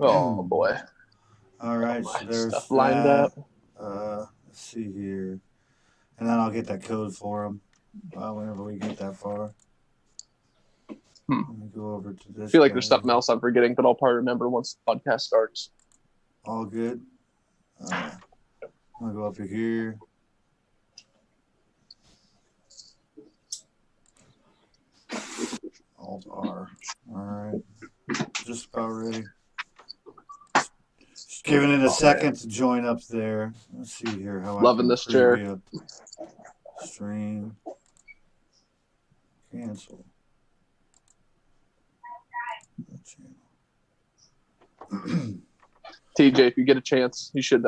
Oh boy. All right, My so there's stuff lined that. up. Let's see here. And then I'll get that code for them whenever we get that far. Hmm. Let me go over to this I feel like guy. there's something else I'm forgetting, but I'll probably remember once the podcast starts. All good. I'm going to go up to here. Alt R. All right. Just about ready. Just giving it a second to join up there. Let's see here how Loving I can this chair. preview stream. Cancel. TJ, if you get a chance, you should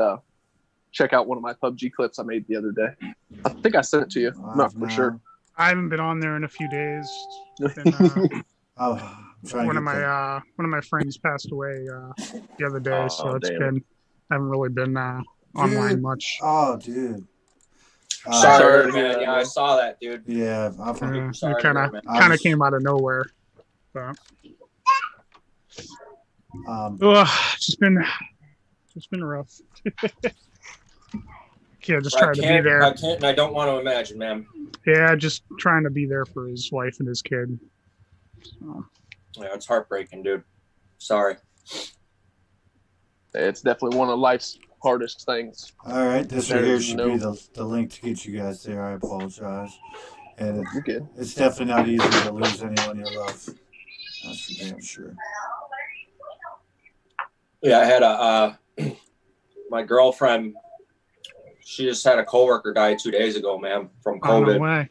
check out one of my PUBG clips I made the other day. I think I sent it to you. I'm not for sure. I haven't been on there in a few days. Been, one of my friends passed away the other day, so it's been I haven't really been online much. Oh, dude. Sorry, man. Yeah, I saw that, dude. Yeah, it kind of came out of nowhere. But it's just been rough. Yeah, just trying to be there. I can't, and I don't want to imagine, man. Yeah, just trying to be there for his wife and his kid. So. Yeah, it's heartbreaking, dude. Sorry. It's definitely one of life's hardest things. All right, this right here should be the link to get you guys there. I apologize. And it's definitely not easy to lose anyone you love. That's for damn sure. Yeah, I had my girlfriend, she just had a coworker die 2 days ago, man, from COVID. Oh, no way.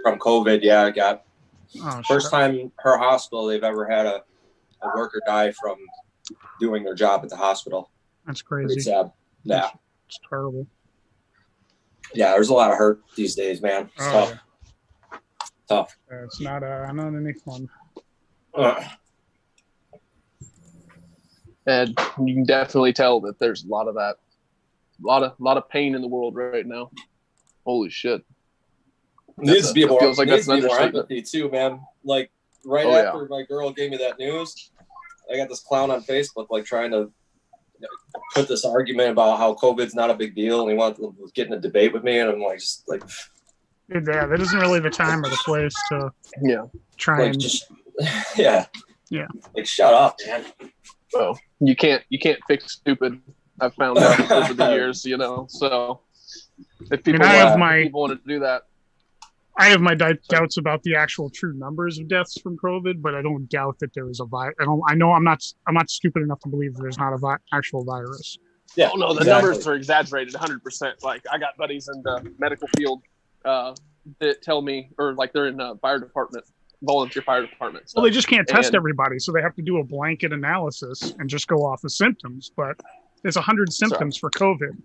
From COVID, yeah, I got first shit. time her hospital they've ever had a worker die from doing their job at the hospital. That's crazy. Pretty sad. Yeah. It's terrible. Yeah, there's a lot of hurt these days, man. It's tough. Yeah. Tough. It's not any fun. And you can definitely tell that there's a lot of that. A lot of pain in the world right now. Holy shit. Needs to be more understatement. empathy too, man. Like after my girl gave me that news, I got this clown on Facebook like trying to put this argument about how COVID's not a big deal, and he wanted to get in a debate with me, and I'm like, just like, yeah, that isn't really the time or the place to try like, and just like shut up, man. Oh, you can't fix stupid. I've found out over the years, So if people want to do that, I have my doubts about the actual true numbers of deaths from COVID, but I don't doubt that there is a virus. I know I'm not stupid enough to believe that there's not a actual virus. Yeah, no, the numbers are exaggerated 100%. Like I got buddies in the medical field that tell me, or like they're in the volunteer fire department. Well, they just can't test everybody, so they have to do a blanket analysis and just go off of symptoms. But there's 100 symptoms for COVID.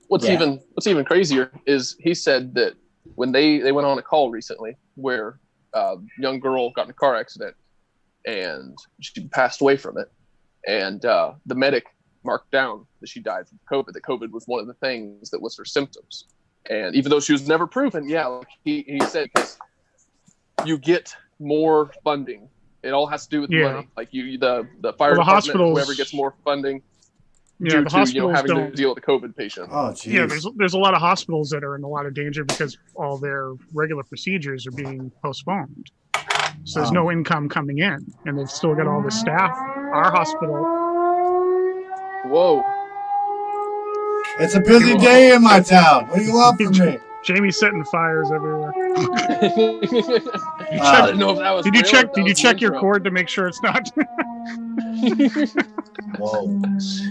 What's even crazier is he said that when they went on a call recently where a young girl got in a car accident and she passed away from it, and the medic marked down that she died from COVID, that COVID was one of the things that was her symptoms. And even though she was never proven, he said, because you get more funding. It all has to do with money. Like the fire department, whoever gets more funding. Yeah, the hospitals having to deal with a COVID patient. Oh, geez. Yeah, there's a lot of hospitals that are in a lot of danger because all their regular procedures are being postponed. So there's no income coming in, and they've still got all the staff. Our hospital. Whoa. It's a busy day in my town. What do you want from me? Jamie's setting fires everywhere. I didn't know if that was Did you check your cord to make sure it's not? Whoa.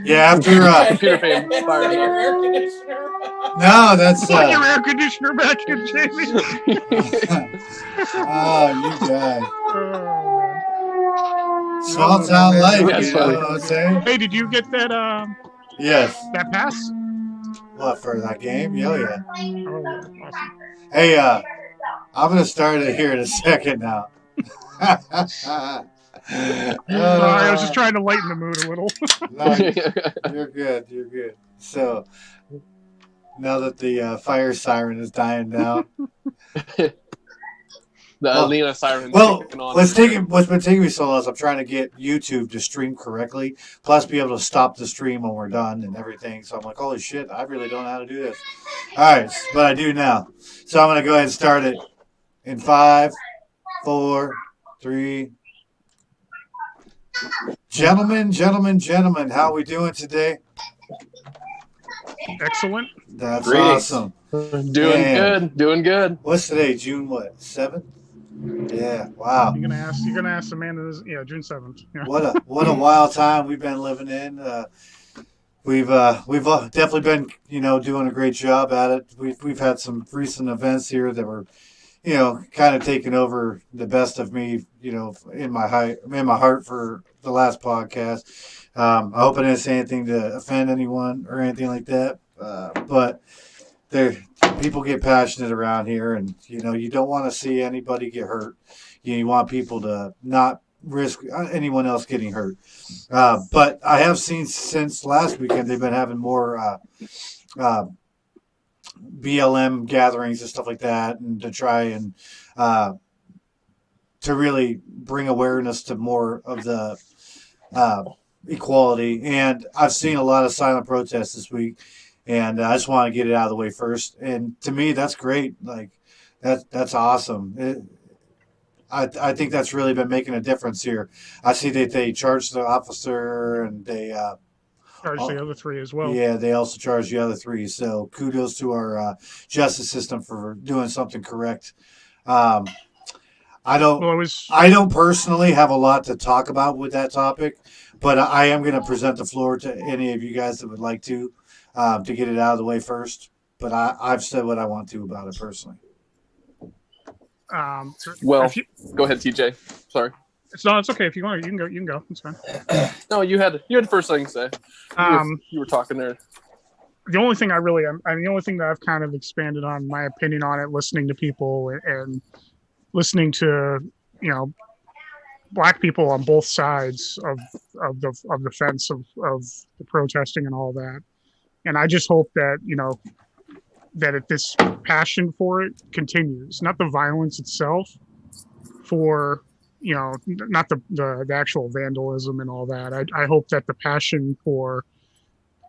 Yeah, after computer fan fire. Your air conditioner. No, that's put your air conditioner back in, Jamie. Oh, you guys. Oh, man. Small town life. That's you know what I'm saying? Hey, did you get that? Yes. That pass? What, for that game? Yeah. Oh, awesome. Hey, I'm gonna start it here in a second now. Sorry, I was just trying to lighten the mood a little. No, you're good. So now that the fire siren is dying down, Alina siren. Well, what's been taking me so long is I'm trying to get YouTube to stream correctly, plus be able to stop the stream when we're done and everything. So I'm like, holy shit, I really don't know how to do this. All right, but I do now. So I'm going to go ahead and start it in 5, 4, 3. Gentlemen, how are we doing today? Excellent. That's awesome. Doing good. What's today? June what? 7th? Yeah. Wow. You're gonna ask Amanda. Yeah, June 7th. Yeah. What a wild time we've been living in. We've definitely been doing a great job at it. We've had some recent events here that were kind of taking over the best of me in my heart for the last podcast. I hope I didn't say anything to offend anyone or anything like that. But people get passionate around here, and you don't want to see anybody get hurt. You want people to not risk anyone else getting hurt. But I have seen since last weekend they've been having more BLM gatherings and stuff like that, and to try and to really bring awareness to more of the equality. And I've seen a lot of silent protests this week, and I just want to get it out of the way first. And to me, that's great. Like that's awesome. I think that's really been making a difference here. I see that they charged the officer, and they charged the other 3 as well. Yeah, they also charged the other 3. So kudos to our justice system for doing something correct. I don't personally have a lot to talk about with that topic, but I am going to present the floor to any of you guys that would like to get it out of the way first. But I've said what I want to about it personally. Go ahead, TJ. Sorry. It's okay. If you want, you can go. It's fine. No, you had the first thing to say. You were talking there. The only thing the only thing that I've kind of expanded on my opinion on it, listening to people and listening to Black people on both sides of the fence of the protesting and all that, and I just hope that that this passion for it continues, not the violence itself, for not the actual vandalism and all that. I hope that the passion for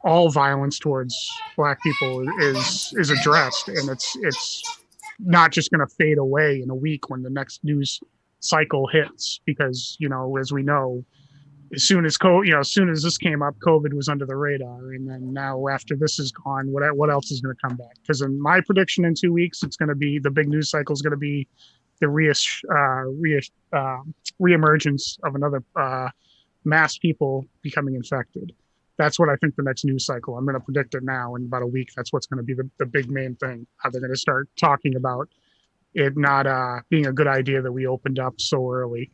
all violence towards Black people is addressed, and it's not just going to fade away in a week when the next news cycle hits, because as we know, as soon as this came up, COVID was under the radar, and then now after this is gone, what else is going to come back? Because in my prediction, in 2 weeks, it's going to be the big news cycle is going to be the reemergence of another mass people becoming infected. That's what I think the next news cycle. I'm going to predict it now. In about a week, that's what's going to be the big main thing. How they're going to start talking about it not being a good idea that we opened up so early,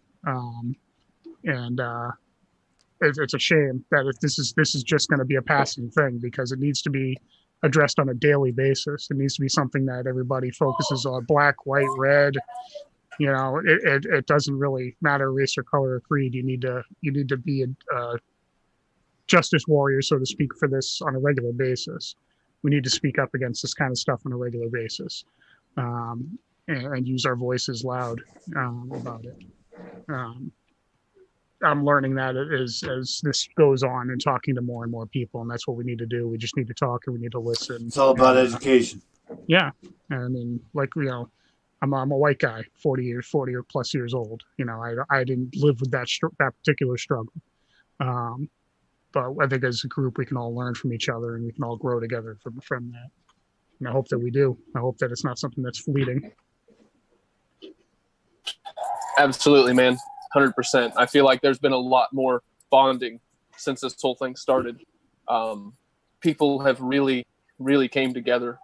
it's a shame that this is just going to be a passing thing, because it needs to be addressed on a daily basis. It needs to be something that everybody focuses on. Black, white, red. It doesn't really matter race or color or creed. You need to be a justice warrior, so to speak, for this on a regular basis. We need to speak up against this kind of stuff on a regular basis, and use our voices loud about it. I'm learning that as this goes on, and talking to more and more people, and that's what we need to do. We just need to talk, and we need to listen. It's all about education. Yeah, I mean, I'm a white guy, 40 or plus years old. I didn't live with that particular struggle, but I think as a group we can all learn from each other, and we can all grow together from that. And I hope that we do. I hope that it's not something that's fleeting. Absolutely, man. 100%. I feel like there's been a lot more bonding since this whole thing started. People have really, really came together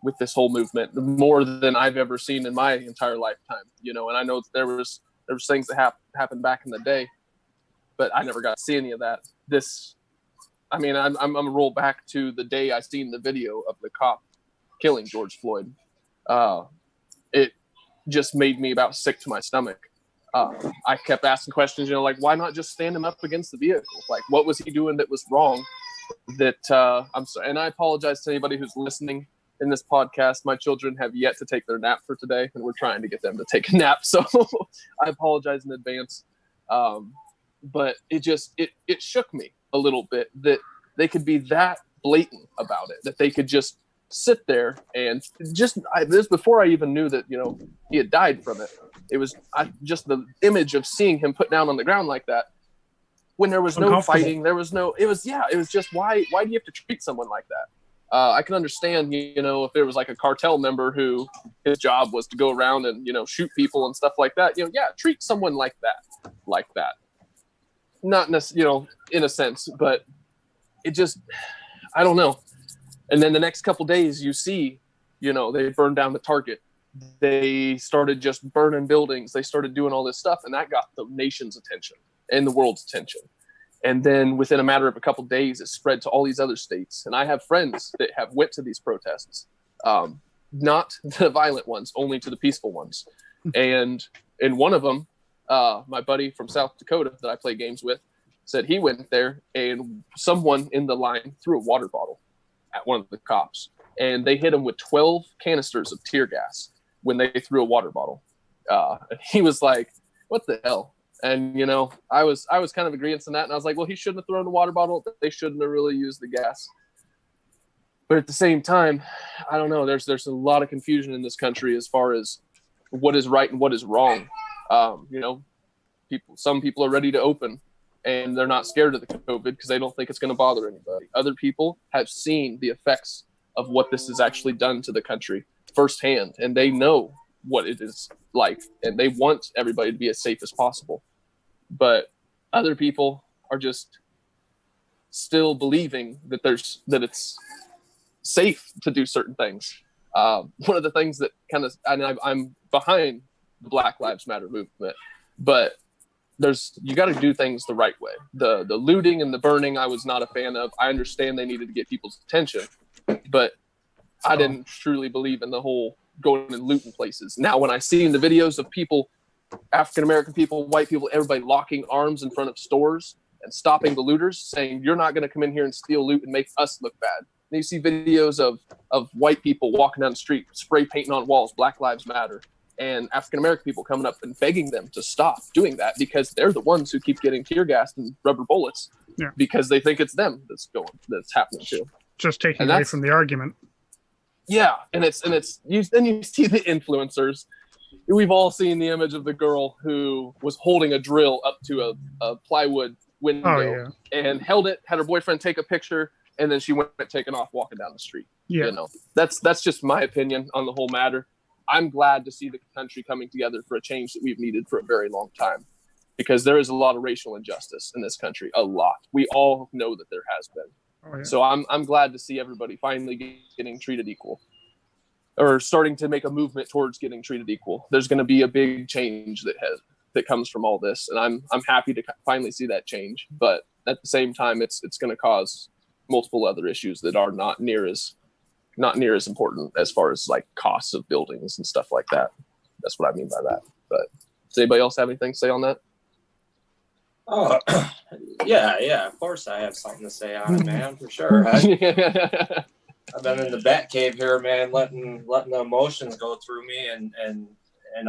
with this whole movement, more than I've ever seen in my entire lifetime. And I know there was things that happened back in the day, but I never got to see any of that. I'm gonna roll back to the day I seen the video of the cop killing George Floyd. It just made me about sick to my stomach. I kept asking questions, like, why not just stand him up against the vehicle? Like, what was he doing that was wrong? That I'm sorry, and I apologize to anybody who's listening in this podcast, my children have yet to take their nap for today, and we're trying to get them to take a nap. So I apologize in advance. But it shook me a little bit that they could be that blatant about it, that they could just sit there and this before I even knew that, he had died from it. It was just the image of seeing him put down on the ground like that when there was no fighting. It was just, why do you have to treat someone like that? I can understand, if there was like a cartel member who his job was to go around and, shoot people and stuff like that, treat someone like that. Not necessarily, in a sense, but it just, I don't know. And then the next couple days you see, they burned down the Target. They started just burning buildings. They started doing all this stuff, and that got the nation's attention and the world's attention. And then within a matter of a couple days, it spread to all these other states. And I have friends that have went to these protests, not the violent ones, only to the peaceful ones. And in one of them, my buddy from South Dakota that I play games with said he went there and someone in the line threw a water bottle at one of the cops, and they hit him with 12 canisters of tear gas when they threw a water bottle. And he was like, what the hell? And, I was kind of agreeing to that. And I was like, well, he shouldn't have thrown the water bottle. They shouldn't have really used the gas. But at the same time, I don't know. There's a lot of confusion in this country as far as what is right and what is wrong. Some people are ready to open, and they're not scared of the COVID because they don't think it's going to bother anybody. Other people have seen the effects of what this has actually done to the country firsthand, and they know what it is like, and they want everybody to be as safe as possible. But other people are just still believing that it's safe to do certain things. One of the things that I'm behind the Black Lives Matter movement, but you got to do things the right way. The looting and the burning, I was not a fan of. I understand they needed to get people's attention, but I didn't truly believe in the whole going and looting places. Now, when I see in the videos of people, African-American people, white people, everybody locking arms in front of stores and stopping the looters, saying, you're not going to come in here and steal loot and make us look bad. And you see videos of white people walking down the street, spray painting on walls, Black Lives Matter, and African-American people coming up and begging them to stop doing that because they're the ones who keep getting tear gassed and rubber bullets because they think it's them that's happening to. Just taking away from the argument. Yeah, and you see the influencers. We've all seen the image of the girl who was holding a drill up to a plywood window and held it, had her boyfriend take a picture, and then she went taking off walking down the street. Yeah. That's just my opinion on the whole matter. I'm glad to see the country coming together for a change that we've needed for a very long time, because there is a lot of racial injustice in this country. A lot. We all know that there has been. Oh, yeah. So I'm glad to see everybody finally getting treated equal, or starting to make a movement towards getting treated equal. There's going to be a big change that comes from all this, and I'm happy to finally see that change. But at the same time, it's going to cause multiple other issues that are not near as important as far as like costs of buildings and stuff like that. That's what I mean by that. But does anybody else have anything to say on that? Oh, yeah, of course I have something to say on it, man, for sure. I've been in the bat cave here, man, letting the emotions go through me and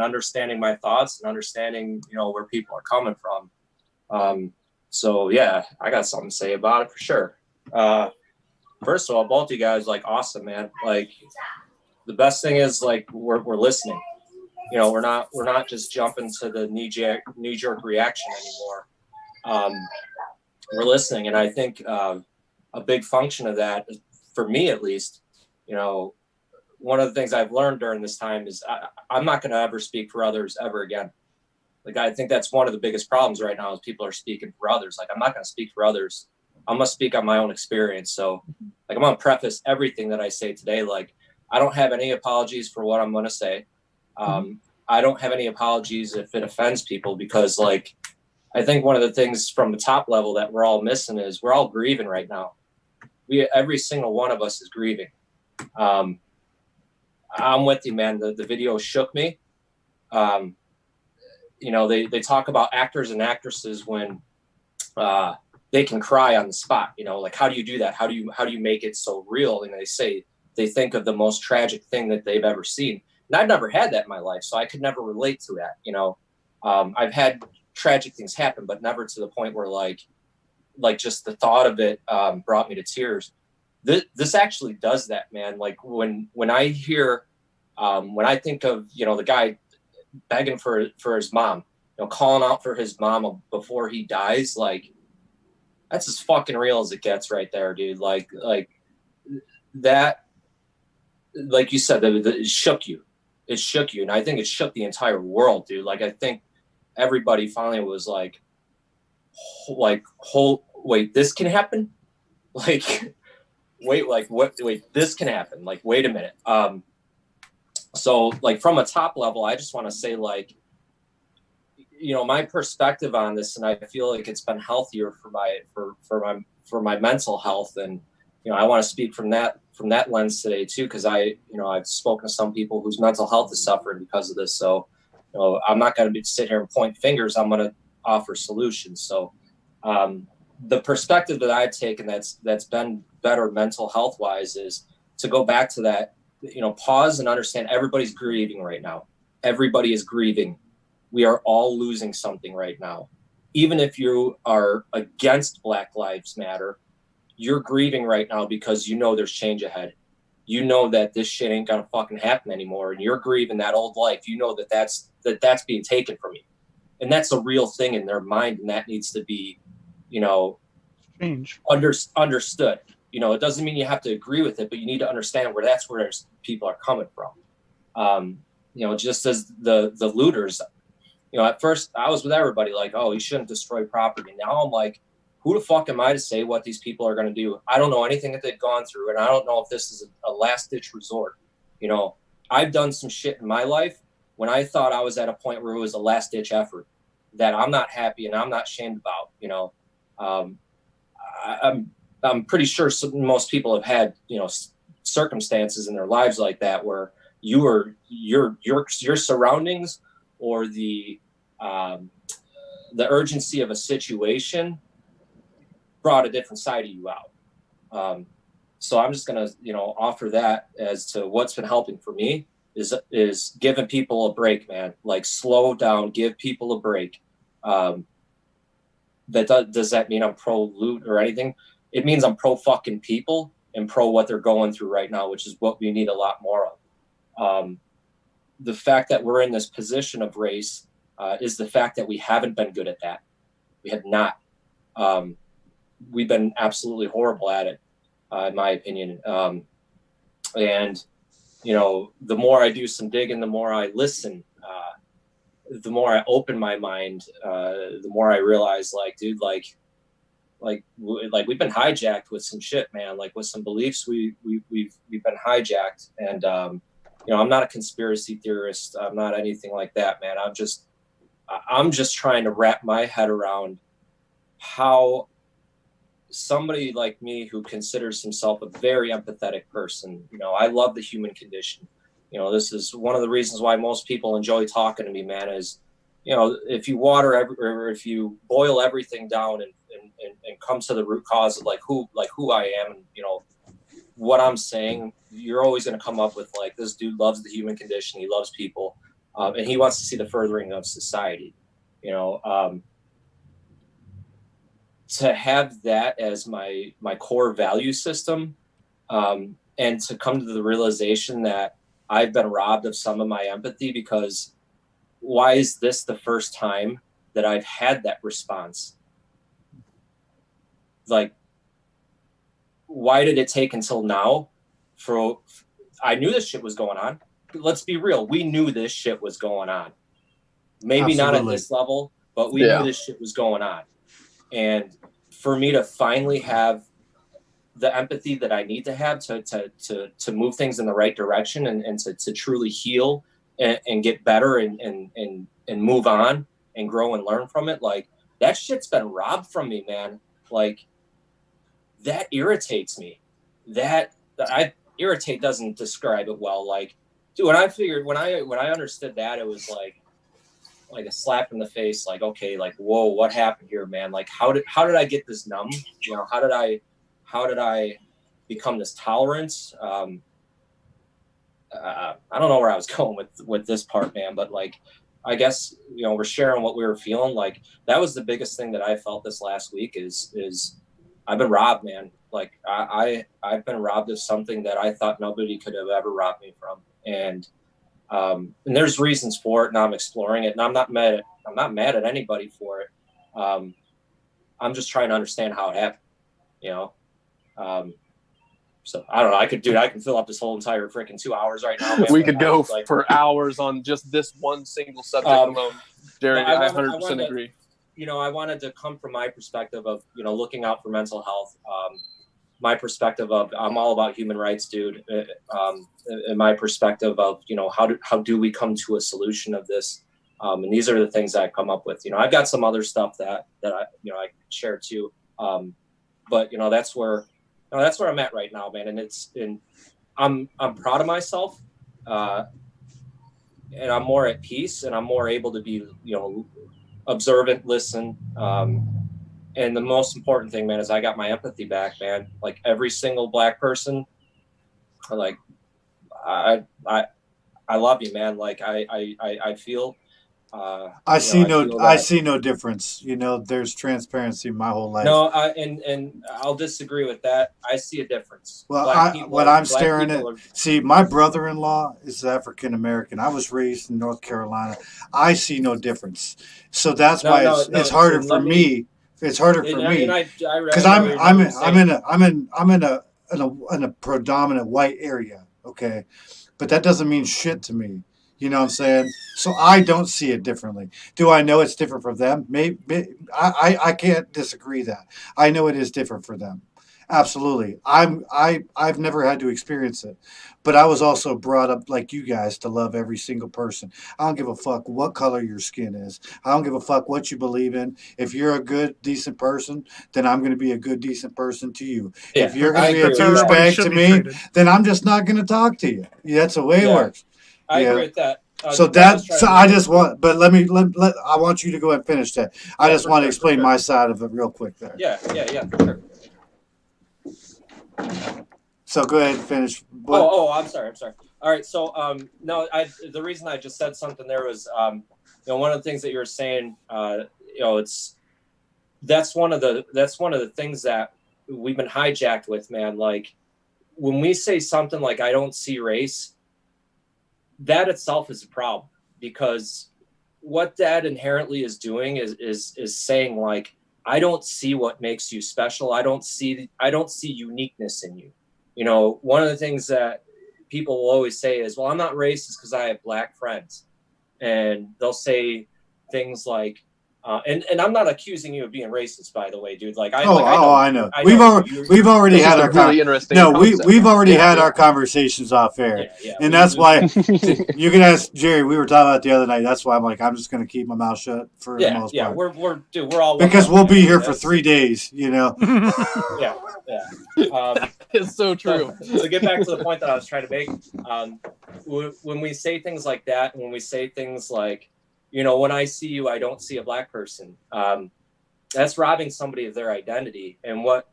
understanding my thoughts and understanding, where people are coming from. So yeah, I got something to say about it for sure. First of all, both of you guys, awesome, man. The best thing is we're listening. We're not just jumping to the knee-jerk reaction anymore. We're listening, and I think a big function of that, for me at least, one of the things I've learned during this time is I'm not going to ever speak for others ever again. I think that's one of the biggest problems right now is people are speaking for others. I'm not going to speak for others. I'm going to speak on my own experience. So I'm going to preface everything that I say today. I don't have any apologies for what I'm going to say. I don't have any apologies if it offends people, because I think one of the things from the top level that we're all missing is we're all grieving right now. Every single one of us is grieving. I'm with you, man. The video shook me. They talk about actors and actresses when they can cry on the spot. How do you do that? How do you make it so real? And they say they think of the most tragic thing that they've ever seen. And I've never had that in my life, so I could never relate to that. You know, I've had tragic things happen, but never to the point where like just the thought of it brought me to tears. This actually does that, man. Like when I hear, when I think of, you know, the guy begging for his mom, you know, calling out for his mom before he dies, like that's as fucking real as it gets right there, dude. Like that, like you said, it shook you. It shook you. And I think it shook the entire world, dude. Like, I think everybody finally was like, wait, this can happen? Like, wait, this can happen. Like, wait a minute. So like from a top level, I just want to say, like, you know, my perspective on this, and I feel like it's been healthier for my mental health. And, you know, I want to speak from that lens today too, because I've spoken to some people whose mental health is suffering because of this. So, you know, I'm not going to sit here and point fingers. I'm going to offer solutions. So, the perspective that I've taken that's been better mental health wise is to go back to that, you know, pause and understand everybody's grieving right now. Everybody is grieving. We are all losing something right now. Even if you are against Black Lives Matter, you're grieving right now because you know there's change ahead. You know that this shit ain't gonna fucking happen anymore, and you're grieving that old life. You know that's being taken from you, and that's a real thing in their mind, and that needs to be, you know, change understood. You know, it doesn't mean you have to agree with it, but you need to understand where people are coming from. You know, just as the looters. You know, at first I was with everybody like, oh, you shouldn't destroy property. Now I'm like, who the fuck am I to say what these people are going to do? I don't know anything that they've gone through, and I don't know if this is a last-ditch resort. You know, I've done some shit in my life when I thought I was at a point where it was a last-ditch effort that I'm not happy and I'm not ashamed about. You know, I'm pretty sure most people have had, you know, circumstances in their lives like that where your surroundings or the urgency of a situation brought a different side of you out. So I'm just going to, you know, offer that as to what's been helping for me is giving people a break, man. Like, slow down, give people a break. Does that mean I'm pro loot or anything? It means I'm pro fucking people and pro what they're going through right now, which is what we need a lot more of. The fact that we're in this position of race is the fact that we haven't been good at that. We have not. We've been absolutely horrible at it, in my opinion. And, you know, the more I do some digging, the more I listen, the more I open my mind, the more I realize, like, dude, like we've been hijacked with some shit, man. Like, with some beliefs, we've been hijacked. And, you know, I'm not a conspiracy theorist. I'm not anything like that, man. I'm just trying to wrap my head around how somebody like me who considers himself a very empathetic person, you know, I love the human condition. You know, this is one of the reasons why most people enjoy talking to me, man, is, you know, if you or if you boil everything down and come to the root cause of like who I am and, you know, what I'm saying, you're always going to come up with like, this dude loves the human condition. He loves people. And he wants to see the furthering of society, you know. To have that as my core value system, and to come to the realization that I've been robbed of some of my empathy, because why is this the first time that I've had that response? Like, why did it take until now I knew this shit was going on. Let's be real. We knew this shit was going on. Maybe Absolutely. Not at this level, but we knew this shit was going on. And for me to finally have the empathy that I need to have to move things in the right direction and to truly heal and get better and move on and grow and learn from it, like, that shit's been robbed from me, man. Like, that irritates me. Irritate doesn't describe it well. Like, dude, when I understood that, it was like a slap in the face. Like, okay, like, whoa, what happened here, man? Like, how did I get this numb? You know, how did I become this tolerant? I don't know where I was going with this part, man, but like, I guess, we're sharing what we were feeling. Like, that was the biggest thing that I felt this last week is I've been robbed, man. Like, I've been robbed of something that I thought nobody could have ever robbed me from. And there's reasons for it, and I'm exploring it, and I'm not mad at anybody for it. I'm just trying to understand how it happened, so I don't know. I can fill up this whole entire freaking 2 hours right now, man. We could go for hours on just this one single subject alone. Jerry, I 100% agree. I wanted to come from my perspective of, looking out for mental health. My perspective of, I'm all about human rights, dude. And my perspective of, how do we come to a solution of this? And these are the things I've come up with. I've got some other stuff that I can share too. But that's where I'm at right now, man. And I'm proud of myself. And I'm more at peace, and I'm more able to be, observant, listen. And the most important thing, man, is I got my empathy back, man. Like, every single Black person, like, I love you, man. Like, I feel. I see no difference. There's transparency my whole life. No, and I'll disagree with that. I see a difference. Well, see, my brother-in-law is African American. I was raised in North Carolina. I see no difference. So that's why it's harder for me. It's harder for me because I'm in a predominant white area. Okay, but that doesn't mean shit to me. You know what I'm saying? So I don't see it differently. Do I know it's different for them? Maybe I can't disagree that. I know it is different for them. Absolutely. I've never had to experience it. But I was also brought up like you guys to love every single person. I don't give a fuck what color your skin is. I don't give a fuck what you believe in. If you're a good, decent person, then I'm going to be a good, decent person to you. Yeah, if you're going to be a douchebag to me, then I'm just not going to talk to you. That's the way it works. I agree with that. I just want, but I want you to go ahead and finish that. I just want to explain my side of it real quick there. Yeah, for sure. So go ahead and finish. I'm sorry. All right. So, the reason I just said something there was, one of the things that you were saying, that's one of the things that we've been hijacked with, man. Like, when we say something like, I don't see race, that itself is a problem, because what that inherently is doing is saying, like, I don't see what makes you special. I don't see uniqueness in you. One of the things that people will always say is, well, I'm not racist because I have Black friends. And they'll say things like, and I'm not accusing you of being racist, by the way, dude. Like, I know. We've already had our we've already had our conversations off air, and that's why you can ask Jerry. We were talking about it the other night. That's why I'm like, I'm just going to keep my mouth shut for the most part. We're all, because we'll be here for 3 days. Yeah. It's so true. So get back to the point that I was trying to make. When we say things like that, when we say things like, when I see you, I don't see a Black person. That's robbing somebody of their identity. And what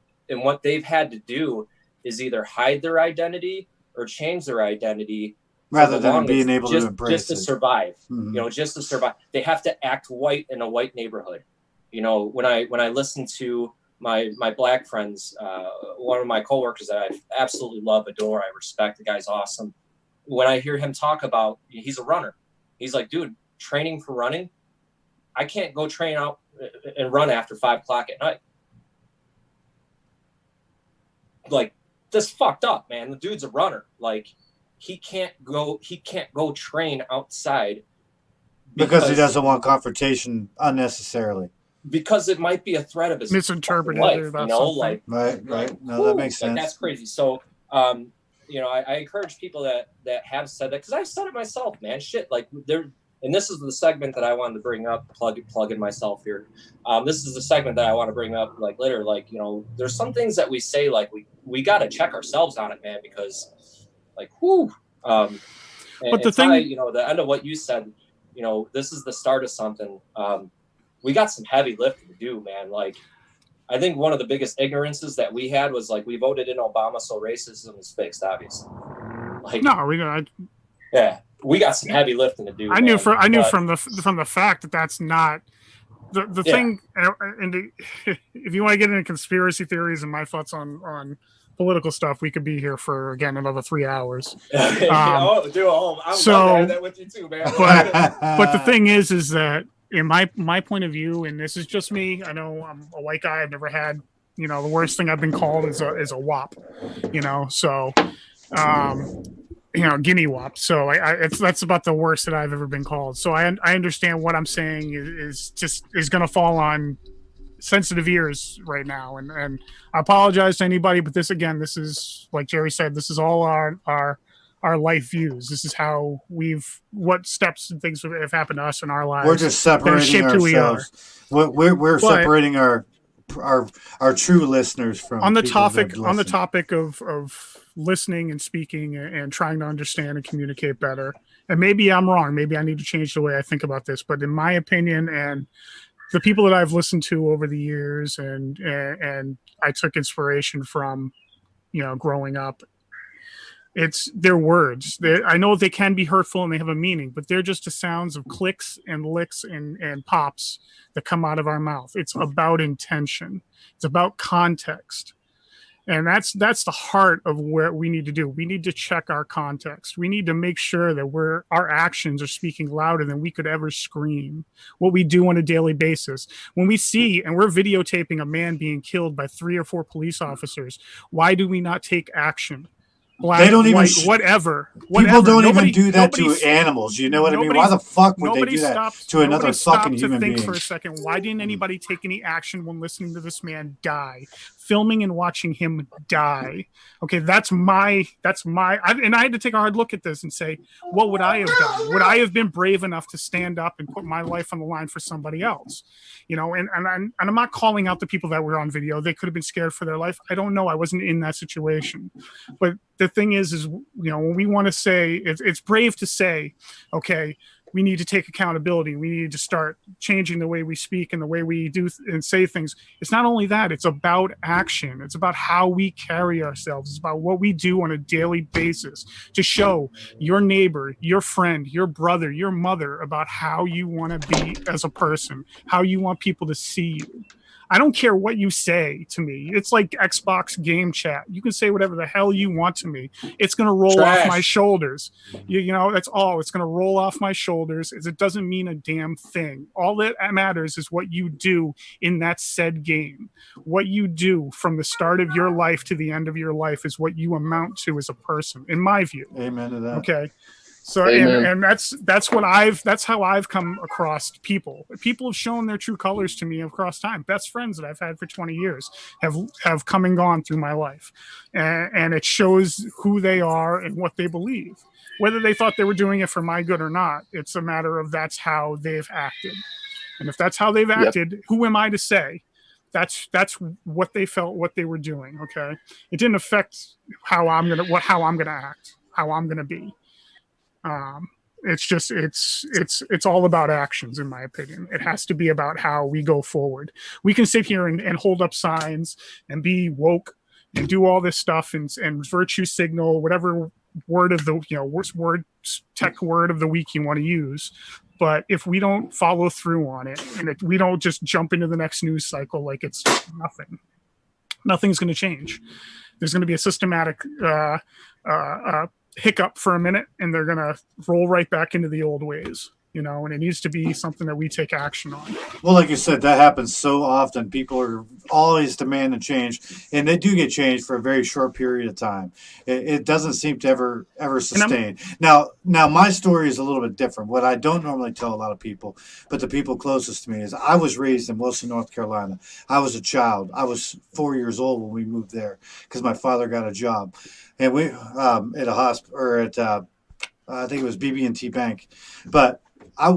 they've had to do is either hide their identity or change their identity rather than being able to embrace just to survive. Mm-hmm. Just to survive. They have to act white in a white neighborhood. When I listen to my Black friends, one of my coworkers that I absolutely love, adore, I respect, the guy's awesome. When I hear him talk about, he's a runner. He's like, dude, training for running, I can't go train out and run after 5:00 at night. Like, that's fucked up, man. The dude's a runner. Like, he can't go train outside because he doesn't want confrontation unnecessarily. Because it might be a threat of his misinterpreted life, right. No, that makes sense. That's crazy. So, I encourage people that have said that, because I've said it myself, man. Shit, like, and this is the segment that I wanted to bring up, plug in myself here. This is the segment that I want to bring up, like, later. Like, there's some things that we say, like, we got to check ourselves on it, man, because, like, whoo. But the thing, the end of what you said, this is the start of something. We got some heavy lifting to do, man. Like, I think one of the biggest ignorances that we had was, like, we voted in Obama, so racism is fixed, obviously. Like, no, we don't. Yeah, we got some heavy lifting to do. I knew from the fact that that's not the thing. And if you want to get into conspiracy theories and my thoughts on political stuff, we could be here for again another 3 hours. I'm glad to have that with you too, man. But the thing is that in my point of view, and this is just me. I know I'm a white guy. I've never had, the worst thing I've been called is a WAP. So. Guinea wop. So that's about the worst that I've ever been called. So I understand what I'm saying is going to fall on sensitive ears right now. And I apologize to anybody, but this is like Jerry said, this is all our life views. This is how what steps and things have happened to us in our lives. We're just separating ourselves. We're separating our true listeners from on the topic of listening and speaking and trying to understand and communicate better. And maybe I'm wrong. Maybe I need to change the way I think about this. But in my opinion, and the people that I've listened to over the years, and I took inspiration from, growing up, it's their words. I know they can be hurtful and they have a meaning, but they're just the sounds of clicks and licks and pops that come out of our mouth. It's about intention. It's about context. And that's the heart of what we need to do. We need to check our context. We need to make sure that our actions are speaking louder than we could ever scream. What we do on a daily basis. When we see and we're videotaping a man being killed by 3 or 4 police officers, why do we not take action? Black, they don't white, even whatever. People don't even do that to animals. You know what I mean? Why the fuck would they do that to another fucking human being? For a second, why didn't anybody take any action when listening to this man die, filming and watching him die? Okay, that's my. And I had to take a hard look at this and say, what would I have done? Would I have been brave enough to stand up and put my life on the line for somebody else? And I'm not calling out the people that were on video. They could have been scared for their life. I don't know. I wasn't in that situation, but the thing is when we want to say it's brave to say, okay, we need to take accountability. We need to start changing the way we speak and the way we do and say things. It's not only that, it's about action. It's about how we carry ourselves. It's about what we do on a daily basis to show your neighbor, your friend, your brother, your mother about how you want to be as a person, how you want people to see you. I don't care what you say to me. It's like Xbox game chat. You can say whatever the hell you want to me. It's going to roll off my shoulders. That's all. It's going to roll off my shoulders. It doesn't mean a damn thing. All that matters is what you do in that said game. What you do from the start of your life to the end of your life is what you amount to as a person, in my view. Amen to that. Okay. So and that's how I've come across people. People have shown their true colors to me across time. Best friends that I've had for 20 years have come and gone through my life, and it shows who they are and what they believe. Whether they thought they were doing it for my good or not, it's a matter of that's how they've acted. And if that's how they've acted, who am I to say? That's what they felt, what they were doing. Okay, it didn't affect how I'm gonna act, how I'm gonna be. It's all about actions, in my opinion. It has to be about how we go forward. We can sit here and hold up signs and be woke and do all this stuff and virtue signal, whatever word of the tech word of the week you want to use. But if we don't follow through on it and we don't just jump into the next news cycle like it's nothing's going to change. There's going to be a systematic hiccup for a minute, and they're going to roll right back into the old ways, and it needs to be something that we take action on. Well, like you said, that happens so often. People are always demanding change, and they do get changed for a very short period of time. It doesn't seem to ever sustain. Now my story is a little bit different. What I don't normally tell a lot of people, but the people closest to me, is I was raised in Wilson, North Carolina. I was a child. I was 4 years old when we moved there because my father got a job. And we at a hospital, or at I think it was BB&T Bank, but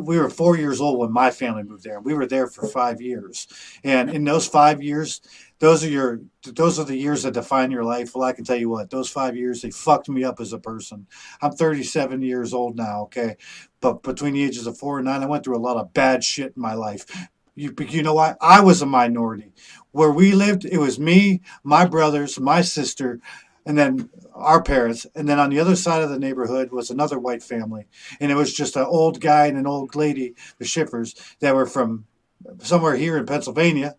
we were 4 years old when my family moved there. We were there for 5 years, and in those 5 years, those are the years that define your life. Well, I can tell you what, those 5 years, they fucked me up as a person. I'm 37 years old now, okay, but between the ages of 4 and 9, I went through a lot of bad shit in my life. You know what? I was a minority. Where we lived, it was me, my brothers, my sister. and then our parents, and then on the other side of the neighborhood was another white family, and it was just an old guy and an old lady, the Schiffers, that were from somewhere here in Pennsylvania.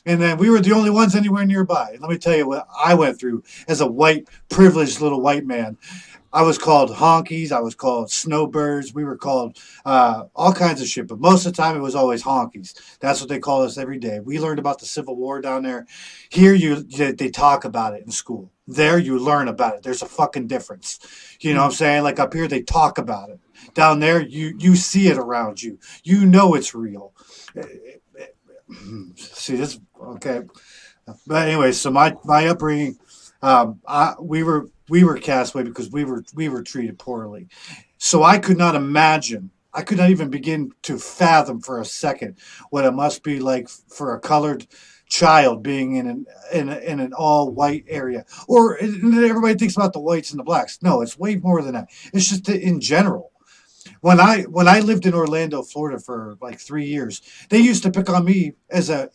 And then we were the only ones anywhere nearby. And let me tell you what I went through as a white, privileged little white man. I was called honkies. I was called snowbirds. We were called all kinds of shit. But most of the time, it was always honkies. That's what they call us every day. We learned about the Civil War down there. Here, they talk about it in school. There, you learn about it. There's a fucking difference. You know what I'm saying? Like up here, they talk about it. Down there, you see it around you. You know it's real. See this? Okay. But anyway, so my upbringing, we were cast away because we were treated poorly. So I could not imagine. I could not even begin to fathom for a second what it must be like for a colored child being in an all white area. Or everybody thinks about the whites and the blacks. No, it's way more than that. It's just in general. When I lived in Orlando, Florida for like 3 years, they used to pick on me as a.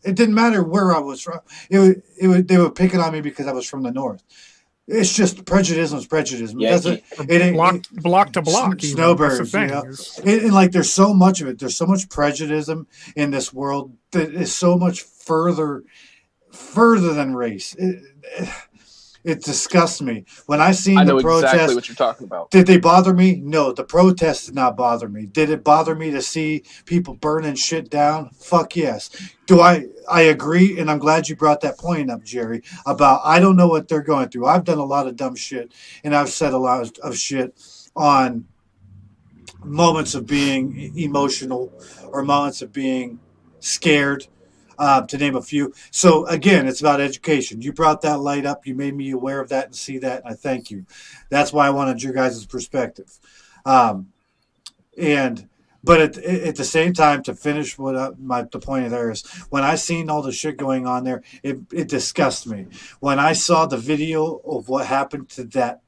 It didn't matter where I was from. They were picking on me because I was from the north. It's just prejudice is prejudice. Yeah, block to block. Snowbirds, you know. And like there's so much of it. There's so much prejudice in this world that is so much further than race. It disgusts me. When I seen the protest, exactly what you're talking about. Did they bother me? No, the protest did not bother me. Did it bother me to see people burning shit down? Fuck yes. Do I agree, and I'm glad you brought that point up, Jerry, about I don't know what they're going through. I've done a lot of dumb shit, and I've said a lot of shit on moments of being emotional or moments of being scared. To name a few. So again, it's about education. You brought that light up. You made me aware of that and see that. And I thank you. That's why I wanted your guys' perspective. But at the same time, to finish the point there is when I seen all the shit going on there, it disgusts me. When I saw the video of what happened to that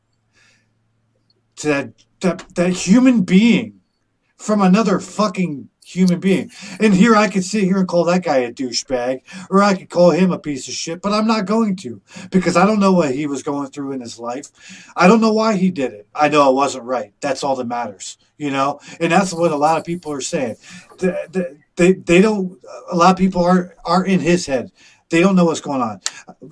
human being from another fucking human being. And here I could sit here and call that guy a douchebag, or I could call him a piece of shit, but I'm not going to, because I don't know what he was going through in his life. I don't know why he did it. I know it wasn't right. That's all that matters, you know? And that's what a lot of people are saying. They don't, a lot of people are in his head. They don't know what's going on.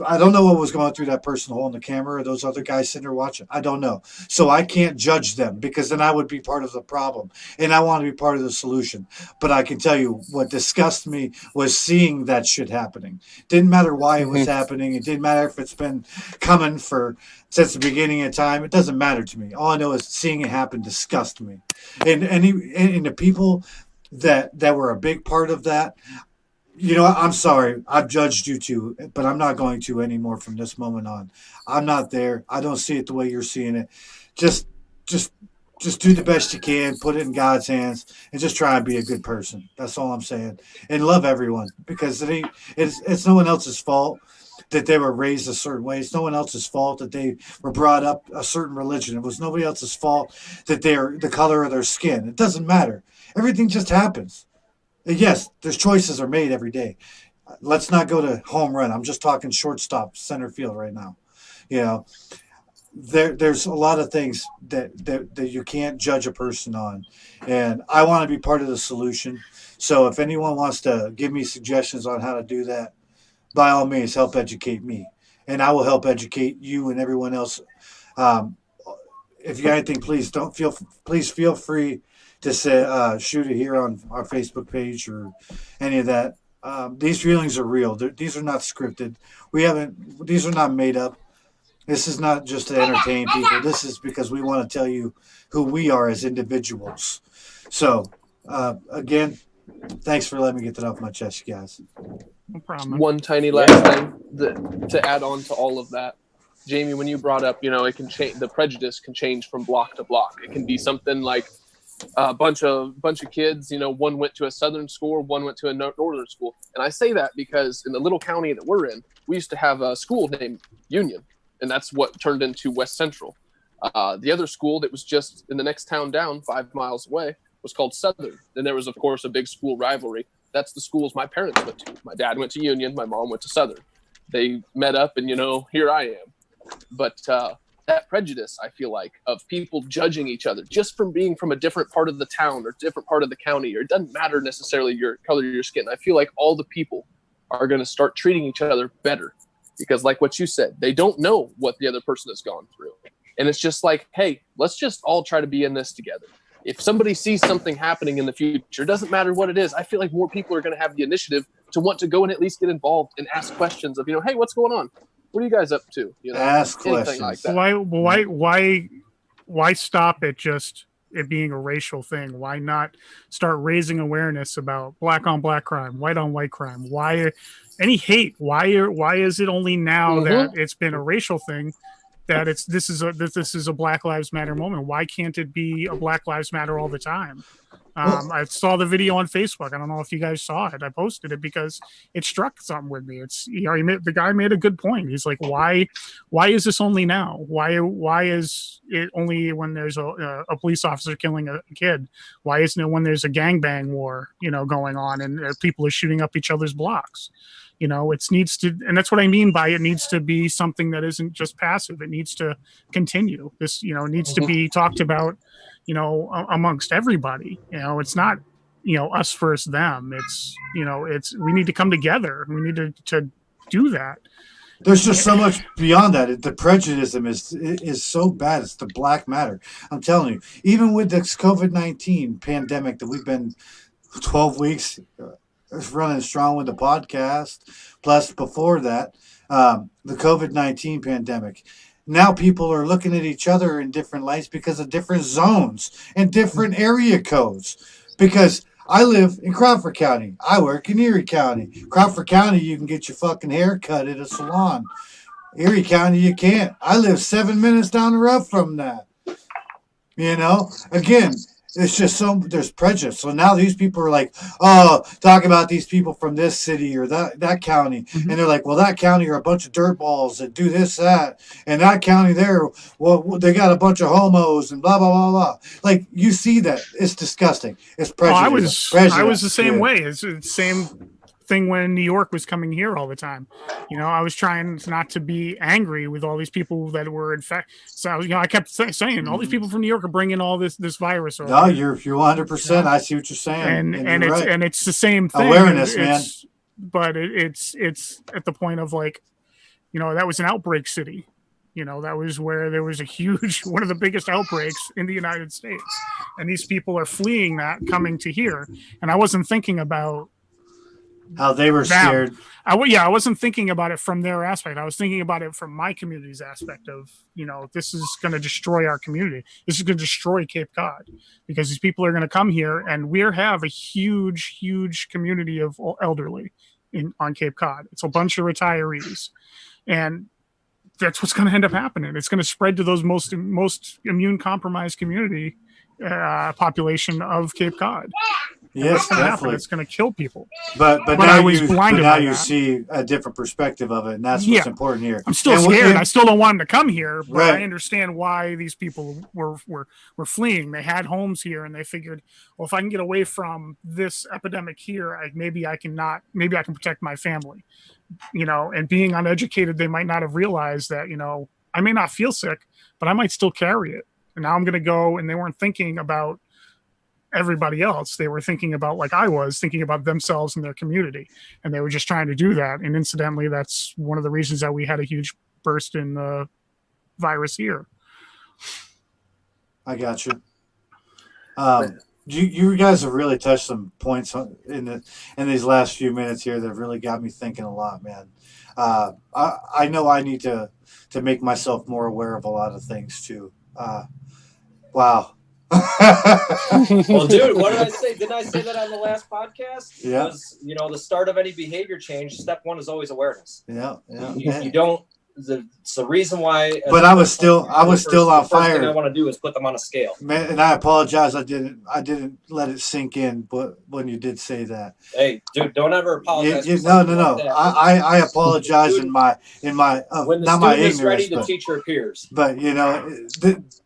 I don't know what was going through that person holding the camera or those other guys sitting there watching. I don't know. So I can't judge them, because then I would be part of the problem, and I want to be part of the solution. But I can tell you what disgusted me was seeing that shit happening. Didn't matter why it was happening. It didn't matter if it's been coming since the beginning of time. It doesn't matter to me. All I know is seeing it happen disgusts me. And the people that were a big part of that, you know, I'm sorry. I've judged you too, but I'm not going to anymore from this moment on. I'm not there. I don't see it the way you're seeing it. Just do the best you can. Put it in God's hands, and just try and be a good person. That's all I'm saying. And love everyone, because it's no one else's fault that they were raised a certain way. It's no one else's fault that they were brought up a certain religion. It was nobody else's fault that they're the color of their skin. It doesn't matter. Everything just happens. Yes, there's choices are made every day. Let's not go to home run. I'm just talking shortstop, center field right now. You know, there's a lot of things that you can't judge a person on, and I want to be part of the solution. So if anyone wants to give me suggestions on how to do that, by all means, help educate me, and I will help educate you and everyone else. If you got anything, please feel free to say, shoot it here on our Facebook page or any of that. These feelings are real. These are not scripted. These are not made up. This is not just to entertain people. This is because we want to tell you who we are as individuals. So, again, thanks for letting me get that off my chest, you guys. No problem. One tiny last thing to add on to all of that. Jamie, when you brought up, you know, it can change. The prejudice can change from block to block. It can be something like a bunch of kids, you know, one went to a southern school, one went to a northern school. And I say that because in the little county that we're in, we used to have a school named Union, and that's what turned into West Central. The other school that was just in the next town down, 5 miles away, was called Southern. Then there was, of course, a big school rivalry. That's the schools my parents went to. My dad went to Union, my mom went to Southern. They met up, and, you know, here I am. But that prejudice, I feel like, of people judging each other just from being from a different part of the town or different part of the county, or it doesn't matter necessarily your color of your skin. I feel like all the people are going to start treating each other better because, like what you said, they don't know what the other person has gone through. And it's just like, hey, let's just all try to be in this together. If somebody sees something happening in the future, it doesn't matter what it is. I feel like more people are going to have the initiative to want to go and at least get involved and ask questions of, hey, what's going on? What are you guys up to? Ask questions. Like that. Why stop at just it being a racial thing? Why not start raising awareness about black on black crime, white on white crime? Why any hate? Why is it only now that it's been a racial thing? That this is a Black Lives Matter moment. Why can't it be a Black Lives Matter all the time? I saw the video on Facebook. I don't know if you guys saw it. I posted it because it struck something with me. It's the guy made a good point. He's like, why is this only now? Why is it only when there's a police officer killing a kid? Why isn't it when there's a gangbang war going on and people are shooting up each other's blocks? It needs to, and that's what I mean by it needs to be something that isn't just passive. It needs to continue. This, needs to be talked about, amongst everybody. It's not, us versus them. It's, we need to come together. We need to do that. There's just so much beyond that. The prejudice is so bad. It's the black matter. I'm telling you, even with this COVID-19 pandemic that we've been 12 weeks running strong with the podcast, plus before that, the COVID-19 pandemic. Now people are looking at each other in different lights because of different zones and different area codes. Because I live in Crawford County. I work in Erie County. Crawford County, you can get your fucking hair cut at a salon. Erie County, you can't. I live 7 minutes down the road from that. Again, it's just there's prejudice. So now these people are like, talk about these people from this city or that county. Mm-hmm. And they're like, well, that county are a bunch of dirtballs that do this, that. And that county there, well, they got a bunch of homos and blah, blah, blah, blah. Like, you see that. It's disgusting. It's prejudice. I was the same way. It's the same thing when New York was coming here all the time. I was trying not to be angry with all these people that were infected. So, I kept saying all these people from New York are bringing all this virus over. No, you're 100%. I see what you're saying. And it's the same thing. Awareness, man. But it's at the point of like, that was an outbreak city. That was where there was one of the biggest outbreaks in the United States. And these people are fleeing that, coming to here. And I wasn't thinking about how they were scared. I wasn't thinking about it from their aspect. I was thinking about it from my community's aspect of, this is going to destroy our community. This is going to destroy Cape Cod because these people are going to come here, and we have a huge, huge community of elderly on Cape Cod. It's a bunch of retirees, and that's what's going to end up happening. It's going to spread to those most immune compromised community population of Cape Cod. Yes, definitely. It's going to kill people. But now you see a different perspective of it, and that's what's important here. I'm still scared. I still don't want them to come here, but I understand why these people were fleeing. They had homes here, and they figured, well, if I can get away from this epidemic here, maybe I can protect my family. And being uneducated, they might not have realized that, I may not feel sick, but I might still carry it. And now I'm going to go, and they weren't thinking about everybody else. They were thinking about, like I was, thinking about themselves and their community. And they were just trying to do that. And incidentally, that's one of the reasons that we had a huge burst in the virus here. I got you. You guys have really touched some points in these last few minutes here that have really got me thinking a lot, man. I know I need to make myself more aware of a lot of things too. Wow. Well, dude, what did I say? Didn't I say that on the last podcast? Yeah. The start of any behavior change, step one is always awareness. Yeah. You don't. It's the reason why. But I was still on fire. First thing I want to do is put them on a scale. Man, and I apologize. I didn't let it sink in, but when you did say that. Hey, dude, don't ever apologize. No. Like I apologize dude, in my when the not student my is ignorance, ready, the teacher appears. But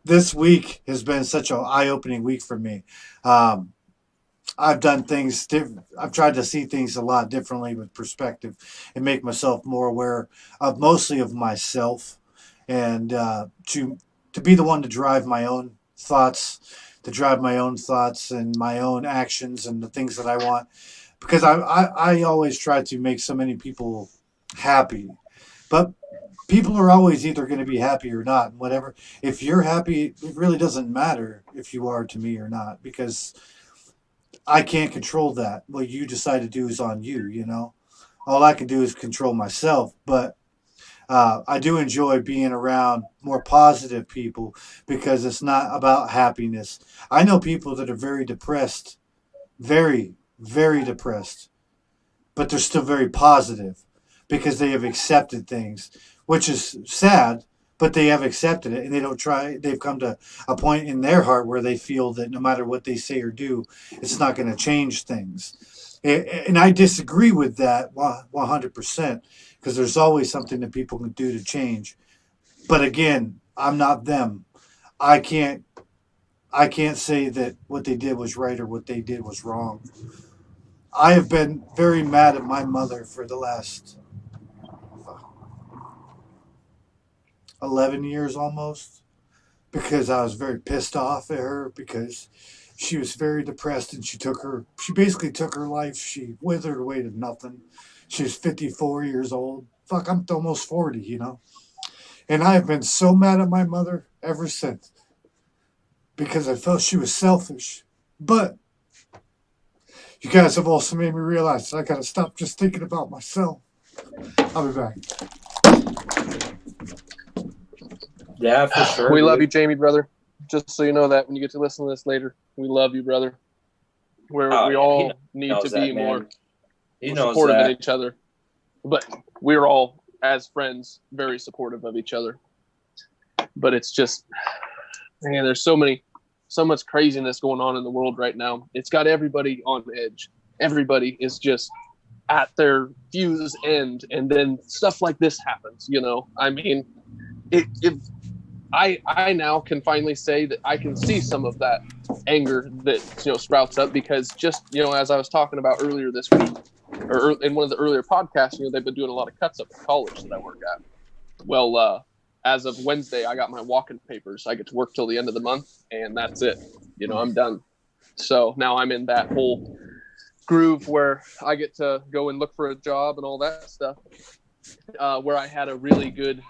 this week has been such an eye-opening week for me. I've done things different. I've tried to see things a lot differently with perspective and make myself more aware of mostly of myself and to be the one to drive my own thoughts, and my own actions and the things that I want, because I always try to make so many people happy, but people are always either going to be happy or not. Whatever, if you're happy, it really doesn't matter if you are to me or not, because I can't control that. What you decide to do is on you, you know. All I can do is control myself, but I do enjoy being around more positive people because it's not about happiness. I know people that are very depressed, very, very depressed, but they're still very positive because they have accepted things, which is sad, but they have accepted it and they don't try. They've come to a point in their heart where they feel that no matter what they say or do, it's not going to change things. And I disagree with that 100%, because there's always something that people can do to change. But again, I'm not them. I can't say that what they did was right or what they did was wrong. I have been very mad at my mother for the last 11 years almost, because I was very pissed off at her because she was very depressed and she basically took her life. She withered away to nothing. She was 54 years old. Fuck, I'm almost 40, you know. And I have been so mad at my mother ever since because I felt she was selfish. But you guys have also made me realize that I got to stop just thinking about myself. I'll be back. Yeah, for sure. We love you, Jamie, brother. Just so you know that when you get to listen to this later, we love you, brother. We all need to be more supportive of each other. But we're all, as friends, very supportive of each other. But it's just, man, there's so much craziness going on in the world right now. It's got everybody on edge. Everybody is just at their fuse end, and then stuff like this happens, you know? I mean, I now can finally say that I can see some of that anger that, you know, sprouts up because just, you know, as I was talking about earlier this week, or in one of the earlier podcasts, you know, they've been doing a lot of cuts up at college that I work at. Well, as of Wednesday, I got my walk-in papers. I get to work till the end of the month, and that's it. You know, I'm done. So now I'm in that whole groove where I get to go and look for a job and all that stuff, where I had a really good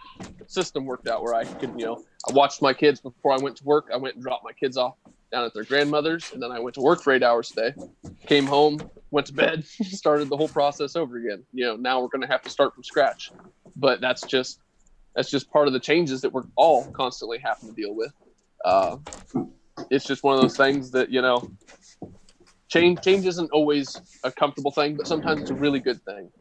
system worked out where I could, you know, I watched my kids before I went to work. I went and dropped my kids off down at their grandmother's, and then I went to work for 8 hours a day, came home, went to bed, started the whole process over again. You know, now we're going to have to start from scratch, but that's just part of the changes that we're all constantly having to deal with. It's just one of those things that, you know, change isn't always a comfortable thing, but sometimes it's a really good thing.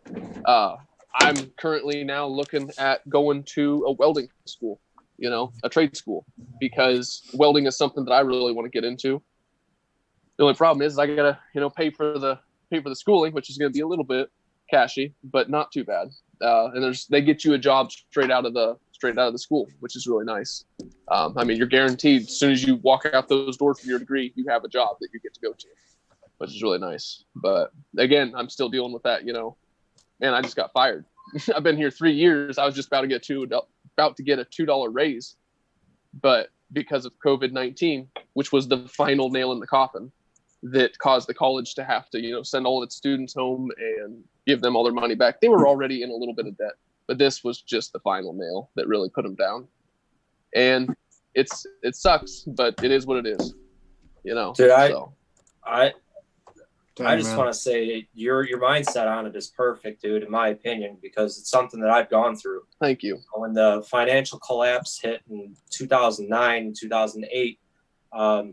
I'm currently now looking at going to a welding school, you know, a trade school, because welding is something that I really want to get into. The only problem is I gotta, you know, pay for the schooling, which is going to be a little bit cashy, but not too bad. And they get you a job straight out of the school, which is really nice. I mean, you're guaranteed as soon as you walk out those doors for your degree, you have a job that you get to go to, which is really nice. But again, I'm still dealing with that, you know. Man, I just got fired. I've been here 3 years. I was just about to get a $2 raise, but because of COVID-19, which was the final nail in the coffin that caused the college to have to, you know, send all its students home and give them all their money back. They were already in a little bit of debt, but this was just the final nail that really put them down. And it sucks, but it is what it is, you know. Dude, I just want to say your mindset on it is perfect, dude, in my opinion, because it's something that I've gone through. Thank you. When the financial collapse hit in 2009, 2008, you know,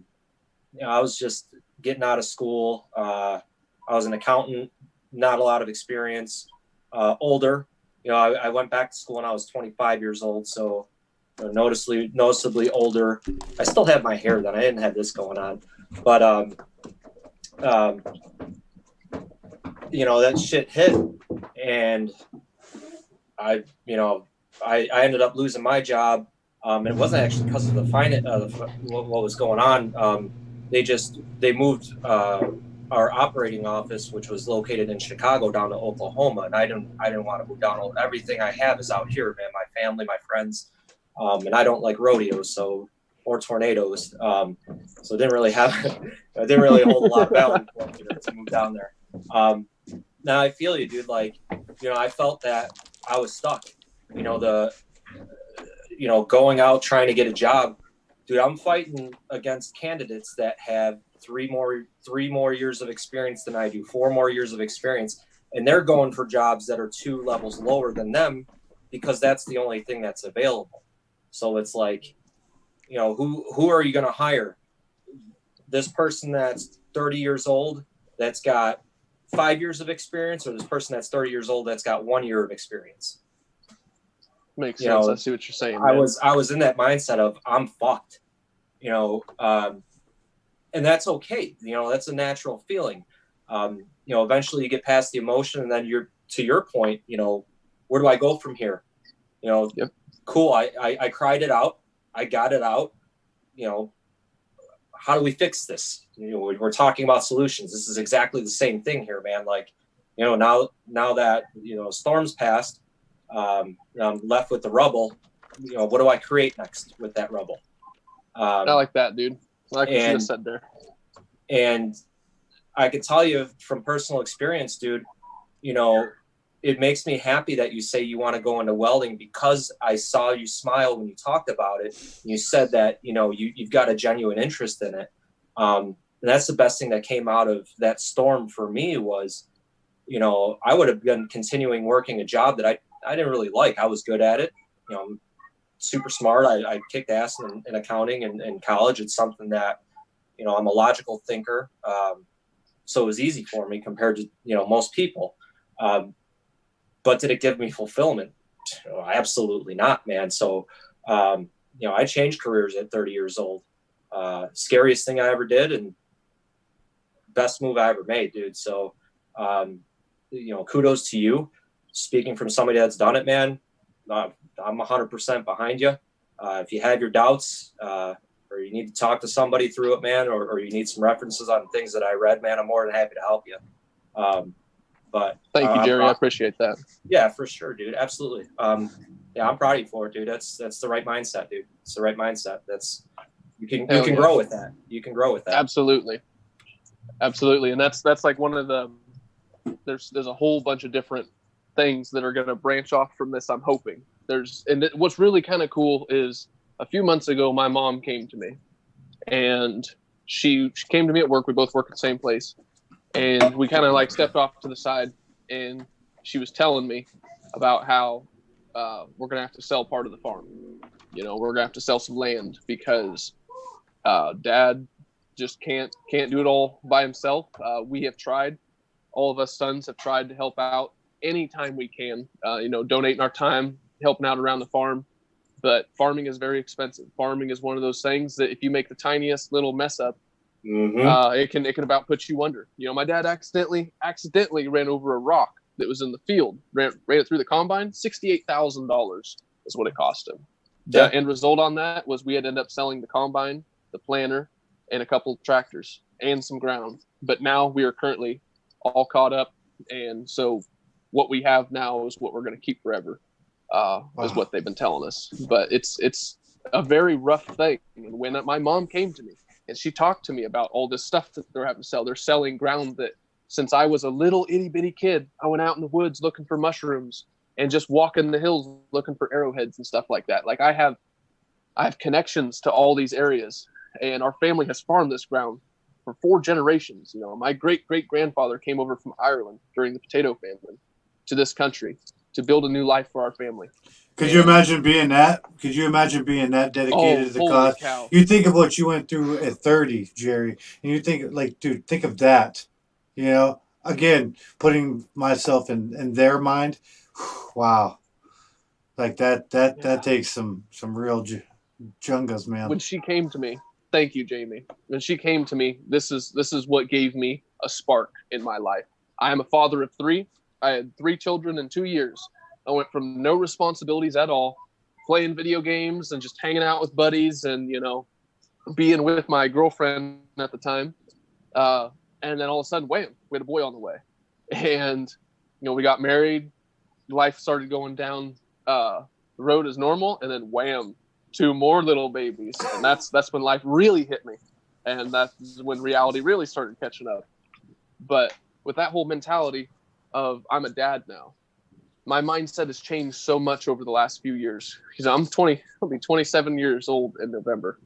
I was just getting out of school. I was an accountant, not a lot of experience, older. You know, I went back to school when I was 25 years old, so you know, noticeably older. I still have my hair then. I didn't have this going on, but you know, that shit hit, and I ended up losing my job. And it wasn't actually because of the what was going on. They moved our operating office, which was located in Chicago, down to Oklahoma, and I didn't want to move down. Everything I have is out here, man. My family, my friends, And I don't like rodeos, or tornadoes. So it didn't really have, it didn't really hold a lot of value for me to move down there. Now I feel you, dude. Like, I felt that I was stuck. Going out trying to get a job, dude. I'm fighting against candidates that have three more years of experience than I do, 4 more years of experience, and they're going for jobs that are 2 levels lower than them because that's the only thing that's available. So it's like, who are you going to hire? This person that's 30 years old that's got 5 years of experience, or this person that's 30 years old that's got 1 year of experience? Makes sense. I see what you're saying. I was in that mindset of I'm fucked, and that's okay. That's a natural feeling. Eventually you get past the emotion, and then to your point, where do I go from here? Yep. Cool. I cried it out. I got it out. How do we fix this? We're talking about solutions. This is exactly the same thing here, man. Like, now that, storms passed, I'm left with the rubble. What do I create next with that rubble? I like that, dude. I like what you just said there. And I can tell you from personal experience, dude, it makes me happy that you say you want to go into welding, because I saw you smile when you talked about it. You said that, you've got a genuine interest in it. And that's the best thing that came out of that storm for me was, I would have been continuing working a job that I didn't really like. I was good at it. I'm super smart. I kicked ass in accounting and in college. It's something that, I'm a logical thinker. So it was easy for me compared to, most people. But did it give me fulfillment? Absolutely not, man. So, I changed careers at 30 years old. Scariest thing I ever did, and best move I ever made, dude. So, kudos to you. Speaking from somebody that's done it, man, I'm 100% behind you. If you have your doubts, or you need to talk to somebody through it, man, or you need some references on things that I read, man, I'm more than happy to help you. But thank you, Jerry. I appreciate that. Yeah, for sure, dude. Absolutely. Yeah, I'm proud of you for it, dude. That's the right mindset, dude. It's the right mindset. You can grow with that. You can grow with that. Absolutely. And that's like one of the, there's a whole bunch of different things that are going to branch off from this. I'm hoping what's really kind of cool is a few months ago, my mom came to me, and she came to me at work. We both work at the same place. And we kind of like stepped off to the side, and she was telling me about how we're going to have to sell part of the farm. We're going to have to sell some land because Dad just can't do it all by himself. We have tried. All of us sons have tried to help out anytime we can, donating our time, helping out around the farm. But farming is very expensive. Farming is one of those things that if you make the tiniest little mess up, it can about put you under. My dad accidentally ran over a rock that was in the field, ran it through the combine. $68,000 is what it cost him. Yeah. The end result on that was we had to end up selling the combine, the planter, and a couple of tractors and some ground. But now we are currently all caught up, and so what we have now is what we're going to keep forever. Is what they've been telling us. But it's a very rough thing. When my mom came to me, and she talked to me about all this stuff that they're having to sell. They're selling ground that since I was a little itty bitty kid, I went out in the woods looking for mushrooms and just walking the hills looking for arrowheads and stuff like that. Like I have connections to all these areas, and our family has farmed this ground for 4 generations. My great grandfather came over from Ireland during the potato famine to this country to build a new life for our family. Could you imagine being that? Could you imagine being that dedicated to the cause? Cow. You think of what you went through at 30, Jerry, and you think like, dude, think of that. Again, putting myself in their mind. Wow, like that takes some real jungas, man. When she came to me, thank you, Jamie. When she came to me, this is what gave me a spark in my life. I am a father of 3. I had 3 children in 2 years. I went from no responsibilities at all, playing video games and just hanging out with buddies and, being with my girlfriend at the time. And then all of a sudden, wham, we had a boy on the way. And, we got married. Life started going down the road as normal. And then wham, 2 more little babies, and that's when life really hit me, and that's when reality really started catching up. But with that whole mentality of I'm a dad now, my mindset has changed so much over the last few years, because I'll be 27 years old in November,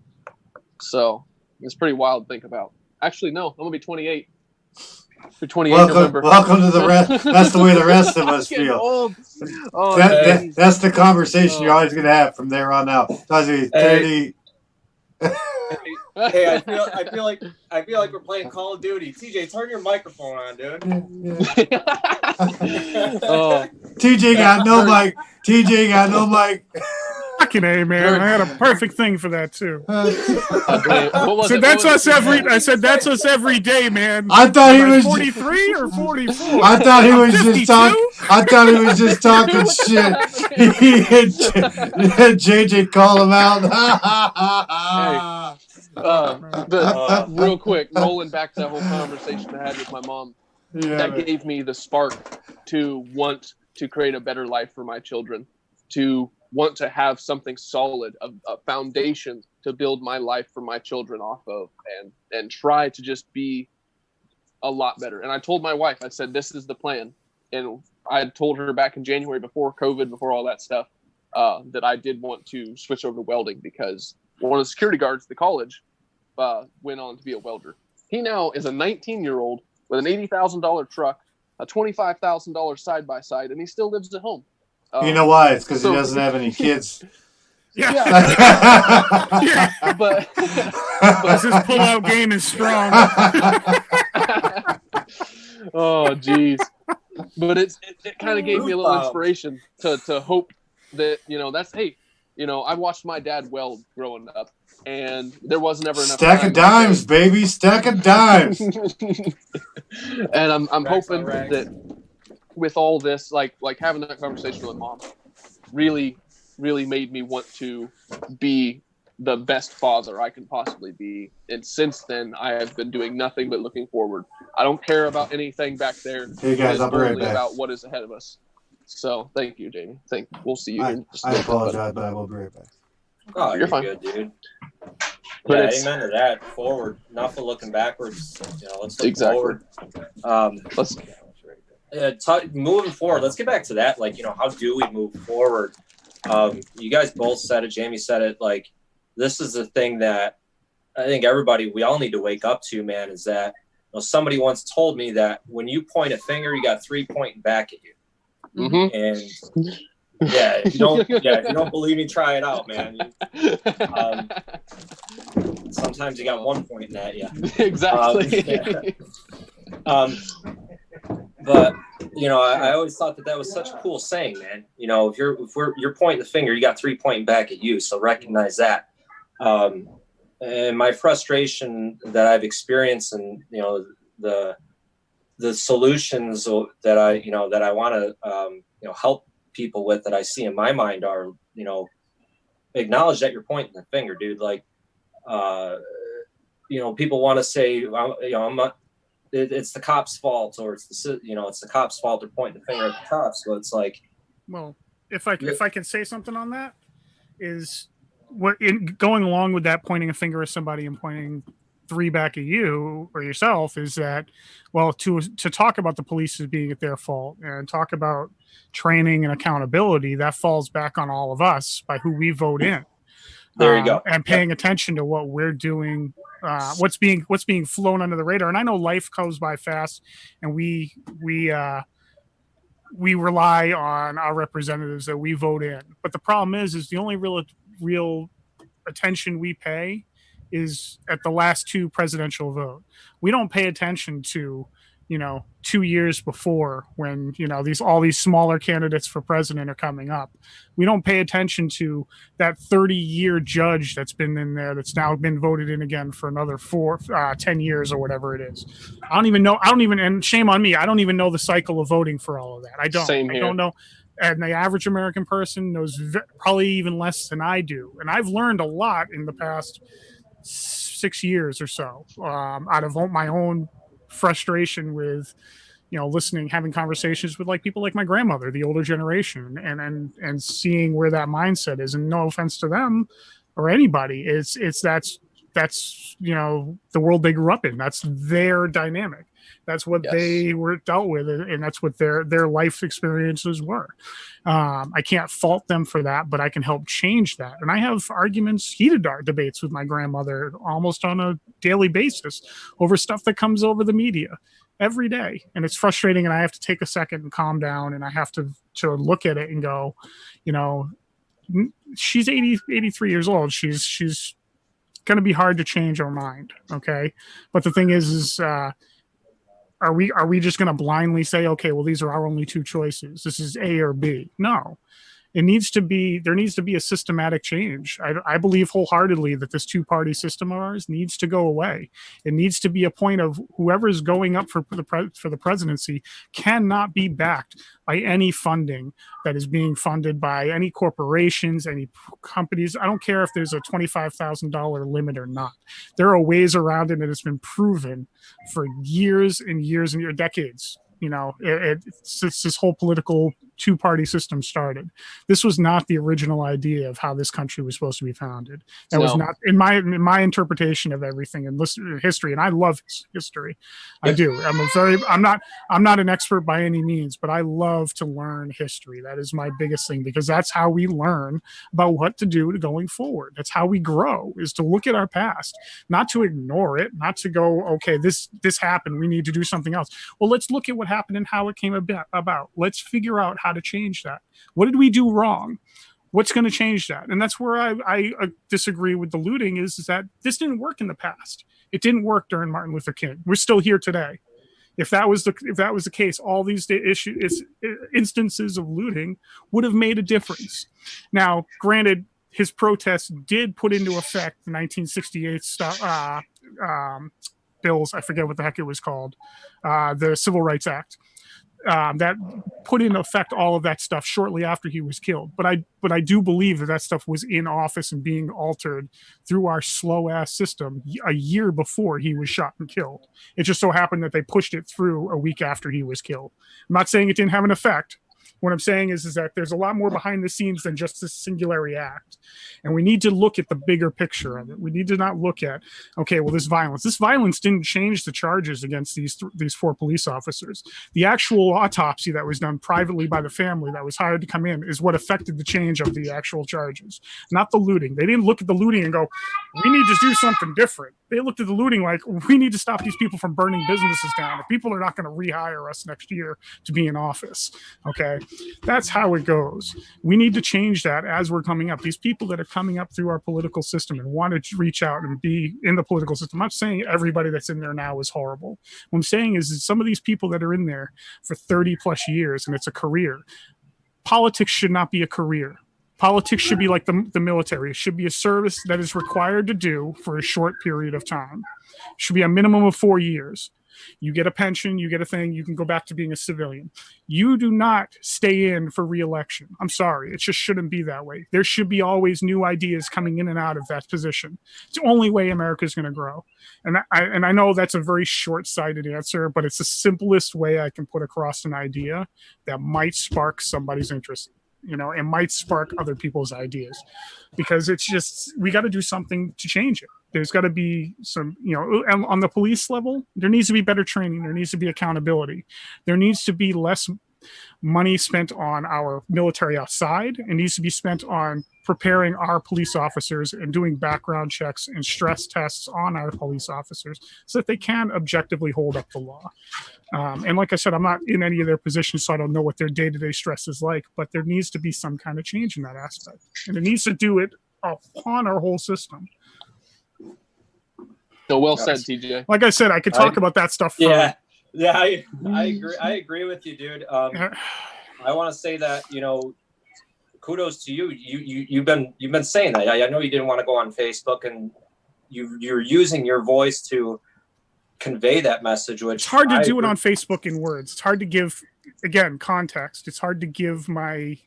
so it's pretty wild to think about. Actually, no, I'm gonna be 28. Be 28 November. Welcome to the rest. That's the way the rest of us feel. Old. That's the conversation you're always gonna have from there on out. Hey, I feel like we're playing Call of Duty. TJ, turn your microphone on, dude. TJ got no mic. TJ got no mic. Fucking A, man. I had a perfect thing for that too. I said that's us every day, man. I thought he was 43 or 44. I thought he was just talking. I thought he was just talking shit. He had JJ call him out. Real quick, rolling back to that whole conversation I had with my mom, that gave me the spark to want to create a better life for my children, to want to have something solid, a foundation to build my life for my children off of, and try to just be a lot better. And I told my wife, I said, this is the plan. And I had told her back in January, before COVID, before all that stuff, that I did want to switch over to welding, because one of the security guards at the college went on to be a welder. He now is a 19-year-old with an $80,000 truck, a $25,000 side-by-side, and he still lives at home. You know why? It's because he doesn't have any kids. Yeah. But his pull-out game is strong. Oh, jeez. But it kind of gave me a little inspiration to hope that, that's, hey, I watched my dad weld growing up, and there wasn't ever enough stack of dimes, baby, stack of dimes. And I'm hoping that with all this, like having that conversation with mom really made me want to be the best father I can possibly be. And since then, I have been doing nothing but looking forward. I don't care about anything back there. Hey guys, I'll be right back. About what is ahead of us. So thank you, Jamie. We'll see you. I apologize, but I will be right back. Oh, you're fine. Good, dude. Yeah, amen to that. Forward, not for looking backwards. Let's look forward. Moving forward, let's get back to that. How do we move forward? You guys both said it. Jamie said it. This is the thing that I think we all need to wake up to, man, is that somebody once told me that when you point a finger, you got 3 pointing back at you. Mm-hmm. And if you don't believe me, try it out, man. Sometimes you got 1 pointing at you. Exactly. But I always thought that was such a cool saying, man. If you're pointing the finger, you got 3 pointing back at you. So recognize that. And my frustration that I've experienced, and the solutions that I want to help people with, that I see in my mind are, acknowledge that you're pointing the finger, dude. People want to say, I'm not. It's the cop's fault, or it's the cop's fault. They're pointing the finger at the cops. So it's well, if I can say something on that, is going along with that, pointing a finger at somebody and pointing 3 back at you or yourself, is that, well, to talk about the police as being at their fault and talk about training and accountability, that falls back on all of us by who we vote in. There you go. And paying attention to what we're doing, what's being flown under the radar. And I know life goes by fast, and we rely on our representatives that we vote in. But the problem is the only real attention we pay is at the last 2 presidential vote. We don't pay attention to 2 years before, when all these smaller candidates for president are coming up. We don't pay attention to that 30-year judge that's been in there, that's now been voted in again for another 10 years or whatever it is. I don't even know. And shame on me, I don't even know the cycle of voting for all of that. I don't. Same here. I don't know. And the average American person knows probably even less than I do. And I've learned a lot in the past 6 years or so, out of my own frustration with listening, having conversations with people like my grandmother, the older generation, and seeing where that mindset is. And no offense to them, or anybody. That's the world they grew up in. That's their dynamic. That's what they were dealt with, and that's what their life experiences were. I can't fault them for that, but I can help change that. And I have heated debates with my grandmother almost on a daily basis over stuff that comes over the media every day. And it's frustrating, and I have to take a second and calm down, and I have to look at it and go, she's 83 years old. She's going to be hard to change her mind. Okay. But the thing is are we just going to blindly say, okay, well, these are our only two choices. This is A or B? No. There needs to be a systematic change. I believe wholeheartedly that this two-party system of ours needs to go away. It needs to be a point of whoever's going up for the presidency cannot be backed by any funding that is being funded by any corporations, any companies. I don't care if there's a $25,000 limit or not. There are ways around it, and it's been proven for years and years and years, decades. It's this whole political two-party system started. This was not the original idea of how this country was supposed to be founded. That was not in my interpretation of everything in history. And I love history. I do. I'm not an expert by any means, but I love to learn history. That is my biggest thing, because that's how we learn about what to do going forward. That's how we grow, is to look at our past, not to ignore it, not to go, okay, this happened, we need to do something else. Well, let's look at what happened and how it came about. Let's figure out how to change that. What did we do wrong? What's going to change that? And that's where I disagree with the looting, is that this didn't work in the past. It didn't work during Martin Luther King. We're still here today. If that was the case, all these instances of looting would have made a difference. Now, granted, his protest did put into effect the 1968 bills. I forget what the heck it was called. The Civil Rights Act. That put in effect all of that stuff shortly after he was killed. But I do believe that stuff was in office and being altered through our slow ass system a year before he was shot and killed. It just so happened that they pushed it through a week after he was killed. I'm not saying it didn't have an effect. What I'm saying is that there's a lot more behind the scenes than just this singular act. And we need to look at the bigger picture of it. We need to not look at, okay, well, this violence didn't change the charges against these four police officers. The actual autopsy that was done privately by the family that was hired to come in is what affected the change of the actual charges, not the looting. They didn't look at the looting and go, we need to do something different. They looked at the looting like, we need to stop these people from burning businesses down. If people are not going to rehire us next year to be in office, okay? That's how it goes. We need to change that as we're coming up. These people that are coming up through our political system and want to reach out and be in the political system, I'm not saying everybody that's in there now is horrible. What I'm saying is that some of these people that are in there for 30 plus years and it's a career, politics should not be a career. Politics should be like the military. It should be a service that is required to do for a short period of time. It should be a minimum of 4 years. You get a pension, you get a thing, you can go back to being a civilian. You do not stay in for re-election. I'm sorry. It just shouldn't be that way. There should be always new ideas coming in and out of that position. It's the only way America is going to grow. And I know that's a very short-sighted answer, but it's the simplest way I can put across an idea that might spark somebody's interest. It might spark other people's ideas, because it's just, we got to do something to change it. There's got to be some, on the police level, there needs to be better training. There needs to be accountability. There needs to be less money spent on our military outside. It needs to be spent on preparing our police officers and doing background checks and stress tests on our police officers so that they can objectively hold up the law. And like I said, I'm not in any of their positions, so I don't know what their day-to-day stress is like, but there needs to be some kind of change in that aspect. And it needs to do it upon our whole system. So well said, TJ. Like I said, I could talk about that stuff. I agree. I agree with you, dude. I want to say that, kudos to you. You've been saying that. I know you didn't want to go on Facebook, and you're using your voice to convey that message. Which it's hard to do it on Facebook in words. It's hard to give, again, context. It's hard to give my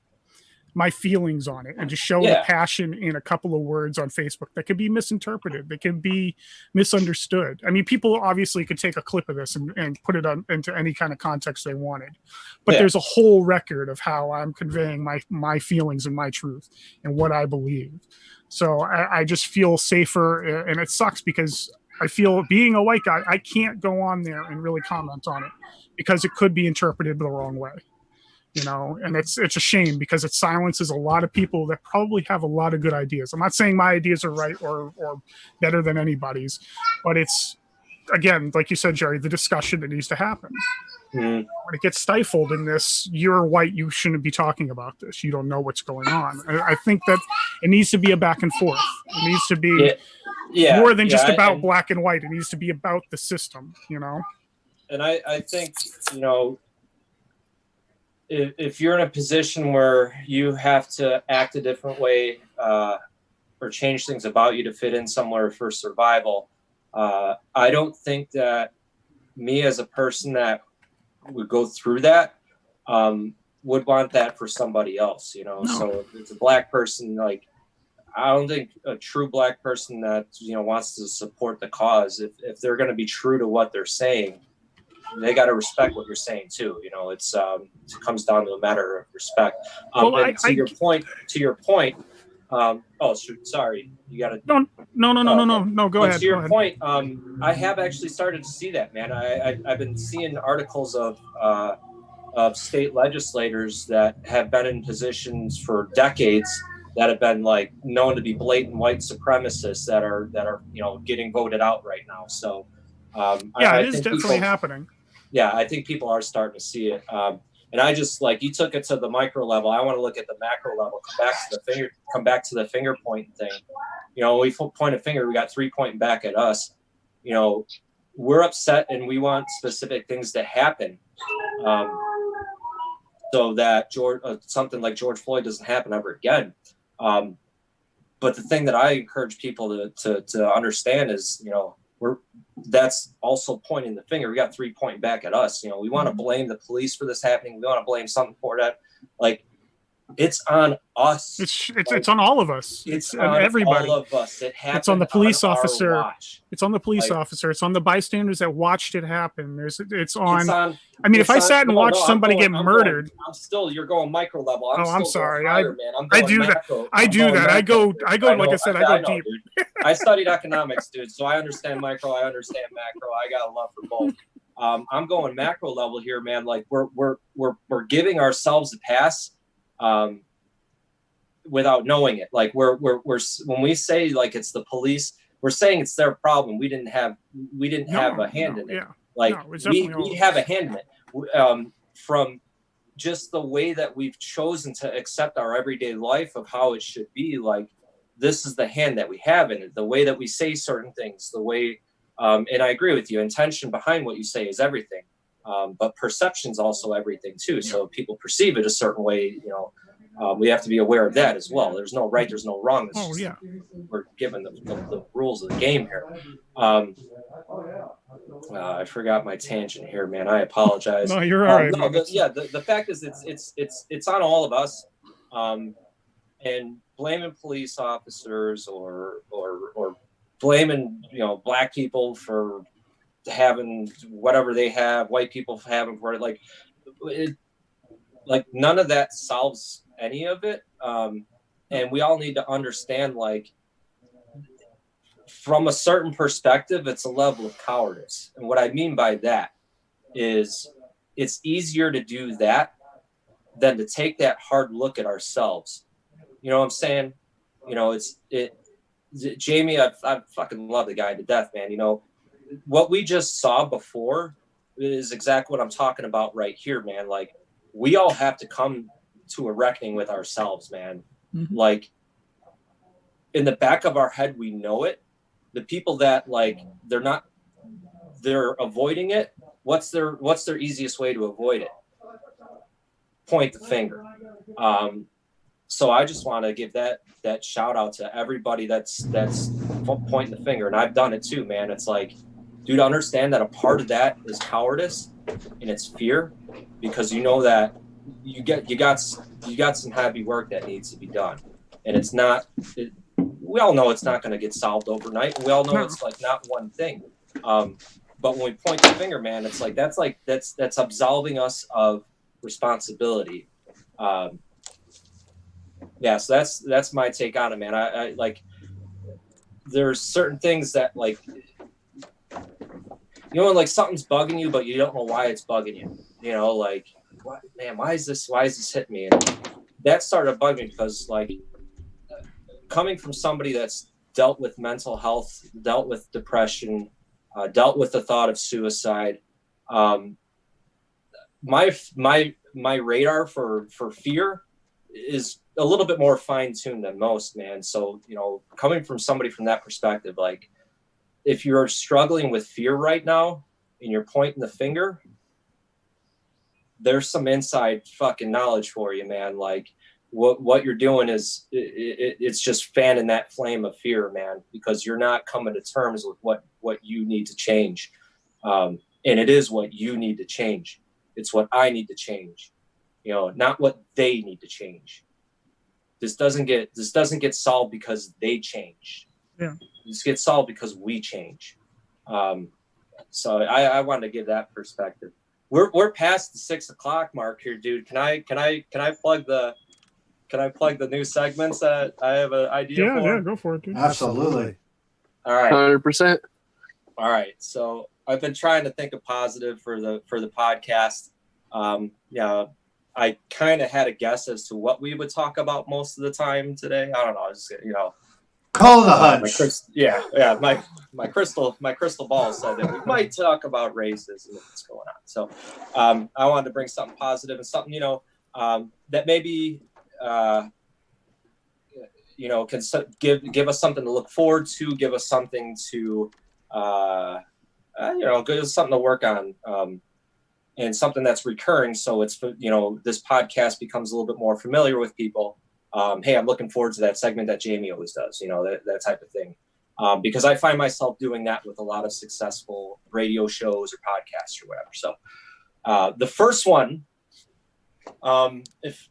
my feelings on it and to show the passion in a couple of words on Facebook that could be misinterpreted, that can be misunderstood. I mean, people obviously could take a clip of this and put it into any kind of context they wanted, but there's a whole record of how I'm conveying my feelings and my truth and what I believe. So I just feel safer, and it sucks because I feel, being a white guy, I can't go on there and really comment on it because it could be interpreted the wrong way. You know, and it's a shame because it silences a lot of people that probably have a lot of good ideas. I'm not saying my ideas are right or better than anybody's, but it's, again, like you said, Jerry, the discussion that needs to happen. When it gets stifled in this, you're white, you shouldn't be talking about this. You don't know what's going on. I think that it needs to be a back and forth. It needs to be more than just about black and white. It needs to be about the system, you know? And I think, you know, if you're in a position where you have to act a different way or change things about you to fit in somewhere for survival, I don't think that me as a person that would go through that would want that for somebody else, you know? No. So if it's a black person, like, I don't think a true black person that, you know, wants to support the cause, if they're going to be true to what they're saying, they got to respect what you're saying too. You know, it comes down to a matter of respect. To your point. Oh, shoot, sorry. You got to. No. Go ahead. To your point, I have actually started to see that, man. I've been seeing articles of state legislators that have been in positions for decades that have been like known to be blatant white supremacists that are you know, getting voted out right now. So it is definitely happening. Yeah, I think people are starting to see it. And I just, like, you took it to the micro level. I want to look at the macro level. Come back to the finger point thing. You know, we point a finger, we got 3 pointing back at us. You know, we're upset and we want specific things to happen, so that something like George Floyd doesn't happen ever again. But the thing that I encourage people to understand is, you know, that's also pointing the finger. We got 3 pointing back at us. You know, we want to blame the police for this happening. We want to blame something for that. Like, it's on us. It's on all of us. It's on everybody. All of us. It's on the police officer. It's on the police officer. It's on the bystanders that watched it happen. It's on. I mean, if I sat and watched somebody get murdered, you're going micro level. I'm sorry. Higher, man. I do that. I go. Like I said, I go deep. I studied economics, dude, so I understand micro. I understand macro. I got a love for both. I'm going macro level here, man. Like, we're giving ourselves a pass. Without knowing it, like we're when we say like it's the police, we're saying it's their problem. We didn't have a hand in it. Yeah. Like we have a hand in it. From just the way that we've chosen to accept our everyday life of how it should be. Like, this is the hand that we have in it. The way that we say certain things, the way, and I agree with you. Intention behind what you say is everything. But perception's also everything too. So if people perceive it a certain way, you know, we have to be aware of that as well. There's no right, there's no wrong. We're given the rules of the game here. I forgot my tangent here, man. I apologize. No, you're all right. The fact is, it's on all of us. And blaming police officers or blaming, you know, black people for having whatever they have, white people having for it, like none of that solves any of it. And we all need to understand, like, from a certain perspective, it's a level of cowardice. And what I mean by that is it's easier to do that than to take that hard look at ourselves. You know what I'm saying? You know, Jamie, I fucking love the guy to death, man. You know, what we just saw before is exactly what I'm talking about right here, man. Like, we all have to come to a reckoning with ourselves, man. Mm-hmm. Like, in the back of our head, we know it. The people that, like, they're avoiding it. What's their easiest way to avoid it? Point the finger. So I just want to give that shout out to everybody that's pointing the finger. And I've done it too, man. It's like, dude, understand that a part of that is cowardice and it's fear, because you know that you got some heavy work that needs to be done, and it's not. We all know it's not going to get solved overnight. We all know it's like not one thing. But when we point the finger, man, it's like that's absolving us of responsibility. Yeah, so that's my take on it, man. I like there's certain things that like when like something's bugging you, but you don't know why it's bugging you. Like, what, man, why is this hitting me? And that started bugging me because like coming from somebody that's dealt with mental health, dealt with depression, dealt with the thought of suicide, my radar for fear is a little bit more fine-tuned than most, man. So, coming from somebody from that perspective, like if you're struggling with fear right now and you're pointing the finger, there's some inside fucking knowledge for you, man. Like what you're doing is it's just fanning that flame of fear, man, because you're not coming to terms with what you need to change. And it is what you need to change. It's what I need to change, not what they need to change. This doesn't get solved because they change. Yeah. This gets solved because we change. So I wanted to give that perspective. We're past the 6 o'clock mark here, dude. Can I plug the new segments that I have an idea for? Yeah, go for it, dude. Absolutely. All right. 100%. All right. So I've been trying to think of positive for the podcast. I kind of had a guess as to what we would talk about most of the time today. I don't know. Just, call the hunch. My crystal ball said that we might talk about racism and what's going on. So I wanted to bring something positive and something that maybe can give us something to look forward to, give us something to give us something to work on, and something that's recurring. So it's this podcast becomes a little bit more familiar with people. Hey, I'm looking forward to that segment that Jamie always does, that type of thing. Because I find myself doing that with a lot of successful radio shows or podcasts or whatever. So the first one, if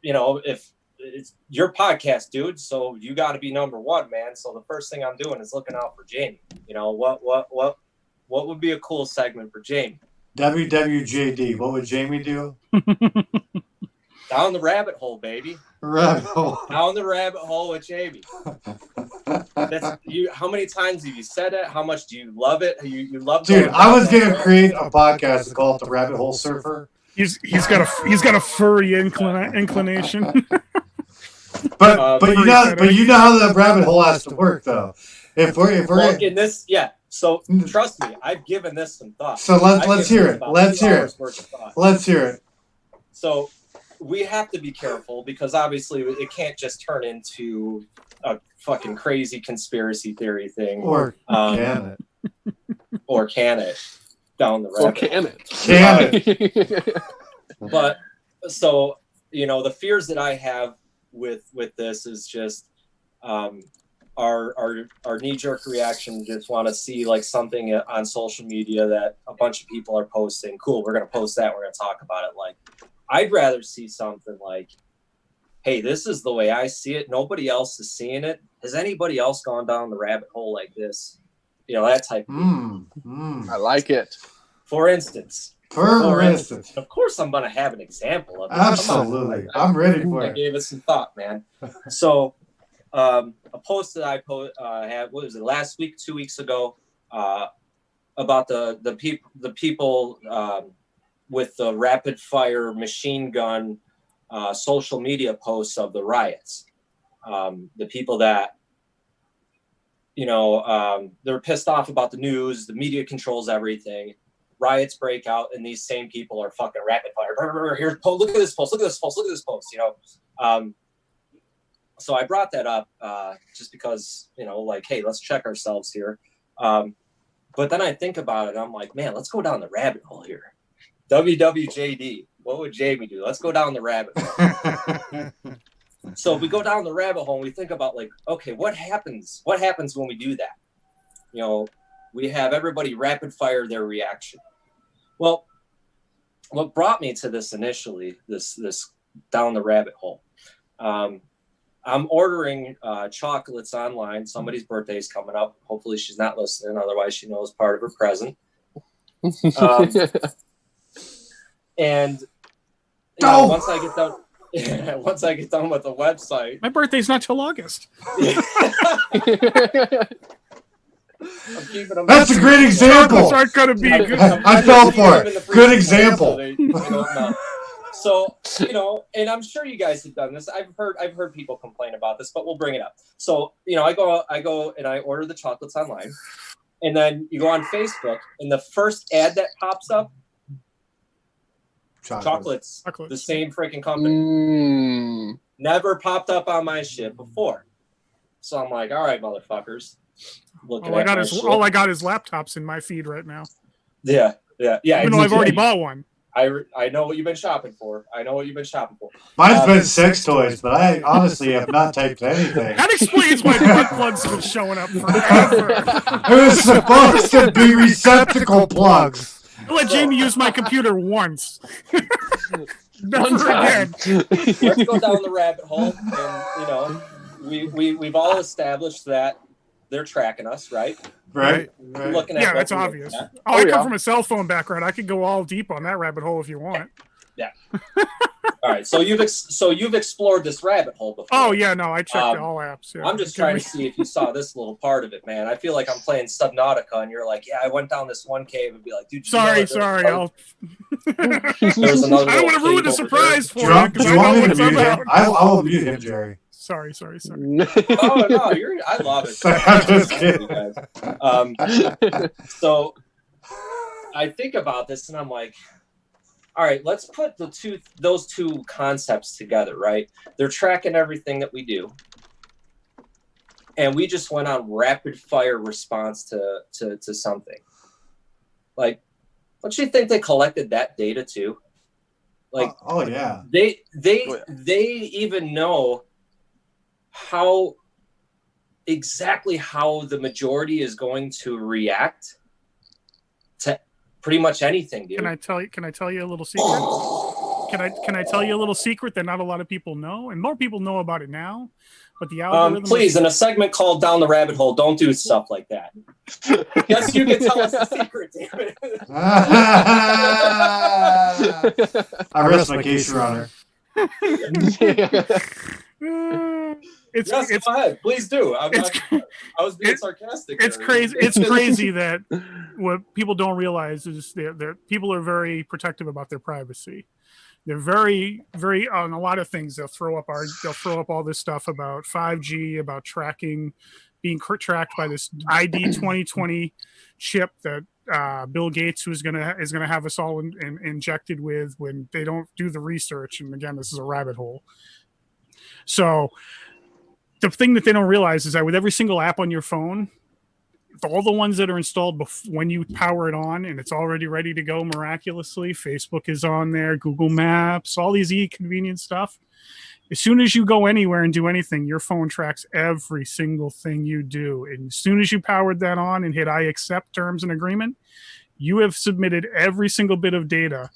it's your podcast, dude, so you got to be number one, man. So the first thing I'm doing is looking out for Jamie. What would be a cool segment for Jamie? WWJD. What would Jamie do? Down the rabbit hole, baby. Rabbit hole. Down the rabbit hole with Jamie. That's you. How many times have you said it? How much do you love it? You love. Dude, I was gonna create a podcast to call it the Rabbit Hole Surfer. He's got a furry inclination. but you know how the rabbit hole has to work though. If we're in this, yeah. So trust me, I've given this some thought. So let's hear it. Let's hear it. So we have to be careful because obviously it can't just turn into a fucking crazy conspiracy theory thing. Or can it? Or can it? Down the road. Or can it? Can it? But so the fears that I have with this is just our knee-jerk reaction. Just want to see like something on social media that a bunch of people are posting. Cool, we're gonna post that. We're gonna talk about it. Like, I'd rather see something like, hey, this is the way I see it. Nobody else is seeing it. Has anybody else gone down the rabbit hole like this? That type of thing. I like it. For instance. Of course, I'm going to have an example of it. Absolutely. I'm ready for it. I gave it some thought, man. So a post that I had, what was it, last week, 2 weeks ago, about the people with the rapid fire machine gun social media posts of the riots. The people that, they're pissed off about the news, the media controls everything, riots break out, and these same people are fucking rapid fire. Here, look at this post, look at this post. So I brought that up just because, hey, let's check ourselves here. But then I think about it, I'm like, man, let's go down the rabbit hole here. WWJD. What would Jamie do? Let's go down the rabbit hole. So if we go down the rabbit hole and we think about like, okay, what happens when we do that? We have everybody rapid fire their reaction. Well, what brought me to this initially, this down the rabbit hole. I'm ordering chocolates online. Somebody's birthday is coming up. Hopefully she's not listening. Otherwise, she knows part of her present. And once I get done, with the website, my birthday's not till August. That's a great example. Aren't gonna be good. I fell for it. Good example. So, and I'm sure you guys have done this. I've heard people complain about this, but we'll bring it up. So, I go and I order the chocolates online, and then you go on Facebook, and the first ad that pops up, chocolates. The same freaking company. Never popped up on my shit before. So I'm like, all right, motherfuckers. All I got is laptops in my feed right now. Yeah. Even though I've already bought one. I know what you've been shopping for. Mine's been sex toys, but I honestly have not typed anything. That explains why butt plugs have been showing up forever. It was supposed to be receptacle plugs. I let Jamie use my computer once. Never again. Let's go down the rabbit hole, and we've all established that they're tracking us, right? Right. Looking at that's obvious. I come from a cell phone background. I could go all deep on that rabbit hole if you want. Yeah. All right. So you've explored this rabbit hole before. Oh yeah, no, I checked all apps. Yeah. I'm just trying to see if you saw this little part of it, man. I feel like I'm playing Subnautica, and you're like, I went down this one cave, and be like, dude. Sorry. There's I don't want to ruin the surprise for you. Do you want me to mute him? I'll mute him, Jerry. Sorry. Oh no, I love it. I'm just kidding. So I think about this, and I'm like, all right, let's put those two concepts together, right? They're tracking everything that we do, and we just went on rapid fire response to something. Like, don't you think they collected that data too? Like, oh yeah, they even know exactly how the majority is going to react to pretty much anything, dude. Can I tell you a little secret? Can I tell you a little secret that not a lot of people know, and more people know about it now? But the algorithm. Please, in a segment called "Down the Rabbit Hole," don't do stuff like that. Yes, you can tell us the secret, damn it. I rest my case, Your Honor. Go ahead. Please do. I was being sarcastic. It's crazy. It's crazy that what people don't realize is that people are very protective about their privacy. They're very, very on a lot of things. They'll throw up all this stuff about 5G, about tracking, being tracked by this ID 2020 chip that Bill Gates is gonna have us all injected with when they don't do the research. And again, this is a rabbit hole. So the thing that they don't realize is that with every single app on your phone, all the ones that are installed when you power it on and it's already ready to go miraculously, Facebook is on there, Google Maps, all these e-convenience stuff. As soon as you go anywhere and do anything, your phone tracks every single thing you do. And as soon as you powered that on and hit I accept terms and agreement, you have submitted every single bit of data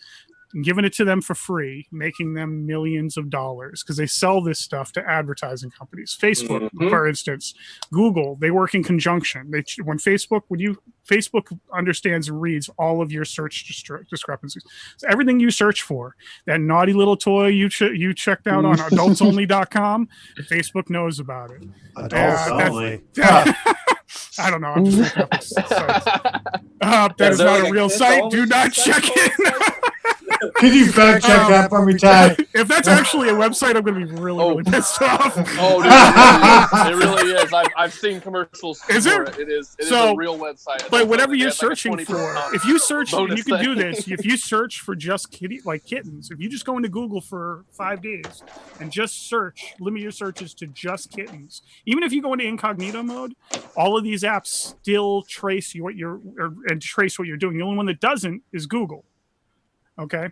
and given it to them for free, making them millions of dollars because they sell this stuff to advertising companies. Facebook, for instance, Google, they work in conjunction. Facebook understands and reads all of your search discrepancies. So everything you search for, that naughty little toy you checked out on adultsonly.com, Facebook knows about it. Adults only. I don't know. I'm just making up a site. That is not a real site. Do not check it. Can you fact check that for me, Ty? If that's actually a website, I'm going to be really pissed off. Oh, dude, it really is. I've seen commercials for it. It is a real website. But whatever you're searching for, if you search, and you can do this, if you search for just kittens, if you just go into Google for 5 days and just limit your searches to just kittens, even if you go into incognito mode, all of these apps still trace what you're doing. The only one that doesn't is Google. Okay.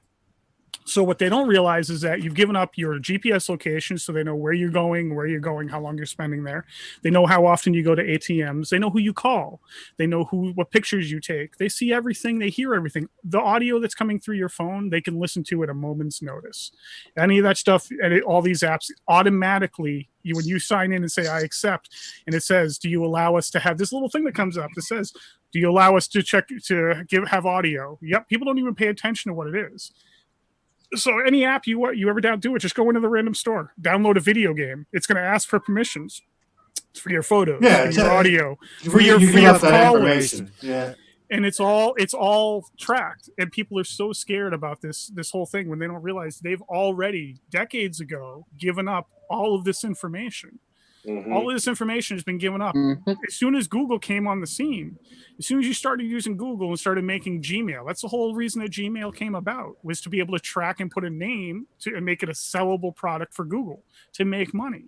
So what they don't realize is that you've given up your GPS location, so they know where you're going, how long you're spending there. They know how often you go to ATMs. They know who you call. They know what pictures you take. They see everything. They hear everything. The audio that's coming through your phone, they can listen to at a moment's notice. Any of that stuff, and all these apps automatically, when you sign in and say, I accept, and it says, do you allow us to have this little thing that comes up that says, do you allow us to have audio? Yep. People don't even pay attention to what it is. So any app you ever do it, just go into the random store, download a video game. It's going to ask for permissions for your photos, for your audio, for your callers. Yeah. And it's all tracked. And people are so scared about this whole thing when they don't realize they've already decades ago given up all of this information. Mm-hmm. All of this information has been given up. Mm-hmm. As soon as Google came on the scene, as soon as you started using Google and started making Gmail, that's the whole reason that Gmail came about, was to be able to track and put a name and make it a sellable product for Google to make money,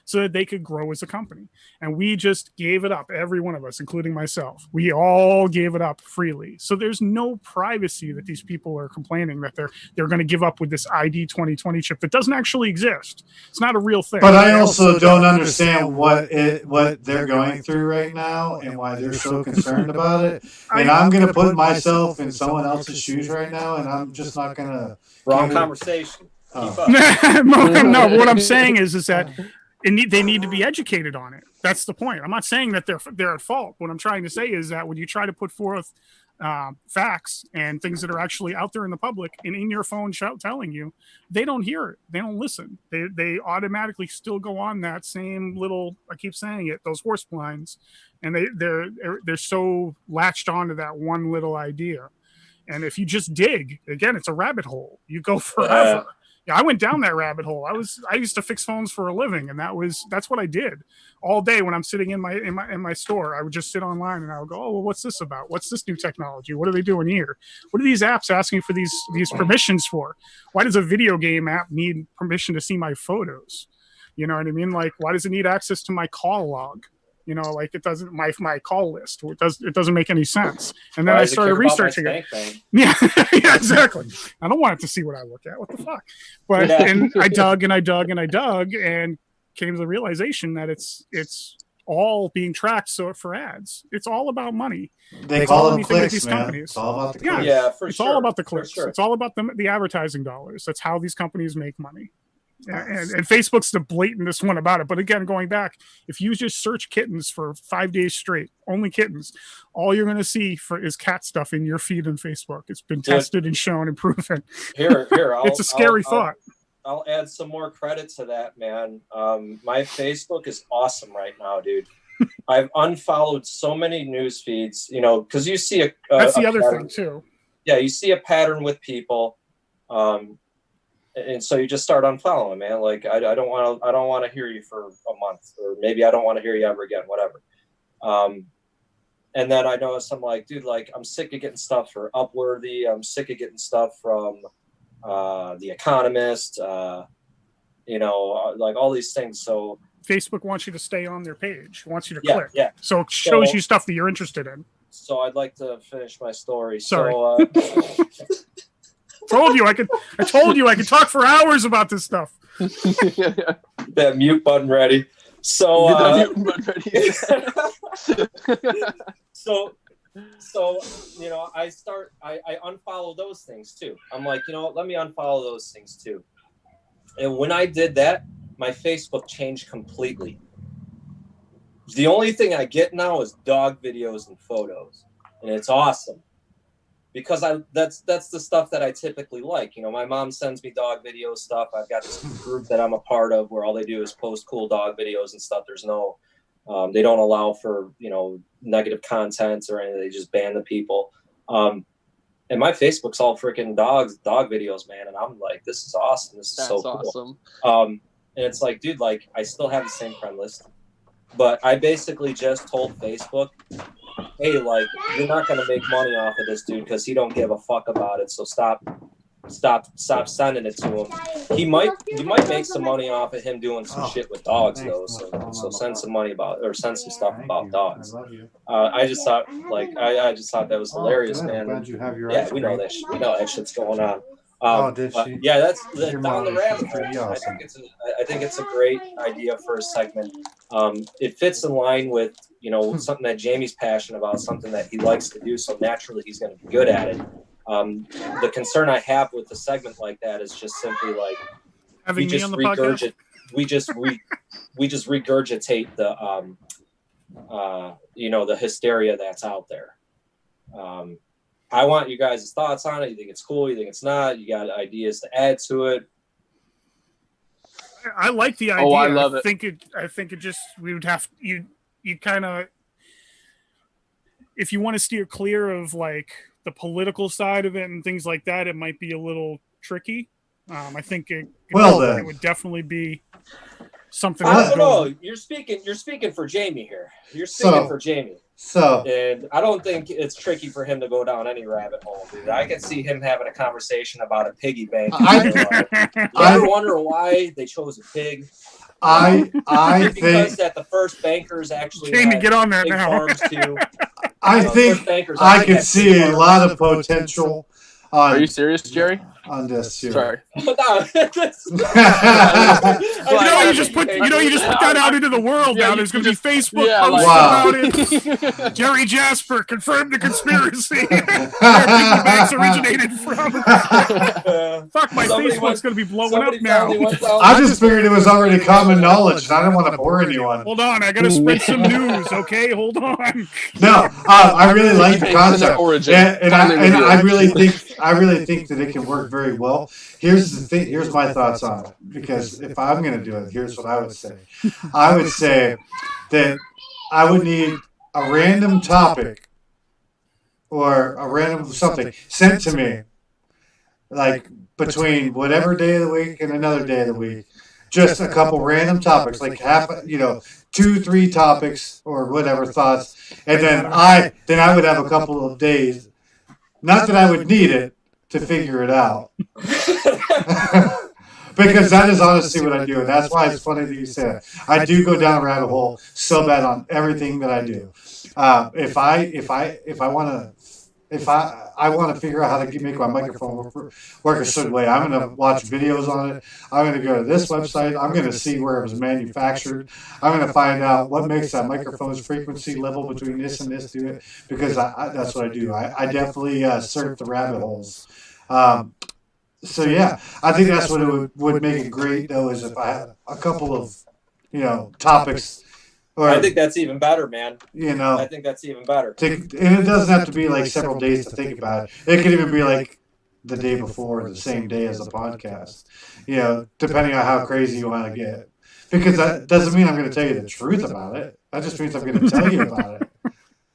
so that they could grow as a company. And we just gave it up, every one of us, including myself. We all gave it up freely. So there's no privacy that these people are complaining that they're going to give up with this ID 2020 chip that doesn't actually exist. It's not a real thing. But I also don't understand what they're going through right now and why they're so concerned about it. And I'm going to put myself in someone else's shoes right now, and I'm just not going to... Wrong conversation. Keep up. No, what I'm saying is that... they need to be educated on it. That's the point. I'm not saying that they're at fault. What I'm trying to say is that when you try to put forth facts and things that are actually out there in the public and in your phone telling you, they don't hear it. They don't listen. They automatically still go on that same little, I keep saying it, those horse blinds, and they're so latched onto that one little idea. And if you just dig, again, it's a rabbit hole. You go forever. Yeah, I went down that rabbit hole. I used to fix phones for a living, and that's what I did all day when I'm sitting in my store. I would just sit online and I would go, oh, well, what's this about? What's this new technology? What are they doing here? What are these apps asking for these permissions for? Why does a video game app need permission to see my photos? You know what I mean? Like, why does it need access to my call log? You know, like it doesn't my call list. It doesn't make any sense. And then I started researching it. Yeah, exactly. I don't want it to see what I look at. What the fuck? But and I dug and came to the realization that it's all being tracked for ads. It's all about money. They call them clicks, man. It's all about the clicks. Yeah, for it's sure. all about the clicks. Sure. It's all about the advertising dollars. That's how these companies make money. And Facebook's the blatantest one about it. But again, going back, if you just search kittens for 5 days straight, only kittens, all you're going to see is cat stuff in your feed on Facebook. It's been tested and shown and proven. Here, it's a scary thought. I'll add some more credit to that, man. My Facebook is awesome right now, dude. I've unfollowed so many news feeds, you know, because you see that's the other thing too. Yeah, you see a pattern with people. And so you just start unfollowing, man. Like I don't want to hear you for a month, or maybe I don't want to hear you ever again, whatever. And then I noticed, I'm like, dude, like I'm sick of getting stuff for Upworthy. I'm sick of getting stuff from The Economist. You know, like all these things. So Facebook wants you to stay on their page. Wants you to click. Yeah. So it shows you stuff that you're interested in. So I'd like to finish my story. Sorry. So. I told you I could talk for hours about this stuff. That mute button ready. So so you know, I unfollow those things too. I'm like, you know what, let me unfollow those things too. And when I did that, my Facebook changed completely. The only thing I get now is dog videos and photos, and it's awesome. Because that's the stuff that I typically like. You know, my mom sends me dog video stuff. I've got this group that I'm a part of where all they do is post cool dog videos and stuff. There's no, they don't allow for, you know, negative content or anything. They just ban the people. And my Facebook's all freaking dog videos, man. And I'm like, this is awesome. This is so cool. Awesome. And it's like, dude, like I still have the same friend list, but I basically just told Facebook, hey, like, you're not going to make money off of this dude because he don't give a fuck about it. So stop sending it to him. You might make some money off of him doing some shit with dogs, though. So send some money send some stuff about dogs. I just thought that was hilarious, man. Yeah, we know that shit's going on. Did she? Yeah, that's down the rabbit hole. Awesome. I think it's a great idea for a segment. It fits in line with something that Jamie's passionate about, something that he likes to do. So naturally, he's going to be good at it. The concern I have with a segment like that is just simply like having me on the podcast. We just regurgitate the the hysteria that's out there. I want you guys' thoughts on it. You think it's cool? You think it's not? You got ideas to add to it? I like the idea. Oh, I love it. I think it just we would have you kind of, if you want to steer clear of like the political side of it and things like that, it might be a little tricky. I think it would definitely be something. I don't know. You're speaking for Jamie here. You're speaking for Jamie. And I don't think it's tricky for him to go down any rabbit hole, dude. I can see him having a conversation about a piggy bank. I wonder why they chose a pig. I because that the first bankers actually Jamie, get on that now. Farms too. I think I can see a lot of potential. Are you serious, Jerry? On this, sorry. You just put that out into the world now. There's going to be Facebook posts about it. Jerry Jasper confirmed the conspiracy. Where piggy banks originated from. Fuck, my Facebook's going to be blowing up now. I just figured it was already common knowledge, and I don't want to bore anyone. Hold on, I got to spread some news. Okay, hold on. No, I really like the concept, and I really think that it can work very well. Here's the thing. Here's my thoughts on it. Because if I'm going to do it, here's what I would say. I would say that I would need a random topic or a random something sent to me, like between whatever day of the week and another day of the week. Just a couple random topics, like 2-3 topics or whatever thoughts, and then I would have a couple of days. Not that I would need it to figure it out. Because that is honestly what I do, and that's why it's funny that you said it. I do go down a rabbit hole so bad on everything that I do. If I want to figure out how to make my microphone work a certain way, I'm going to watch videos on it. I'm going to go to this website. I'm going to see where it was manufactured. I'm going to find out what makes that microphone's frequency level between this and this to it, because that's what I do. I definitely surf the rabbit holes. So yeah, I think that's what it would make it great, though, is if I had a couple of topics. Or, I think that's even better, man. I think that's even better. And it doesn't have to be like several days to think about it. It could even be like the day before, or the same day as the podcast. Depending on how crazy you want to get. Because that doesn't mean I'm going to tell you the truth about it. That just means I'm going to tell you about it.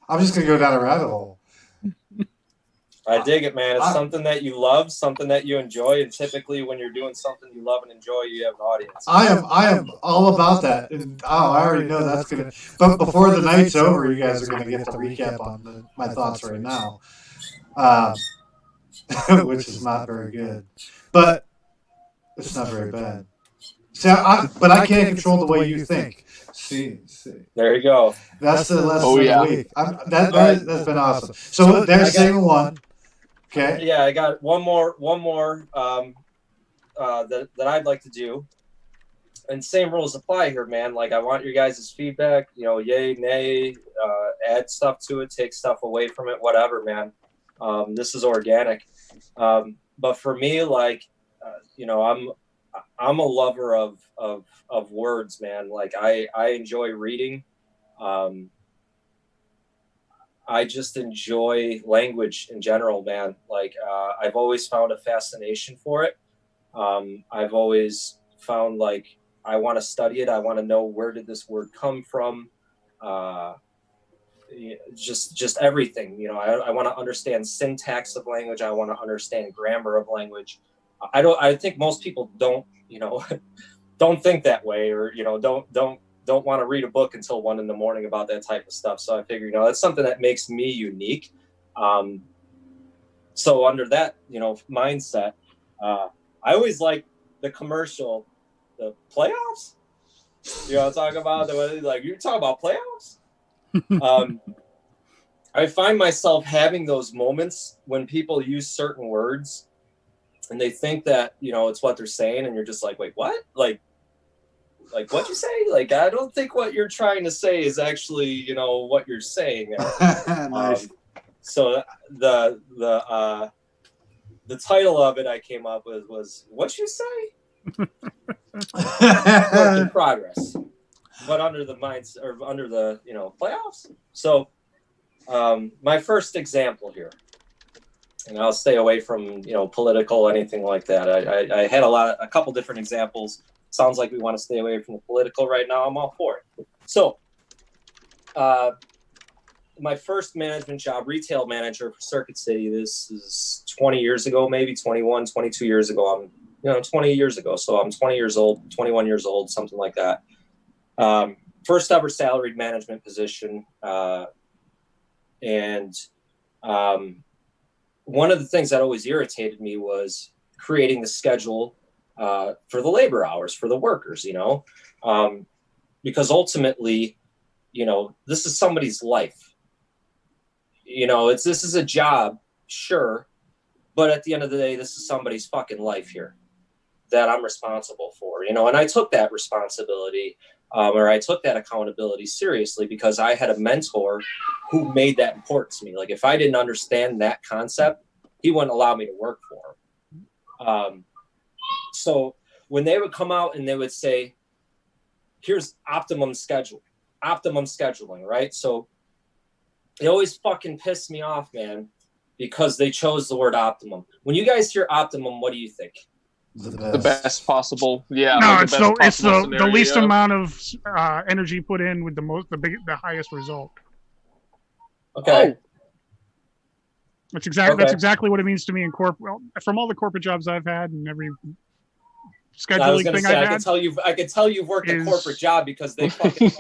I'm just going to go down a rabbit hole. I dig it, man. It's something that you love, something that you enjoy, and typically when you're doing something you love and enjoy, you have an audience. I am all about that. And, I already know that's gonna. But before the night's over, you guys are gonna get the recap on my thoughts right now, which is not very good, but it's not very bad. But I can't control the way you think. See. There you go. That's the lesson of the week. That's been awesome. So there's segment one. Okay. Yeah, I got one more that I'd like to do. And same rules apply here, man. Like, I want your guys' feedback, yay, nay, add stuff to it, take stuff away from it, whatever, man. This is organic. But for me, like, I'm a lover of words, man. Like, I enjoy reading. I just enjoy language in general, man. Like, I've always found a fascination for it. I've always found, like, I want to study it. I want to know, where did this word come from? Just everything, I want to understand syntax of language. I want to understand grammar of language. I think most people don't think that way, or, don't want to read a book until 1 a.m. about that type of stuff. So I figure, that's something that makes me unique. So under that, mindset, I always like the commercial, the playoffs. I'm talking about, like, you're talking about playoffs. I find myself having those moments when people use certain words and they think that, you know, it's what they're saying, and you're just like, wait, what? Like what'd you say? Like, I don't think what you're trying to say is actually, you know, what you're saying. Nice. So the title of it I came up with was "What You Say." Work in progress, but under the minds or under the, you know, playoffs. So my first example here, and I'll stay away from, you know, political, anything like that. I had a couple different examples. Sounds like we want to stay away from the political right now. I'm all for it. So my first management job, retail manager for Circuit City, this is 20 years ago, maybe 21, 22 years ago. I'm, you know, 20 years ago. So I'm 20 years old, 21 years old, something like that. First ever salaried management position. And one of the things that always irritated me was creating the schedule for the labor hours for the workers, you know, because ultimately, you know, this is somebody's life. You know, this is a job, sure, but at the end of the day, this is somebody's fucking life here that I'm responsible for, you know. And I took that responsibility or I took that accountability seriously because I had a mentor who made that important to me. Like, if I didn't understand that concept, he wouldn't allow me to work for him. So when they would come out and they would say, here's optimum scheduling, right? So it always fucking pissed me off, man, because they chose the word optimum. When you guys hear optimum, what do you think? The best possible. Yeah. No, like it's the least amount of energy put in with the highest result. Okay. That's exactly what it means to me in corporate. Well, from all the corporate jobs I've had and every scheduling thing I've had. I could tell you've worked a corporate job because they fucking.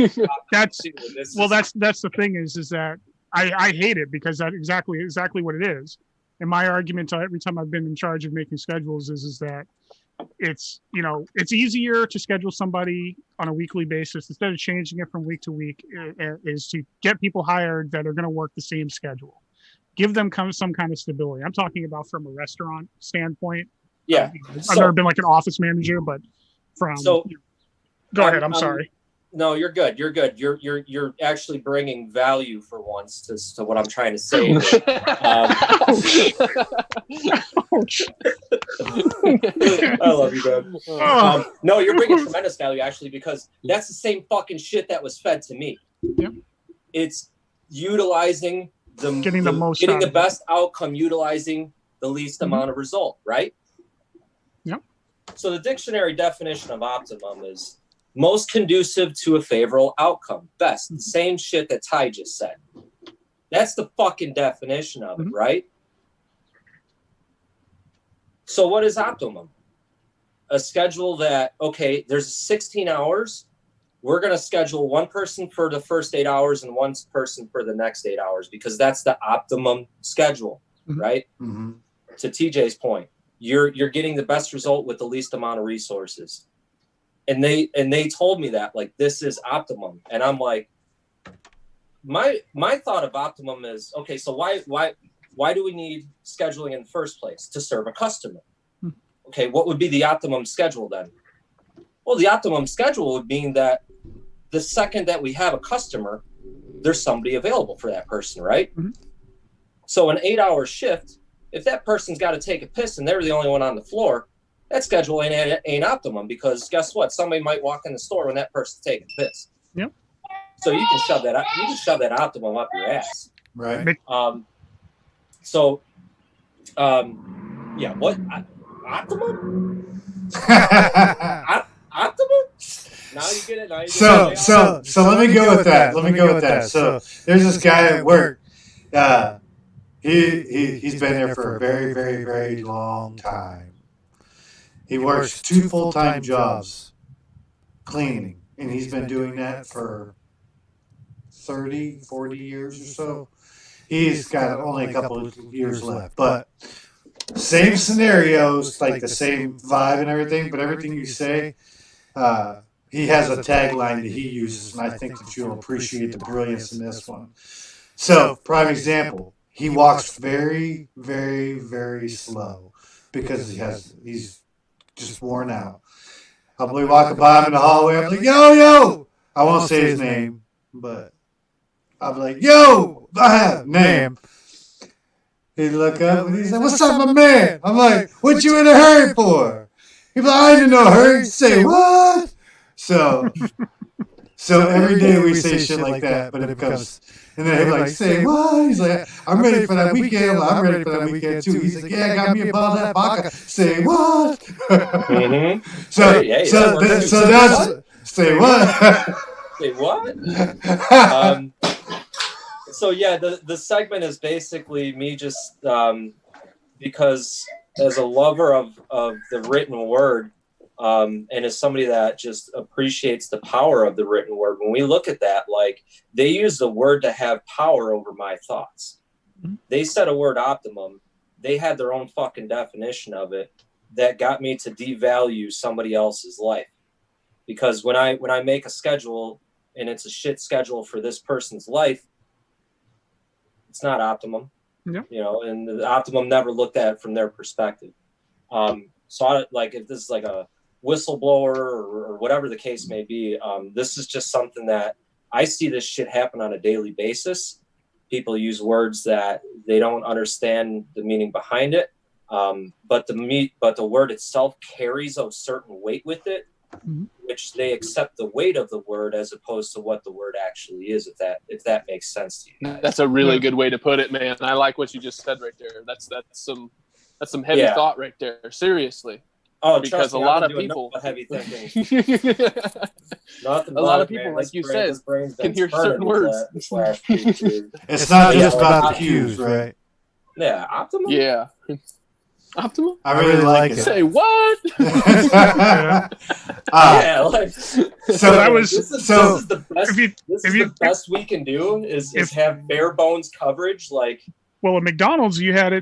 That's the thing is that I hate it because that's exactly what it is. And my argument every time I've been in charge of making schedules is that it's, you know, it's easier to schedule somebody on a weekly basis instead of changing it from week to week, is to get people hired that are going to work the same schedule. Give them some kind of stability. I'm talking about from a restaurant standpoint. Yeah. I've never been like an office manager, but go ahead. I'm sorry. No, you're good. You're good. You're actually bringing value for once to what I'm trying to say. I love you, man. No, you're bringing tremendous value actually, because that's the same fucking shit that was fed to me. Yep. It's utilizing getting the best outcome, utilizing the least amount of result, right? Yep. So the dictionary definition of optimum is most conducive to a favorable outcome. Best. The same shit that Ty just said. That's the fucking definition of it, right? So what is optimum? A schedule that, okay, there's 16 hours. We're going to schedule one person for the first 8 hours and one person for the next 8 hours because that's the optimum schedule, right? Mm-hmm. To TJ's point, you're getting the best result with the least amount of resources. And they told me that, like, this is optimum. And I'm like, my thought of optimum is, okay, so why do we need scheduling in the first place? To serve a customer. Okay, what would be the optimum schedule then? Well, the optimum schedule would mean that the second that we have a customer, there's somebody available for that person, right? Mm-hmm. So an 8-hour shift, if that person's got to take a piss and they're the only one on the floor, that schedule ain't optimum, because guess what? Somebody might walk in the store when that person's taking a piss. Yep. So you can shove that up. You can shove that optimum up your ass. Right. Yeah. What optimum? Optimum? Now you get it. So let me go with that. So there's this guy at work. He's been there for a very, very, very long time. He works 2 full-time jobs cleaning, and he's been doing that for 30, 40 years or so. He's got only a couple of years left, but same scenarios, like the same vibe and everything, but everything you say, he has a tagline that he uses, and I think that you'll appreciate the brilliance in this one. So, prime example, he walks very, very, very slow. because he's just worn out. I'll be walking by him in the hallway. I'm like, yo. I won't say his name, but I'll be like, yo, name. He'd look up and he's like, what's up, my man? I'm like, what you in a hurry for? He'd be like, I ain't in no hurry. Say what? So every day we say shit like that, but it becomes, and then he'd like, say what? He's like, I'm ready for that weekend. I'm ready for that weekend too. He's like, yeah, I got me a bottle of that vodka. Say what? Mm-hmm. So that's, say what? Say what? So yeah, the segment is basically me just because as a lover of the written word, and as somebody that just appreciates the power of the written word, when we look at that, like they use the word to have power over my thoughts. Mm-hmm. They said a word optimum. They had their own fucking definition of it that got me to devalue somebody else's life. Because when I make a schedule and it's a shit schedule for this person's life, it's not optimum. Yeah. You know, and the optimum never looked at it from their perspective. So I, like if this is like a whistleblower or whatever the case may be, this is just something that I see this shit happen on a daily basis. People use words that they don't understand the meaning behind it, but the word itself carries a certain weight with it, mm-hmm. which they accept the weight of the word as opposed to what the word actually is. If that makes sense to you guys. That's a really good way to put it, man. I like what you just said right there. That's some heavy thought right there. Seriously. Oh, because a lot of people heavy thinking. A lot of people, like you said, can hear certain words. It's not just about the cues, right? Yeah, optimum. Yeah, optimum. I really like it. Say what? Yeah, like so. That was this is the best. This is the best we can do is have bare bones coverage, like. Well, at McDonald's, we had a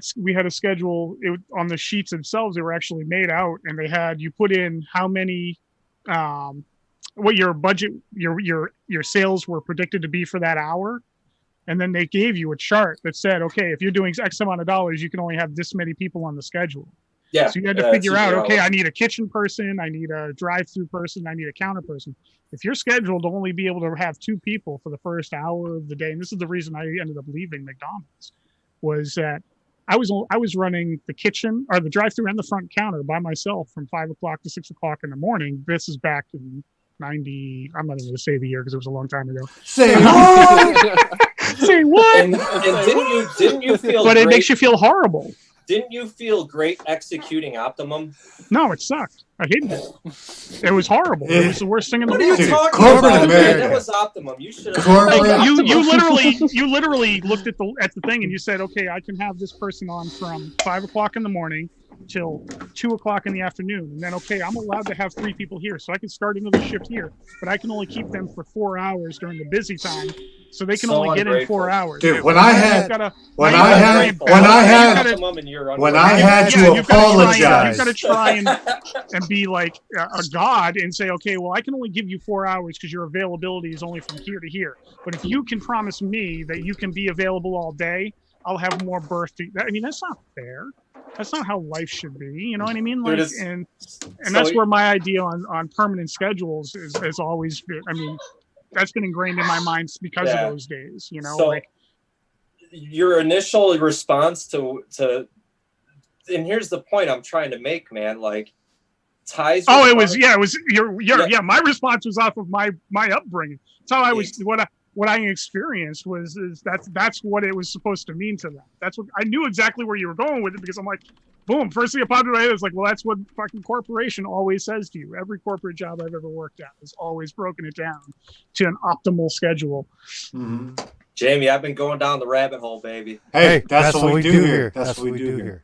schedule on the sheets themselves. They were actually made out, and they had you put in how many, what your budget, your sales were predicted to be for that hour, and then they gave you a chart that said, okay, if you're doing X amount of dollars, you can only have this many people on the schedule. Yeah. So you had to figure out, okay, I need a kitchen person, I need a drive-through person, I need a counter person. If you're scheduled to only be able to have 2 people for the first hour of the day, and this is the reason I ended up leaving McDonald's. Was that I was running the kitchen or the drive-through and the front counter by myself from 5 o'clock to 6 o'clock in the morning. This is back in 90. I'm not even going to say the year because it was a long time ago. Say what? Say what? And didn't you feel? But it makes you feel horrible. Didn't you feel great executing optimum? No, it sucked. I hated it. It was horrible. It was the worst thing in the world. What are you talking about? America. That was optimum. You should have. You literally looked at the thing and you said, okay, I can have this person on from 5 o'clock in the morning till 2 o'clock in the afternoon, and then okay, I'm allowed to have 3 people here, so I can start another shift here, but I can only keep them for 4 hours during the busy time, so they can only get in 4 hours. Dude, when I had to apologize, you've got to try and be like a god and say, okay, well, I can only give you 4 hours because your availability is only from here to here. But if you can promise me that you can be available all day, I'll have more birthday. I mean, that's not fair. That's not how life should be. You know what I mean? Like, and that's where my idea on permanent schedules is always. I mean, that's been ingrained in my mind because of those days. You know, so your initial response to, and here's the point I'm trying to make, man. Like ties. Oh, it was my response was off of my upbringing. That's how I was. What I experienced was that's what it was supposed to mean to them. That's what I knew exactly where you were going with it because I'm like, boom, first thing that popped in my head is like, well, that's what fucking corporation always says to you. Every corporate job I've ever worked at has always broken it down to an optimal schedule. Mm-hmm. Jamie, I've been going down the rabbit hole, baby. Hey, that's what we do here. That's what we do here.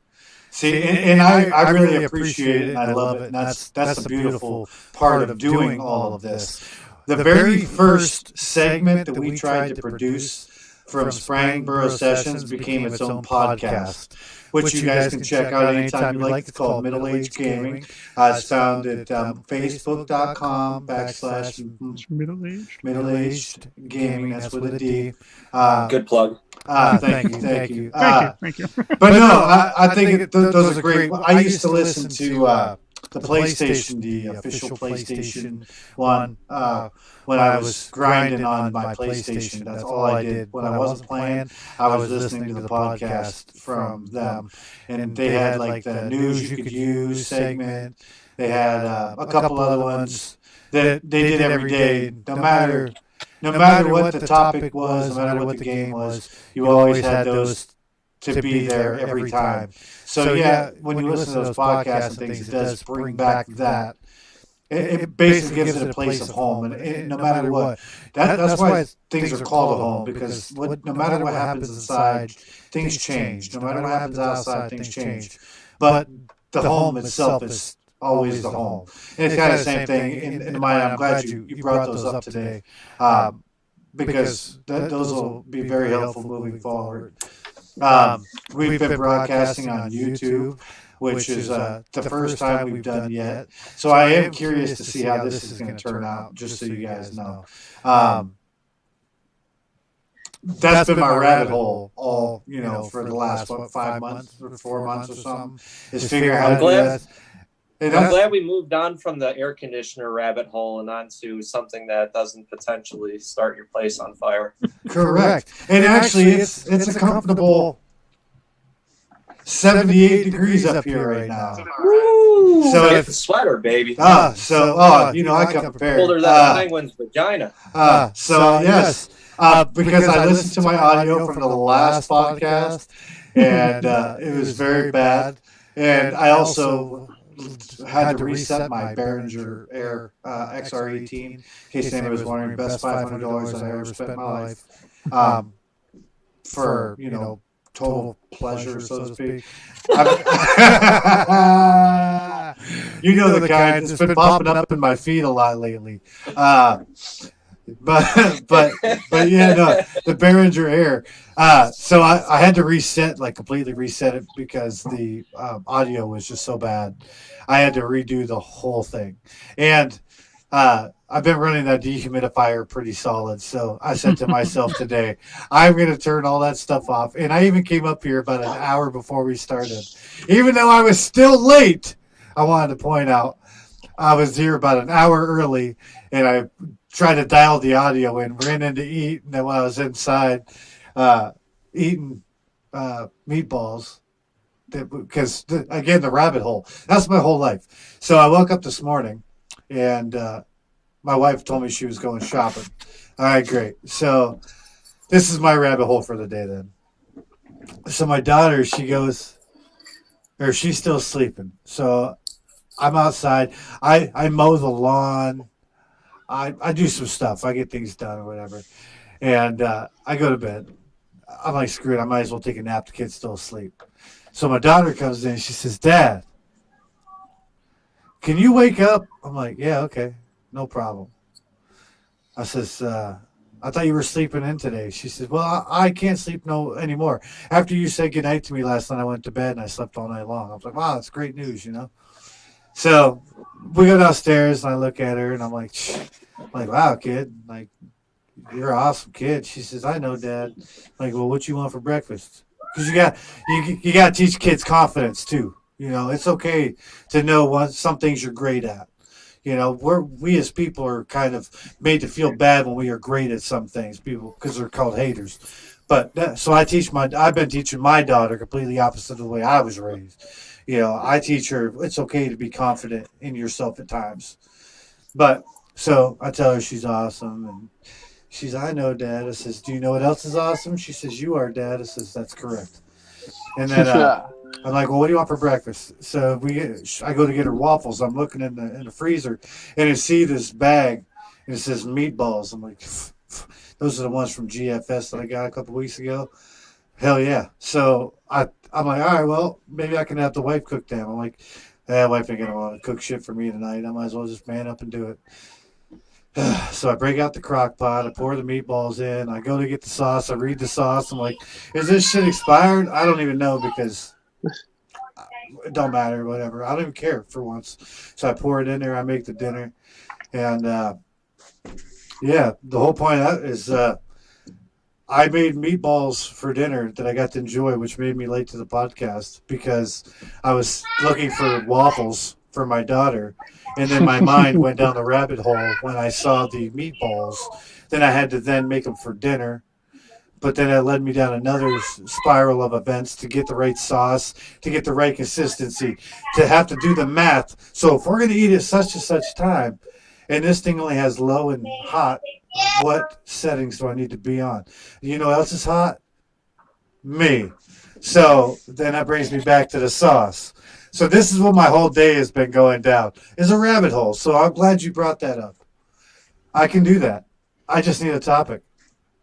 See, and I really appreciate it, and I love it. And that's the beautiful part of doing all of this. The very first segment that we tried to produce from Sprangboro Sessions became its own podcast, which you guys can check out anytime you like. It's called Middle Age Gaming. It's found at facebook.com/middle-aged gaming. That's with a D. Good plug. Thank you. Thank you. But no, I think those are great. I used to listen to the PlayStation, the official PlayStation one, when I was grinding on my PlayStation. That's all I did. When I wasn't playing, I was listening to the podcast from them. And they had like the news you could use segment. They had a couple other ones that they did every day. No matter what the topic was, no matter what the game was, you always had those to be there every time. So yeah, when you listen to those podcasts and things, it does bring back that. It basically gives it a place of home, and no matter what, that's why things are called a home, because no matter what happens inside, things change. No matter what happens outside, things change. But the home itself is always the home. And it's kind of the same thing in mine. I'm glad you brought those up today, because those will be very helpful moving forward. We've been broadcasting on YouTube, which is the first time we've done yet. So I am curious to see how this is going to turn out, just so you guys know. That's been my rabbit hole all, for the last, 5 months or 4 months or something, is figuring out how to do that. I'm glad we moved on from the air conditioner rabbit hole and onto something that doesn't potentially start your place on fire. Correct. And actually, it's a comfortable 78 degrees up here right now. Woo! So it's a sweater, baby. I come prepared. Colder than a penguin's vagina. Yes. Because I listened to my audio from the last podcast, and it was very bad. And I also had to reset my Behringer Air XR18, in case anybody was wondering, best $500 I ever spent in my life, for total pleasure, so to speak. The kind that's been popping up in my feed a lot lately. But yeah, no, the Behringer Air. So I had to completely reset it, because the audio was just so bad. I had to redo the whole thing, and I've been running that dehumidifier pretty solid. So I said to myself today, I'm going to turn all that stuff off. And I even came up here about an hour before we started, even though I was still late. I wanted to point out I was here about an hour early, and I tried to dial the audio in, ran in to eat, and then when I was inside eating meatballs, because, again, the rabbit hole. That's my whole life. So I woke up this morning, and my wife told me she was going shopping. All right, great. So this is my rabbit hole for the day then. So my daughter, she's still sleeping. So I'm outside. I mow the lawn. I do some stuff. I get things done or whatever. And I go to bed. I'm like, screw it. I might as well take a nap. The kid's still asleep. So my daughter comes in. She says, Dad, can you wake up? I'm like, yeah, okay. No problem. I says, I thought you were sleeping in today. She says, well, I can't sleep anymore. After you said goodnight to me last night, I went to bed and I slept all night long. I was like, wow, that's great news, So we go downstairs and I look at her and I'm like, wow, kid, like, you're an awesome kid. She says, I know, Dad. I'm like, well, what you want for breakfast? Because you got to teach kids confidence too. It's okay to know some things you're great at. We as people are kind of made to feel bad when we are great at some things, people, because they're called haters. But so I've been teaching my daughter completely opposite of the way I was raised. I teach her it's okay to be confident in yourself at times. But so I tell her she's awesome, and she's, I know, Dad. I says, do you know what else is awesome? She says, you are, Dad. I says, that's correct. And then I'm like, well, what do you want for breakfast? So I go to get her waffles. I'm looking in the freezer, and I see this bag, and it says meatballs. I'm like, those are the ones from GFS that I got a couple weeks ago. Hell yeah. So I'm like, all right, well, maybe I can have the wife cook them. I'm like, wife ain't gonna want to cook shit for me tonight. I might as well just man up and do it. So I break out the crock pot. I pour the meatballs in. I go to get the sauce. I read the sauce. I'm like, is this shit expired? I don't even know, because it don't matter, whatever. I don't even care for once. So I pour it in there. I make the dinner. And, the whole point of that is I made meatballs for dinner that I got to enjoy, which made me late to the podcast because I was looking for waffles for my daughter. And then my mind went down the rabbit hole when I saw the meatballs. Then I had to then make them for dinner. But then it led me down another spiral of events to get the right sauce, to get the right consistency, to have to do the math. So if we're going to eat at such and such time, and this thing only has low and hot, what settings do I need to be on? You know what else is hot? Me. So then that brings me back to the sauce. So this is what my whole day has been going down, is a rabbit hole. So I'm glad you brought that up. I can do that. I just need a topic.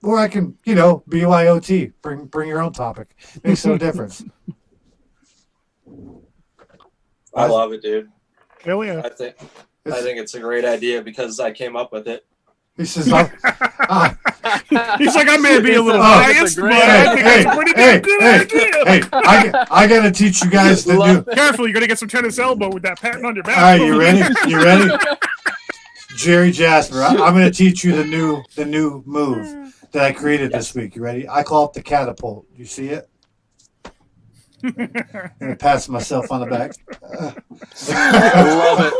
Or I can, BYOT, bring your own topic. Makes no difference. I love it, dude. Hell yeah. I think it's a great idea because I came up with it. He says, he's like, I may be a little biased, but I think it's a pretty damn good idea. Hey, I got to teach you guys the new. Careful, you're going to get some tennis elbow with that patent on your back. All right, you ready? You ready? Jerry Jasper, I'm going to teach you the new move that I created this week. You ready? I call it the catapult. You see it? I'm going to pat myself on the back. I love it.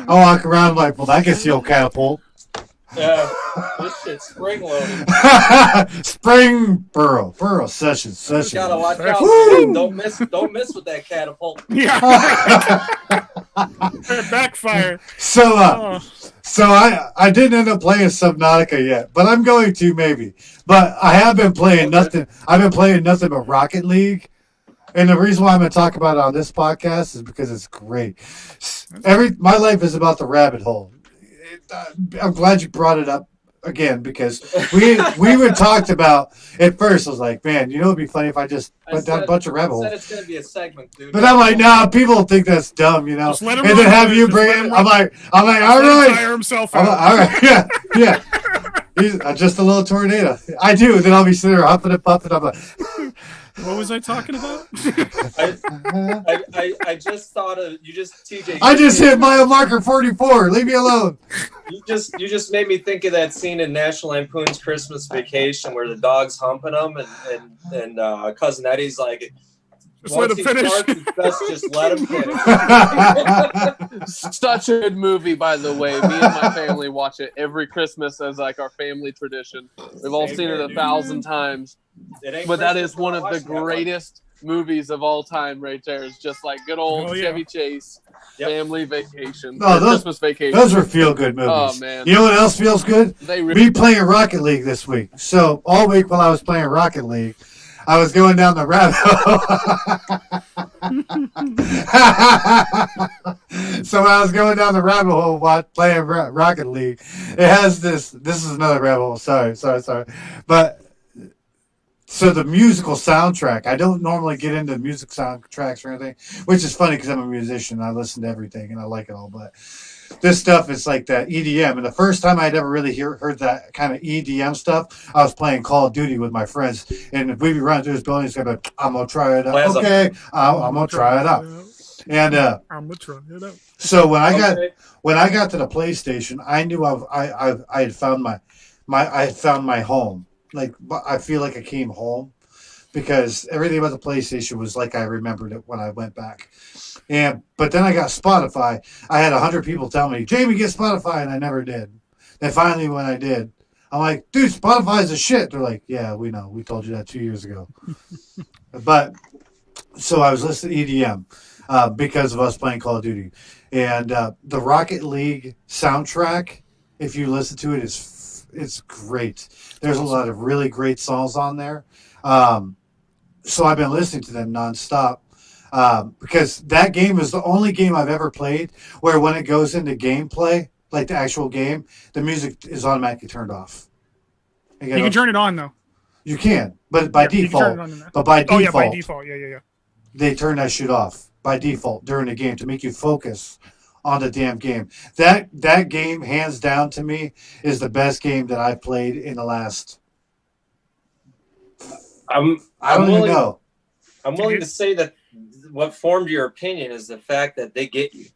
I walk around like, well, that gets the old catapult. Yeah, this shit's spring loaded. Sprangboro Sessions. You gotta watch out. Don't miss with that catapult. Yeah. Backfire. So I didn't end up playing Subnautica yet, but I'm going to maybe. But I have been playing nothing. I've been playing nothing but Rocket League. And the reason why I'm going to talk about it on this podcast is because it's great. My life is about the rabbit hole. I'm glad you brought it up again because we talked about at first. I was like, man, it'd be funny if I just put down a bunch of rabbit holes. I said it's going to be a segment, dude. But I'm like, nah, people think that's dumb, Just let him and then have you bring it. I'm like, all right. Tire himself out. All right, yeah. He's just a little tornado. I do. Then I'll be sitting there huffing and puffing. I'm like, what was I talking about? I just thought of you. TJ. I just hit mile marker 44. Leave me alone. You just made me think of that scene in National Lampoon's Christmas Vacation where the dog's humping them, and Cousin Eddie's like, just let him finish. Just let him finish. Such a good movie, by the way. Me and my family watch it every Christmas as like our family tradition. We've all seen it 1,000 times. But that is one of the greatest movies of all time right there. It's just like good old Chevy Chase, family vacation, Christmas vacation. Those were feel-good movies. Oh, man. You know what else feels good? Me playing Rocket League this week. So all week while I was playing Rocket League, I was going down the rabbit hole. So when I was going down the rabbit hole while playing Rocket League, it has this is another rabbit hole. Sorry. But so the musical soundtrack, I don't normally get into music soundtracks or anything, which is funny because I'm a musician. I listen to everything and I like it all. But this stuff is like that EDM. And the first time I'd ever really heard that kind of EDM stuff, I was playing Call of Duty with my friends. And if we'd be running through this building, it's going to be, I'm going to try it out. Okay, I'm going to try it out. And I'm going to try it out. So when I got to the PlayStation, I knew I had found my home. Like, I feel like I came home because everything about the PlayStation was like I remembered it when I went back. But then I got Spotify. I had 100 people tell me, Jamie, get Spotify, and I never did. And finally, when I did, I'm like, dude, Spotify's a shit. They're like, yeah, we know. We told you that 2 years ago. But so I was listening to EDM because of us playing Call of Duty. And the Rocket League soundtrack, if you listen to it, it's great. There's a lot of really great songs on there. So I've been listening to them nonstop because that game is the only game I've ever played where when it goes into gameplay, like the actual game, the music is automatically turned off. You can turn it on, though. You can, but by default. By default, yeah. They turn that shit off by default during the game to make you focus on the damn game. That game, hands down to me, is the best game that I've played in the last. I don't even know. I'm willing to say that what formed your opinion is the fact that they get you.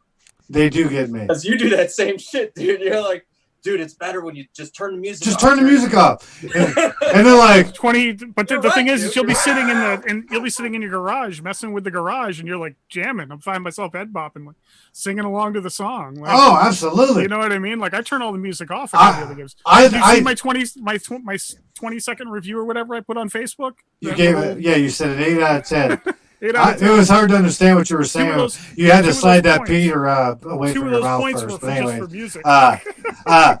They do get me. Because you do that same shit, dude. You're like, dude, it's better when you just turn the music. Just turn the music off, and they're like 20. But the thing is, you'll be sitting in your garage, messing with the garage, and you're like jamming. I'm finding myself head bopping, like singing along to the song. Like, oh, absolutely. You know what I mean? Like I turn all the music off. Did you see my 20-second review or whatever I put on Facebook? You gave it. Yeah, you said an 8 out of 10. It was hard to understand what you were saying. You had to slide that Peter away from your mouth first. But anyway,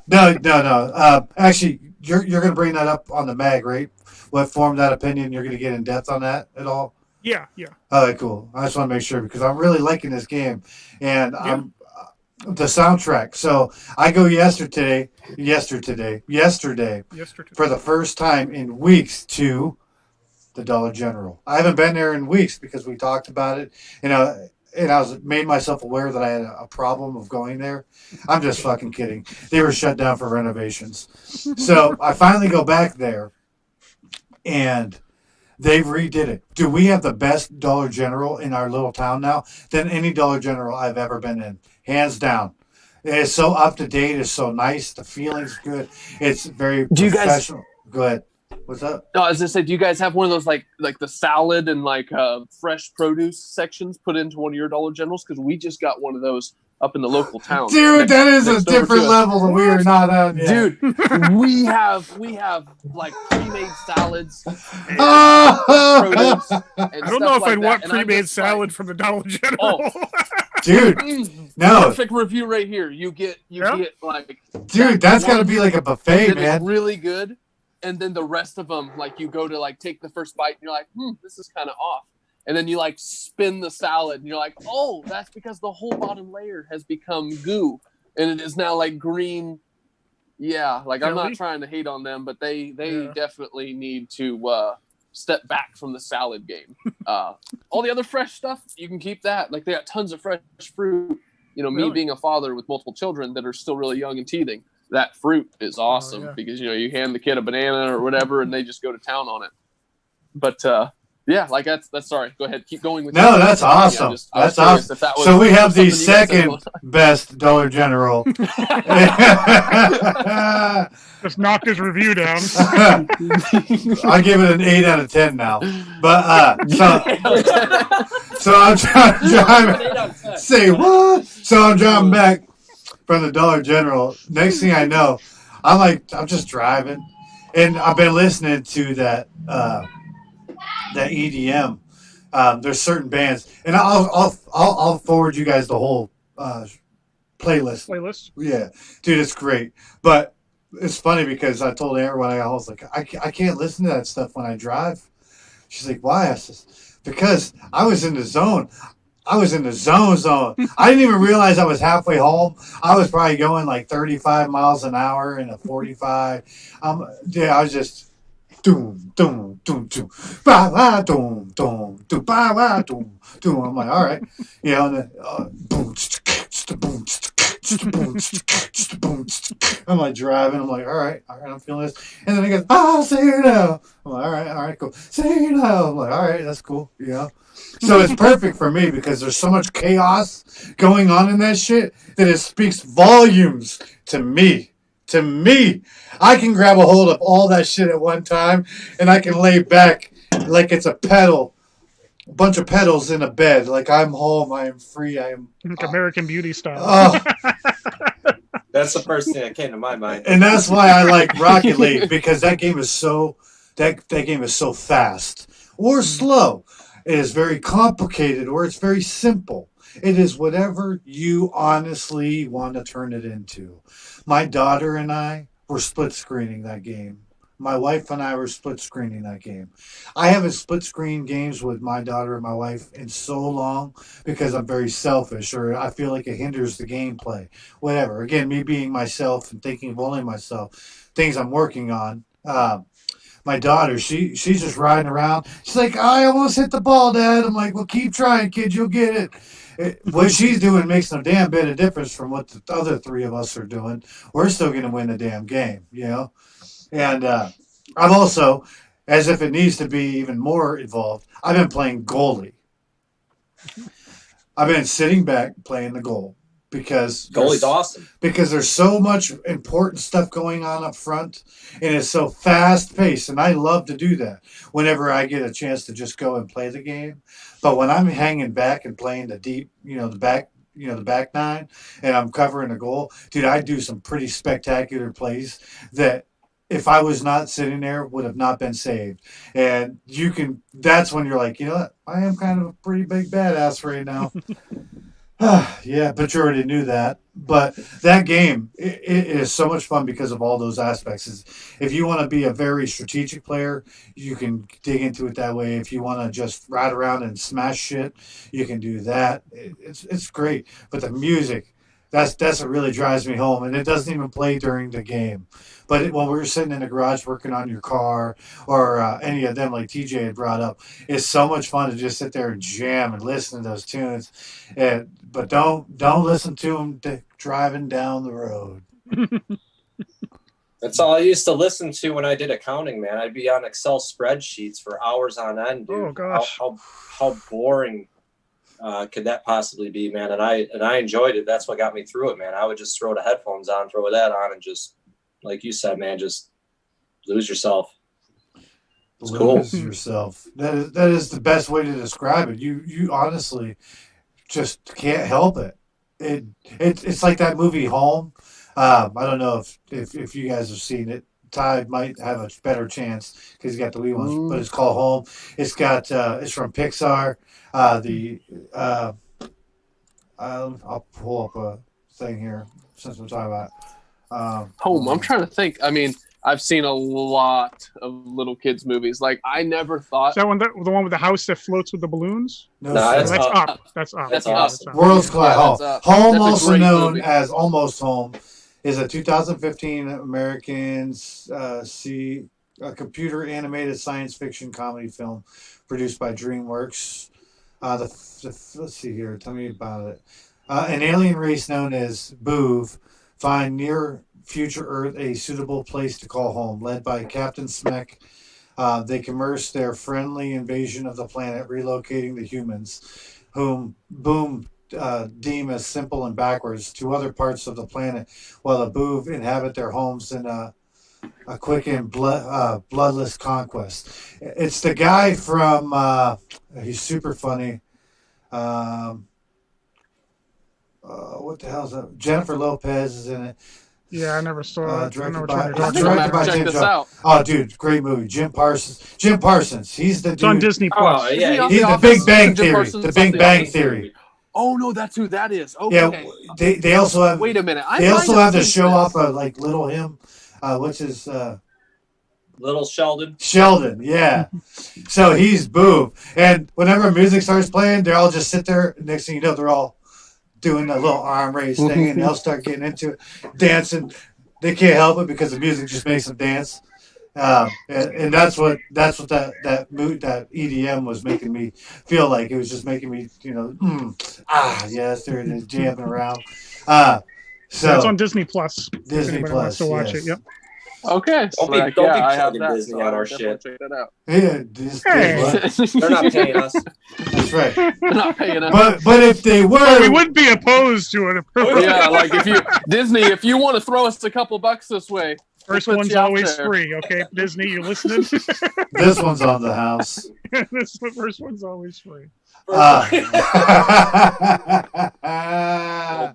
no. Actually, you're going to bring that up on the mag, right? What formed that opinion? You're going to get in depth on that at all? Yeah. All right, cool. I just want to make sure because I'm really liking this game, and I'm the soundtrack. So I go yesterday for the first time in weeks to the Dollar General. I haven't been there in weeks because we talked about it, and I made myself aware that I had a problem of going there. I'm just fucking kidding. They were shut down for renovations. So I finally go back there, and they've redid it. Do we have the best Dollar General in our little town now than any Dollar General I've ever been in? Hands down. It's so up to date. It's so nice. The feeling's good. It's very professional. Go ahead. What's up? No, I was gonna say, do you guys have one of those like the salad and fresh produce sections put into one of your Dollar Generals? Because we just got one of those up in the local town. Dude, that is a different level that we are not on yet. Dude, we have like pre-made salads. And I don't know if I'd want pre-made salad from the Dollar General. Dude, no. Perfect review right here. You get like. Dude, that's got to be like a buffet, man. It's really good. And then the rest of them, like you go to like take the first bite and you're like, this is kind of off. And then you like spin the salad and you're like, oh, that's because the whole bottom layer has become goo. And it is now like green. Yeah, like I'm not trying to hate on them, but they definitely need to step back from the salad game. All the other fresh stuff, you can keep that. Like they got tons of fresh fruit. You know, me being a father with multiple children that are still really young and teething. That fruit is awesome because, you hand the kid a banana or whatever and they just go to town on it. But, like that's sorry. Go ahead. Keep going with No, that's awesome. That's awesome. So we have the second best Dollar General. Just knocked his review down. I give it an 8 out of 10 now. But, so I'm driving. Say what? So I'm driving back from the Dollar General. Next thing I know, I'm just driving, and I've been listening to that EDM. There's certain bands, and I'll forward you guys the whole playlist. Yeah, dude, it's great. But it's funny because I told everyone I was like, I can't listen to that stuff when I drive. She's like, why? I says, because I was in the zone. I was in the zone. I didn't even realize I was halfway home. I was probably going like 35 miles an hour in a 45. I was just doom, doom, doom, doom, ba ba doom, doom, doom, ba ba doom, doom. I'm like, all right, and then boom, boom, boom. I'm like driving. I'm like, all right, I'm feeling this. And then he goes, say it now. I'm like, all right, cool. Say it now. I'm like, all right, that's cool. So it's perfect for me because there's so much chaos going on in that shit that it speaks volumes to me. I can grab a hold of all that shit at one time and I can lay back like it's a bunch of pedals in a bed. Like I'm home, I am free, I am like American Beauty style. That's the first thing that came to my mind. And that's why I like Rocket League because that game is so fast or slow. It is very complicated or it's very simple. It is whatever you honestly want to turn it into. My daughter and I were split screening that game. My wife and I were split screening that game. I haven't split screen games with my daughter and my wife in so long because I'm very selfish or I feel like it hinders the gameplay. Whatever. Again, me being myself and thinking of only myself, things I'm working on. My daughter, she's just riding around. She's like, I almost hit the ball, Dad. I'm like, well, keep trying, kid. You'll get it. What she's doing makes no damn bit of difference from what the other three of us are doing. We're still going to win the damn game, And I'm also, as if it needs to be even more involved, I've been playing goalie. I've been sitting back playing the goal. because goalie's awesome. Because there's so much important stuff going on up front, and it's so fast paced. And I love to do that whenever I get a chance to just go and play the game. But when I'm hanging back and playing the deep, the back nine, and I'm covering a goal, dude, I do some pretty spectacular plays that, if I was not sitting there, would have not been saved. And that's when you're like, you know what? I am kind of a pretty big badass right now. Yeah, but you already knew that. But that game, it is so much fun because of all those aspects. If you want to be a very strategic player, you can dig into it that way. If you want to just ride around and smash shit, you can do that. It's great. But the music, that's what really drives me home. And it doesn't even play during the game. But when we're sitting in the garage working on your car or any of them like TJ had brought up, it's so much fun to just sit there and jam and listen to those tunes. But don't listen to them driving down the road. That's all I used to listen to when I did accounting, man. I'd be on Excel spreadsheets for hours on end, dude. Oh gosh, how boring could that possibly be, man? And I enjoyed it. That's what got me through it, man. I would just throw the headphones on, throw that on, and just, like you said, man, just lose yourself. It's cool. Lose yourself. That is the best way to describe it. You honestly just can't help it. It's like that movie Home. I don't know if you guys have seen it. Ty might have a better chance because he's got the wee ones, but it's called Home. It's got it's from Pixar. I'll pull up a thing here since we're talking about Home. I'm trying to think. I mean, I've seen a lot of little kids movies. Like, I never thought. Is that the one with the house that floats with the balloons? No, that's up. That's up. That's awesome. World's Class. Home, that's also known movie. as Almost Home, is a 2015 American computer animated science fiction comedy film produced by DreamWorks. Let's see here. Tell me about it. An alien race known as Boov find near future Earth a suitable place to call home. Led by Captain Smek, they commence their friendly invasion of the planet, relocating the humans, whom Boom deem as simple and backwards, to other parts of the planet, while the Boov inhabit their homes in a quick and bloodless conquest. It's the guy from, he's super funny. What the hell is that? Jennifer Lopez is in it. Yeah, I never saw it. Directed by Jim this Jones. out. Oh, dude, great movie. Jim Parsons. He's the dude. It's on Disney Plus. Oh, yeah. He's the Big Bang Theory. The Big Bang Theory. Oh no, that's who that is. Okay. Yeah, they also have. Wait a minute. They also have the show off of like Little Him. What's his? Little Sheldon. Sheldon, yeah. So he's Boom, and whenever music starts playing, they all just sit there. Next thing you know, they're all doing a little arm raise thing, and they'll start getting into it, dancing. They can't help it because the music just makes them dance. And that's what that EDM was making me feel like. It was just making me, yes, they're jamming around. So it's on Disney Plus. Disney Plus, to watch yes. it. Yep. Okay. Don't be plugging Disney on our shit. Check that out. Yeah, They're not paying us. That's right. They're not paying us. But if they were, we wouldn't be opposed to it. Yeah, like if you want to throw us a couple bucks this way. First one's always free, okay? Disney, you listening? This one's on the house. The first one's always free.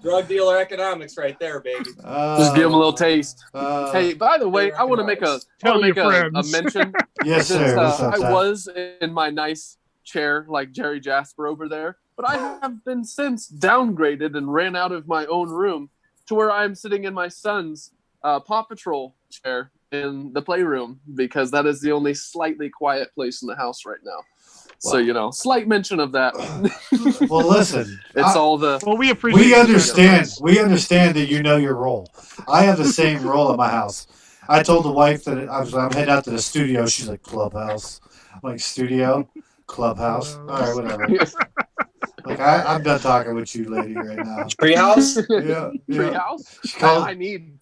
Drug dealer economics right there, baby. Just give them a little taste. Hey, by the way, I want to make a mention. Yes, sir. I was in my nice chair like Jerry Jasper over there, but I have been since downgraded and ran out of my own room to where I'm sitting in my son's Paw Patrol chair in the playroom, because that is the only slightly quiet place in the house right now. Wow. So, slight mention of that. Well, listen. We appreciate we understand. We understand that you know your role. I have the same role at my house. I told the wife that I'm heading out to the studio. She's like, clubhouse. I'm like, studio? Clubhouse? All right, whatever. Like, I'm done talking with you, lady, right now. Treehouse? Yeah. Treehouse?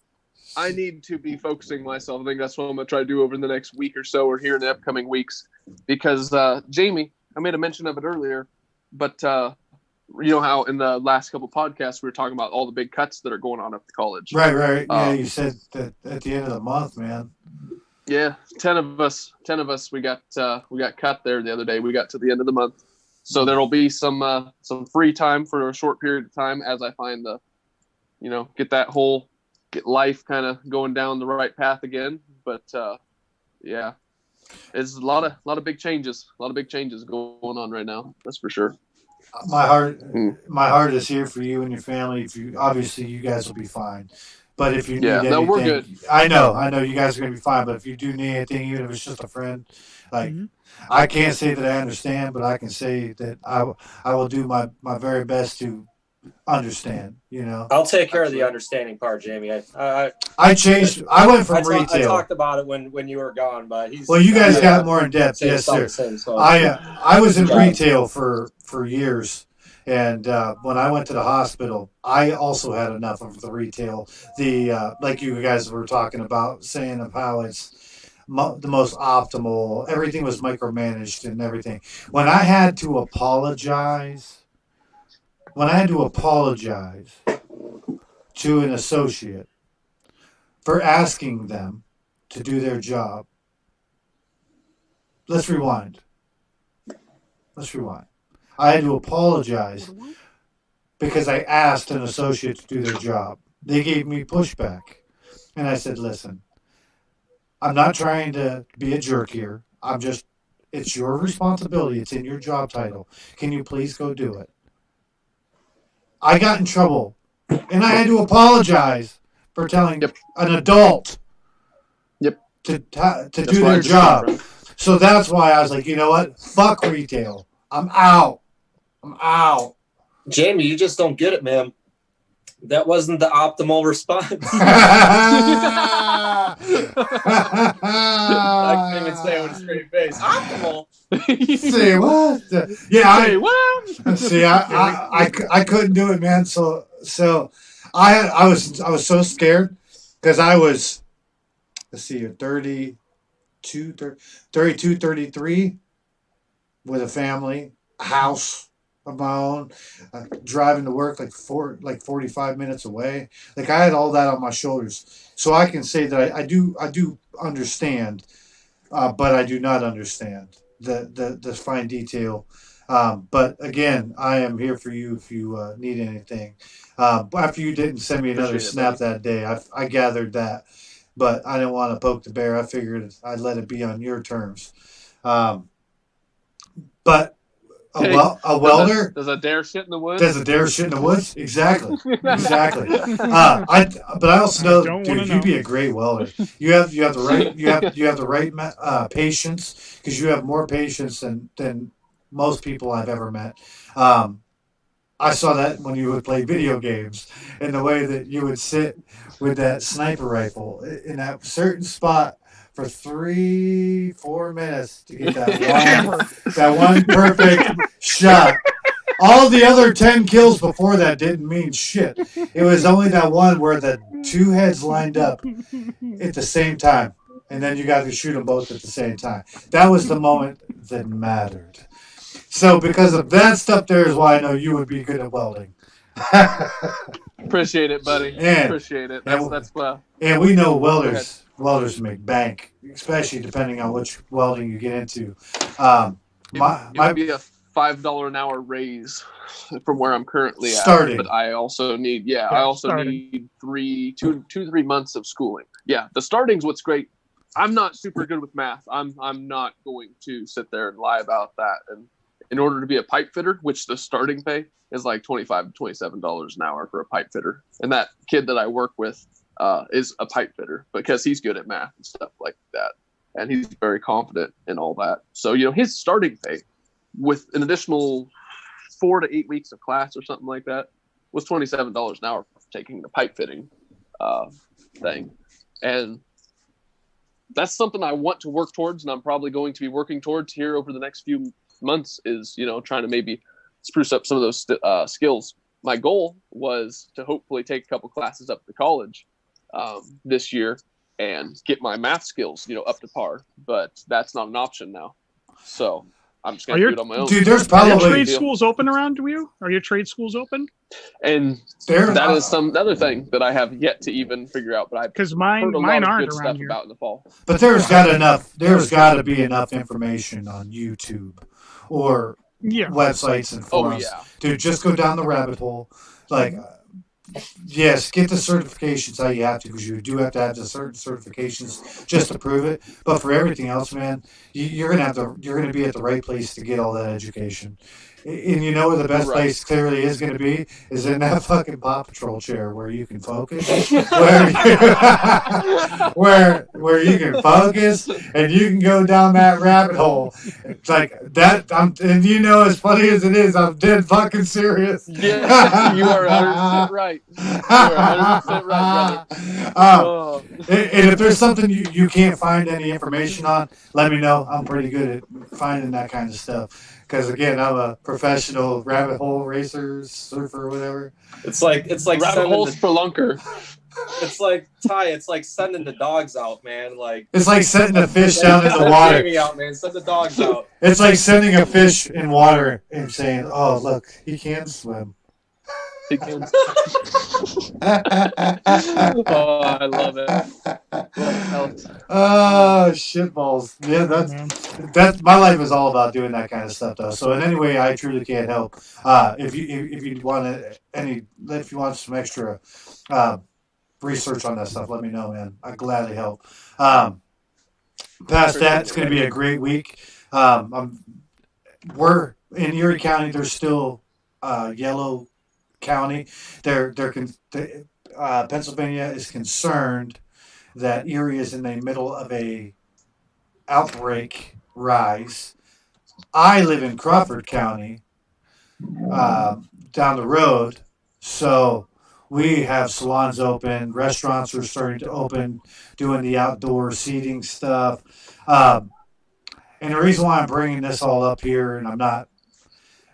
I need to be focusing myself. I think that's what I'm going to try to do over the next week or so, or here in the upcoming weeks. Because, Jamie, I made a mention of it earlier, but you know how in the last couple podcasts we were talking about all the big cuts that are going on up the college. Right. Yeah, you said that at the end of the month, man. Yeah, 10 of us. We got cut there the other day. We got to the end of the month, so there'll be some free time for a short period of time as I find get life kind of going down the right path again. But yeah, it's a lot of big changes. A lot of big changes going on right now. That's for sure. My heart is here for you and your family. If you obviously you guys will be fine. But if you need anything, we're good. I know you guys are gonna be fine. But if you do need anything, even if it's just a friend, like I can't say that I understand, but I can say that I will do my very best to understand. I'll take care of the understanding part, Jamie. I changed. I went from retail. I talked about it when you were gone, but you guys got more in depth. Yes, sir. I was in retail for years. And when I went to the hospital, I also had enough of the retail. Like you guys were talking about, saying of how it's the most optimal. Everything was micromanaged and everything. When I had to apologize to an associate for asking them to do their job, let's rewind. I had to apologize because I asked an associate to do their job. They gave me pushback. And I said, listen, I'm not trying to be a jerk here. It's your responsibility. It's in your job title. Can you please go do it? I got in trouble. And I had to apologize for telling an adult to do their job. So that's why I was like, you know what? Fuck retail. I'm out. Jamie, you just don't get it, man. That wasn't the optimal response. I can't even say it with a straight face. Optimal? Say what? Yeah, what? See, I couldn't do it, man. So I was so scared because I was, let's see, 32, 33 with a family, a house of my own, driving to work like 45 minutes away. Like I had all that on my shoulders. So I can say that I do understand, but I do not understand the fine detail. But again, I am here for you if you need anything. After you didn't send me another snap that day, I gathered that, but I didn't want to poke the bear. I figured I'd let it be on your terms. But a welder does a dare shit in the woods? Exactly. But I also know, dude, you'd be a great welder. You have the right patience, because you have more patience than most people I've ever met. I saw that when you would play video games, and the way that you would sit with that sniper rifle in that certain spot for 3-4 minutes to get that one perfect shot. All the other 10 kills before that didn't mean shit. It was only that one where the two heads lined up at the same time, and then you got to shoot them both at the same time. That was the moment that mattered. So because of that stuff there is why I know you would be good at welding. Appreciate it, buddy. Appreciate it. That's and we know welders make bank, especially depending on which welding you get into. Might be a $5 an hour raise from where I'm currently at. Starting. But I also need need 2-3 months of schooling. Yeah, the starting's what's great. I'm not super good with math. I'm not going to sit there and lie about that. And in order to be a pipe fitter, which the starting pay is like $25 to $27 an hour for a pipe fitter, and that kid that I work with is a pipe fitter because he's good at math and stuff like that, and he's very confident in all that. So his starting pay, with an additional 4 to 8 weeks of class or something like that, was $27 an hour for taking the pipe fitting thing, and that's something I want to work towards, and I'm probably going to be working towards here over the next few months. Is trying to maybe spruce up some of those skills. My goal was to hopefully take a couple classes up to college this year and get my math skills up to par, but that's not an option now. So I'm just going to do it on my own. Dude, there's Are probably your trade schools open around you? Are your trade schools open? And that is some other thing that I have yet to even figure out. But because mine aren't around here. About in the fall. But there's got to be enough information on YouTube or websites and forums. Oh, yeah. Dude, just go down the rabbit hole. Like, yes, get the certifications how you have to, because you do have to have the certain certifications just to prove it. But for everything else, man, you're gonna be at the right place to get all that education. And you know where the best place clearly is going to be is in that fucking Paw Patrol chair where you can focus, where you can focus and you can go down that rabbit hole. It's like that. And you know, as funny as it is, I'm dead fucking serious. Yeah, you are 100% right. You are 100% right, brother. And if there's something you can't find any information on, let me know. I'm pretty good at finding that kind of stuff. Because again, I'm a professional rabbit hole racer, surfer, whatever. It's like rabbit hole spelunker. It's like it's like sending the dogs out, man. Like it's like setting a fish down in the water. Out, man. Send the dogs out. It's like sending a fish in water and saying, "Oh, look, he can swim." He can. Oh, I love it. Oh, shitballs. Yeah, that's my life is all about doing that kind of stuff, though. So in any way, I truly can't help. If you want some extra research on that stuff, let me know, man. I'd gladly help. Past that, it's going to be a great week. We're in Erie County. There's still yellow county. Pennsylvania is concerned that Erie is in the middle of a outbreak rise. I live in Crawford County, down the road, so we have salons open, restaurants are starting to open, doing the outdoor seating stuff. And the reason why I'm bringing this all up here, and I'm not,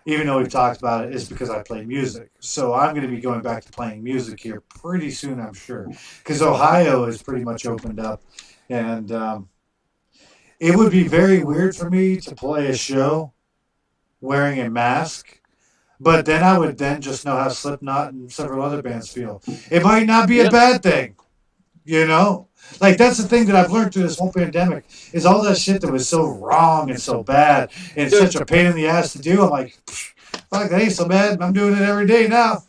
even though we've talked about it, is because I play music. So I'm going to be going back to playing music here pretty soon, I'm sure. Because Ohio is pretty much opened up. And it would be very weird for me to play a show wearing a mask. But then I would just know how Slipknot and several other bands feel. It might not be a bad thing, you know? Like, that's the thing that I've learned through this whole pandemic is all that shit that was so wrong and so bad and such a pain in the ass to do. I'm like, fuck, that ain't so bad. I'm doing it every day now.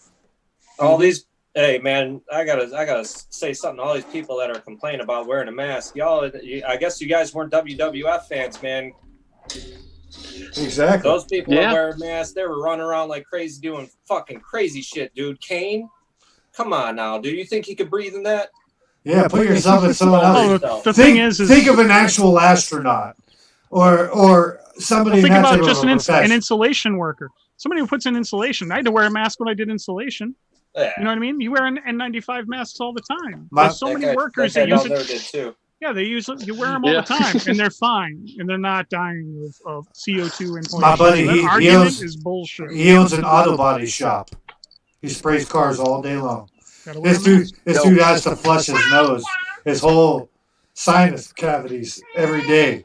Hey man, I gotta say something to all these people that are complaining about wearing a mask. Y'all, I guess you guys weren't WWF fans, man. Exactly. Those people that wear masks, they were running around like crazy doing fucking crazy shit, dude. Kane, come on now, dude. You think he could breathe in that? Yeah, put yourself in someone else. Think of an actual astronaut, or somebody. Think about just an insulation worker. Somebody who puts in insulation. I had to wear a mask when I did insulation. Yeah. You know what I mean? You wear N95 masks all the time. There's so many workers that use it. Too. Yeah, you wear them all the time, and they're fine, and they're not dying of CO2 inhalation. My buddy, he is bullshit. He owns an auto body shop. He sprays cars all day long. This dude has to flush his nose, his whole sinus cavities every day,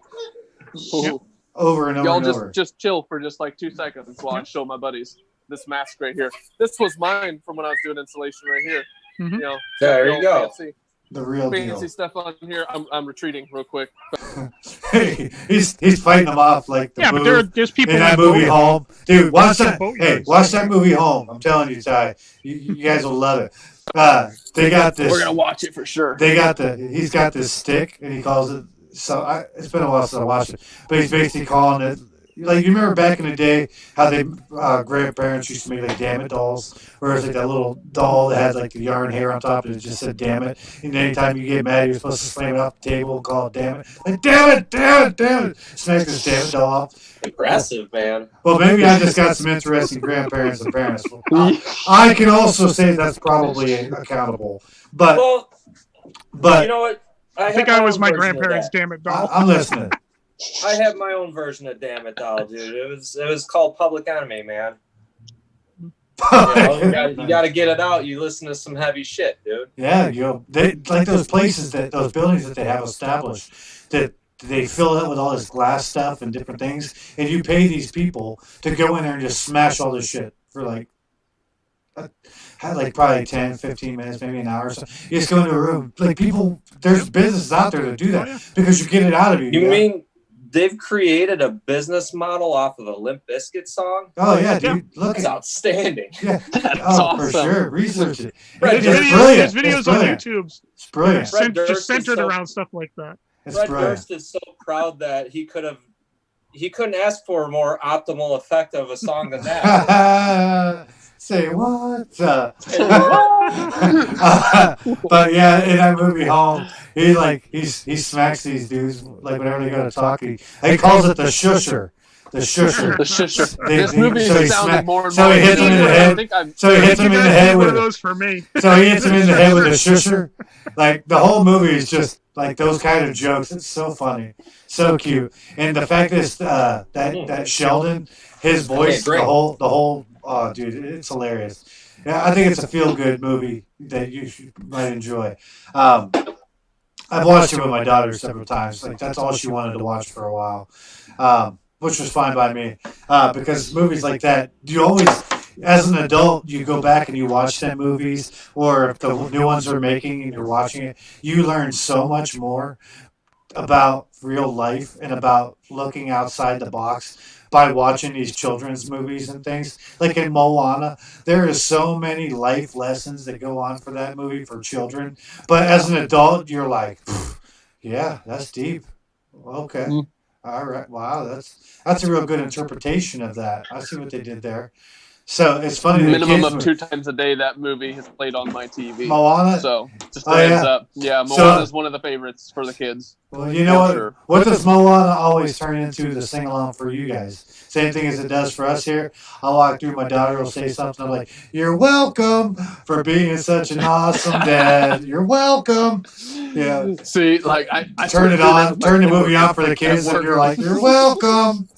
over and over. Y'all just chill for just like 2 seconds while I show my buddies this mask right here. This was mine from when I was doing insulation right here. Mm-hmm. You know, there you go. The real fancy deal. Stuff on here. I'm retreating real quick. Hey, he's fighting them off like the but there's people in that movie Home. Dude, watch that movie Home. I'm telling you, Ty, you guys will love it. They got this. We're gonna watch it for sure. He's got this stick, and he calls it. So it's been a while since I watched it, but he's basically calling it. Like, you remember back in the day how they grandparents used to make like damn it dolls, where it's like that little doll that had like the yarn hair on top and it just said damn it. And anytime you get mad, you're supposed to slam it off the table and call it damn it. Like damn it. Smack this damn it doll off. Aggressive, man. Well, maybe I just got some interesting grandparents and parents. I can also say that's probably accountable. But you know what? I think I was my grandparents' damn it doll. I'm listening. I have my own version of Damn It Doll, dude. It was called Public Enemy, man. You got to get it out. You listen to some heavy shit, dude. Yeah, they like those places those buildings that they have established that they fill it with all this glass stuff and different things, and you pay these people to go in there and just smash all this shit for like had like probably 10, 15 minutes, maybe an hour or so. You just go into a room. Like people, there's businesses out there that do that because you get it out of you. You mean they've created a business model off of a Limp Bizkit song? Oh, yeah, dude. Look, it's outstanding. Yeah. That's awesome. For sure. Research it. Right. There's videos on YouTube. It's brilliant. Just centered around stuff like that. Fred Durst is so proud that he couldn't ask for a more optimal effect of a song than that. Say what? But yeah, in that movie Home, he smacks these dudes like whenever they go to talk. He calls it the shusher. The shusher. The shusher. This movie is sounding more and more. So he hits him in the head. So he hits him in the head with those for me. So he hits him in the head with a shusher. Like the whole movie is just like those kind of jokes. It's so funny, so cute, and the fact is that Sheldon, his voice, the whole. Oh, dude, it's hilarious. Yeah, I think it's a feel-good movie that you might enjoy. I've watched it with my daughter several times. Like that's all she wanted to watch for a while, which was fine by me. Because movies like that, you always, as an adult, you go back and you watch them movies, or if the new ones are making and you're watching it, you learn so much more about real life and about looking outside the box by watching these children's movies and things. Like in Moana, there is so many life lessons that go on for that movie for children. But as an adult, you're like, yeah, that's deep. Okay. All right. Wow, that's a real good interpretation of that. I see what they did there. So it's funny. Minimum of 2 times a day that movie has played on my TV. Moana? So just a heads up. Yeah, Moana is one of the favorites for the kids. Well, you know what? Sure. What does Moana always turn into the sing-along for you guys? Same thing as it does for us here. I'll walk through, my daughter will say something. I'm like, "You're welcome for being such an awesome dad. You're welcome." Yeah. See, like I turn it on, turn the movie on for the kids, and you're like, "You're welcome."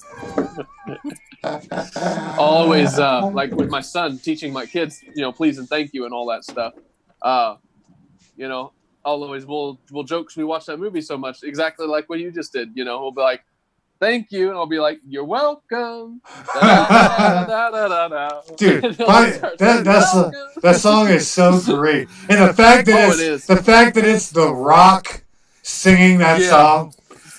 Always like with my son teaching my kids, please and thank you and all that stuff. I'll always we'll joke because we watch that movie so much, exactly like what you just did. We'll be like, thank you, and I'll be like, you're welcome. Dude, that song is so great, and the fact that it's The Rock singing that song.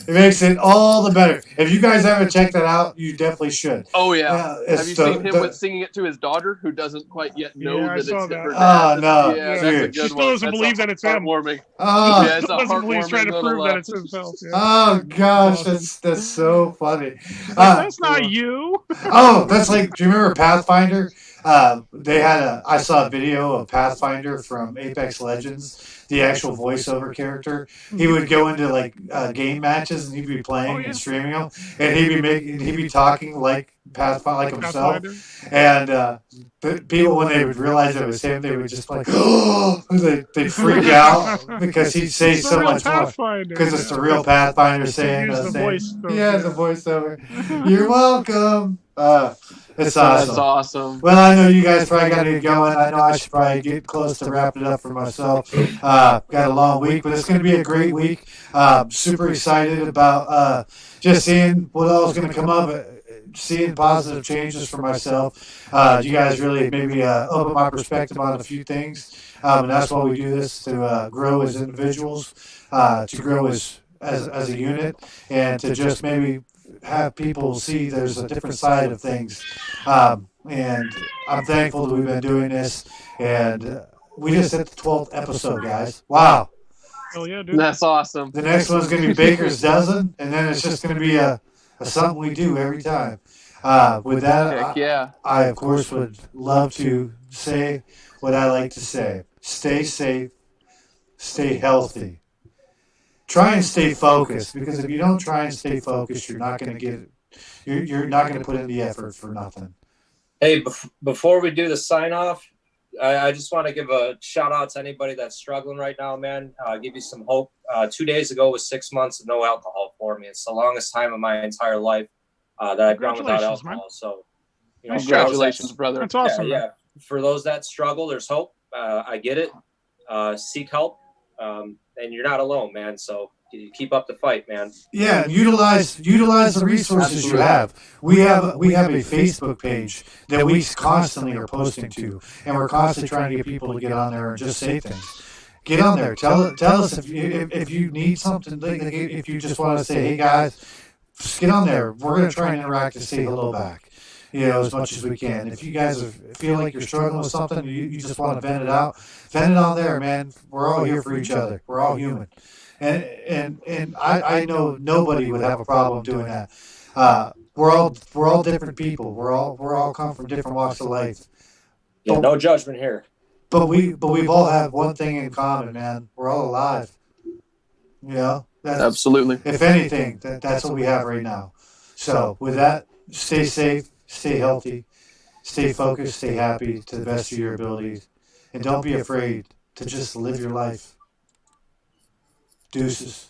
It makes it all the better. If you guys haven't checked that out, you definitely should. Oh, yeah. Have you seen him singing it to his daughter, who doesn't quite yet know that it's her dad? Oh, no. Yeah, that's a good she still doesn't believe that it's him. Heartwarming. Oh, yeah, it's doesn't believe he's trying to prove that it's himself. Yeah. Oh, gosh, that's so funny. That's not you. Oh, that's like, do you remember Pathfinder? I saw a video of Pathfinder from Apex Legends, the actual voiceover character. He would go into like game matches and he'd be playing and streaming them, and he'd be talking like Pathfinder, like himself. And the people, when they would realize it was him, they would just like, they'd freak out because he'd say so much more. Because it's the real Pathfinder saying the voice. Yeah, the voiceover. You're welcome. It's awesome. That's awesome. Well, I know you guys probably got to get going. I know I should probably get close to wrapping it up for myself. Got a long week, but it's going to be a great week. Super excited about just seeing what all is going to come up, seeing positive changes for myself. You guys really made me open my perspective on a few things, and that's why we do this, to grow as individuals, to grow as a unit, and to just maybe have people see there's a different side of things. And I'm thankful that we've been doing this, and we just hit the 12th episode, guys. Wow. Oh yeah, dude. That's awesome. The next one's going to be Baker's Dozen, and then it's just going to be a something we do every time. With that, I of course would love to say what I like to say. Stay safe, stay healthy. Try and stay focused, because if you don't try and stay focused, you're not going to get it. You're not going to put in the effort for nothing. Hey, before we do the sign off, I just want to give a shout out to anybody that's struggling right now, man. Give you some hope. 2 days ago was 6 months of no alcohol for me. It's the longest time of my entire life that I've gone without alcohol. Man. So, congratulations, brother. That's awesome. Yeah. For those that struggle, there's hope. I get it. Seek help. And you're not alone, man. So You keep up the fight, man. Yeah, utilize the resources you have. We have a Facebook page that we constantly are posting to, and we're constantly trying to get people to get on there and just say things. Get on there. Tell us if you need something. Like if you just want to say, hey guys, just get on there. We're gonna try and interact and say hello back. As much as we can. If you guys feel like you're struggling with something, you just want to vent it out, vent it on there, man. We're all here for each other. We're all human. And I know nobody would have a problem doing that. We're all different people. We're all come from different walks of life. Yeah, no judgment here. But we've all have one thing in common, man. We're all alive. Absolutely. If anything, that's what we have right now. So with that, stay safe, stay healthy, stay focused, stay happy to the best of your abilities, and don't be afraid to just live your life. Deuces.